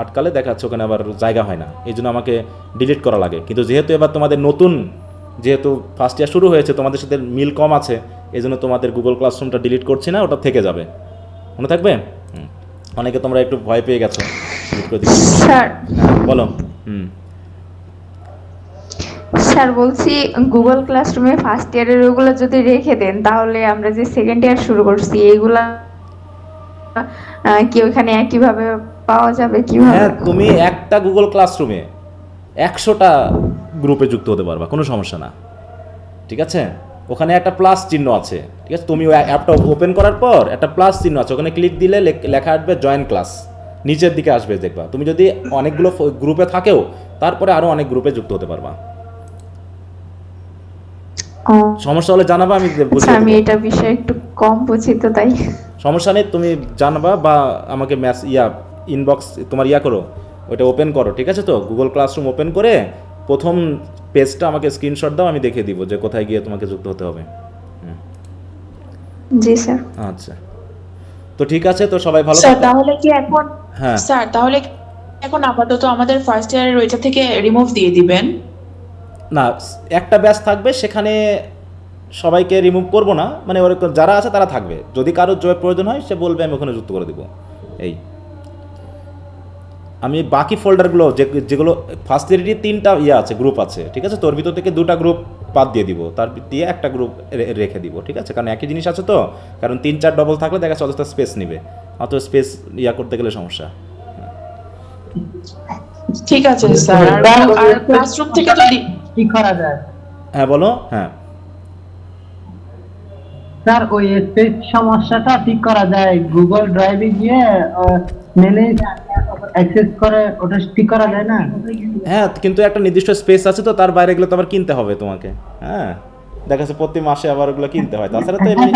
আটকালে দেখাচ্ছে ওখানে আবার জায়গা হয় না, এই জন্য আমাকে ডিলিট করা লাগে। কিন্তু যেহেতু এবার তোমাদের নতুন, যেহেতু ফার্স্ট ইয়ার শুরু হয়েছে, তোমাদের সাথে মিল কম আছে, এই জন্য তোমাদের গুগল ক্লাসরুমটা ডিলিট করছি না, ওটা থেকে যাবে, মনে থাকবে? অনেকে তোমরা একটু ভয় পেয়ে গেছো। স্যার বলো। স্যার বলছি, গুগল ক্লাসরুমে ফার্স্ট ইয়ারের ওগুলো যদি রেখে দেন, তাহলে আমরা যে সেকেন্ড ইয়ার শুরু করছি এইগুলা কি ওখানে একইভাবে পাওয়া যাবে? কিভাবে? হ্যাঁ, তুমি একটা গুগল ক্লাসরুমে 100টা গ্রুপে যুক্ত হতে পারবা, কোনো সমস্যা না, ঠিক আছে? ওখানে একটা প্লাস চিহ্ন আছে, ঠিক আছে? তুমি ওই অ্যাপটা ওপেন করার পর একটা প্লাস চিহ্ন আছে, ওখানে ক্লিক দিলে লেখা আসবে জয়েন ক্লাস, নিচের দিকে আসবে, দেখবা। তুমি যদি অনেকগুলো গ্রুপে থাকেও, তারপরে আরও অনেক গ্রুপে যুক্ত হতে পারবা। সমস্যা হলে জানাবা, আমি বুঝিয়ে দেব। আমি এটা বিষয়ে একটু কম বুঝি তো, তাই। সমস্যা নেই, তুমি জানাবা বা আমাকে ইনবক্স তোমার করো, ওটা ওপেন করো, ঠিক আছে? তো গুগল ক্লাসরুম ওপেন করে প্রথম পেজটা আমাকে স্ক্রিনশট দাও, আমি দেখিয়ে দিব যে কোথায় গিয়ে তোমাকে যুক্ত হতে হবে। জি স্যার। আচ্ছা, তো ঠিক আছে, তো সবাই ভালো স্যার থাকো। তাহলে কি এখন হ্যাঁ স্যার তাহলে এখন আপাতত আমাদের ফার্স্ট ইয়ারের ওইটা থেকে রিমুভ দিয়ে দিবেন? না, একটা ব্যাচ থাকবে, সেখানে সবাইকে রিমুভ করব না, মানে ওরকম যারা আছে তারা থাকবে, যদি কারোর জয়ের প্রয়োজন হয় সে বলবে, আমি ওখানে যুক্ত করে দিব। এই আমি বাকি ফোল্ডারগুলো যেগুলো ফার্স্ট ইয়ারেরই 3টা আছে, গ্রুপ আছে, ঠিক আছে? তোর ভিতর থেকে 2টা গ্রুপ বাদ দিয়ে দিব, তার দিয়ে একটা গ্রুপ রেখে দিব, ঠিক আছে? কারণ একই জিনিস আছে তো, কারণ 3-4 ডবল থাকলে দেখা যাচ্ছে অযথা স্পেস নিবে, অত স্পেস করতে গেলে সমস্যা। ঠিক আছে স্যার। আর ক্লাসরুম থেকে তো কি করা যায়? হ্যাঁ বলো। হ্যাঁ স্যার ওই স্পেস সমস্যাটা ঠিক করা যায় গুগল ড্রাইভে গিয়ে মেলে অ্যাক্সেস করে, ওটা ঠিক করা যায় না? হ্যাঁ, কিন্তু একটা নির্দিষ্ট স্পেস আছে তো, তার বাইরে গেলে তো আবার কিনতে হবে তোমাকে। হ্যাঁ, দেখা যাচ্ছে প্রতি মাসে আবার ওগুলো কিনতে হয়, তাছাড়া তো এমনি।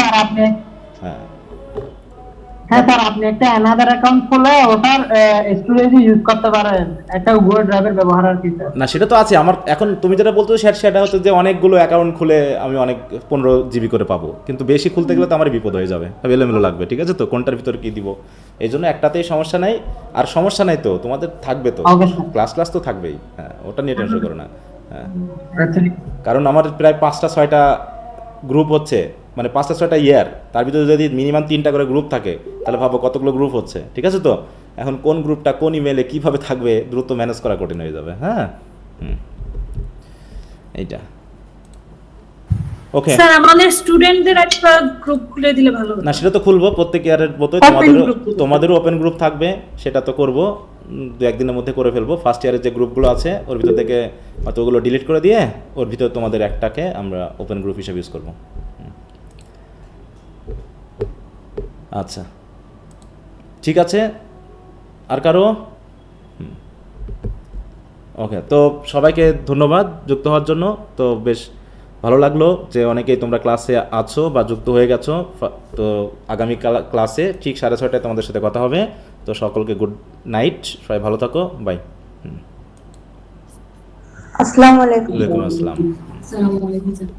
হ্যাঁ স্যার, আপনি একটা অ্যানাদার অ্যাকাউন্ট খুলে ওটার স্টোরেজ ইউজ করতে পারেন, একটা গুগল ড্রাইভের ব্যবহার আর কি স্যার। না, সেটা তো আছে আমার। এখন তুমি যেটা বলতো সেটা হচ্ছে যে অনেকগুলো অ্যাকাউন্ট খুলে আমি অনেক 15 জিবি করে পাবো, কিন্তু বেশি খুলতে গেলে তো আমার বিপদ হয়ে যাবে, এলোমেলো লাগবে, ঠিক আছে? তো কোনটার ভিতরে কি দিব, এই জন্য একটাতেই সমস্যা নাই। আর সমস্যা নাই তো, তোমাদের থাকবে তো, ক্লাস তো থাকবেই। হ্যাঁ, ওটা নিয়ে টেনশন করো না। হ্যাঁ, কারণ আমার প্রায় 5টা-6টা গ্রুপ হচ্ছে, মানে 5টা-6টা ইয়ার, তার ভিতরে যদি মিনিমাম 3টা করে গ্রুপ থাকে, তাহলে ভাবো কতগুলো গ্রুপ হচ্ছে, ঠিক আছে? তো এখন কোন গ্রুপটা কোন ইমেলে কিভাবে থাকবে দ্রুত ম্যানেজ করা কঠিন হয়ে যাবে। হ্যাঁ, এইটা ওকে। স্যার আমাদের স্টুডেন্টদের একটা গ্রুপ খুলে দিলে ভালো হতো। না, সেটা তো খুলবো প্রত্যেক ইয়ারের মতোই, তোমাদেরও ওপেন গ্রুপ থাকবে, সেটা তো করবো, 2-1 দিনের মধ্যে করে ফেলবো। ফার্স্ট ইয়ারের যে গ্রুপগুলো আছে ওর ভিতর থেকে হয়তো ওগুলো ডিলিট করে দিয়ে ওর ভিতরে তোমাদের একটাকে আমরা ওপেন গ্রুপ হিসেবে ইউজ করবো। আচ্ছা, ঠিক আছে। আর কারো? ওকে, তো সবাইকে ধন্যবাদ যুক্ত হওয়ার জন্য। তো বেশ ভালো লাগলো যে অনেকেই তোমরা ক্লাসে আছো বা যুক্ত হয়ে গেছো। তো আগামী ক্লাসে ঠিক 6:30টায় তোমাদের সাথে কথা হবে। তো সকলকে গুড নাইট, সবাই ভালো থাকো, বাই। আসসালামু আলাইকুম। ওয়ালাইকুম আসসালাম। আসসালামু আলাইকুম স্যার।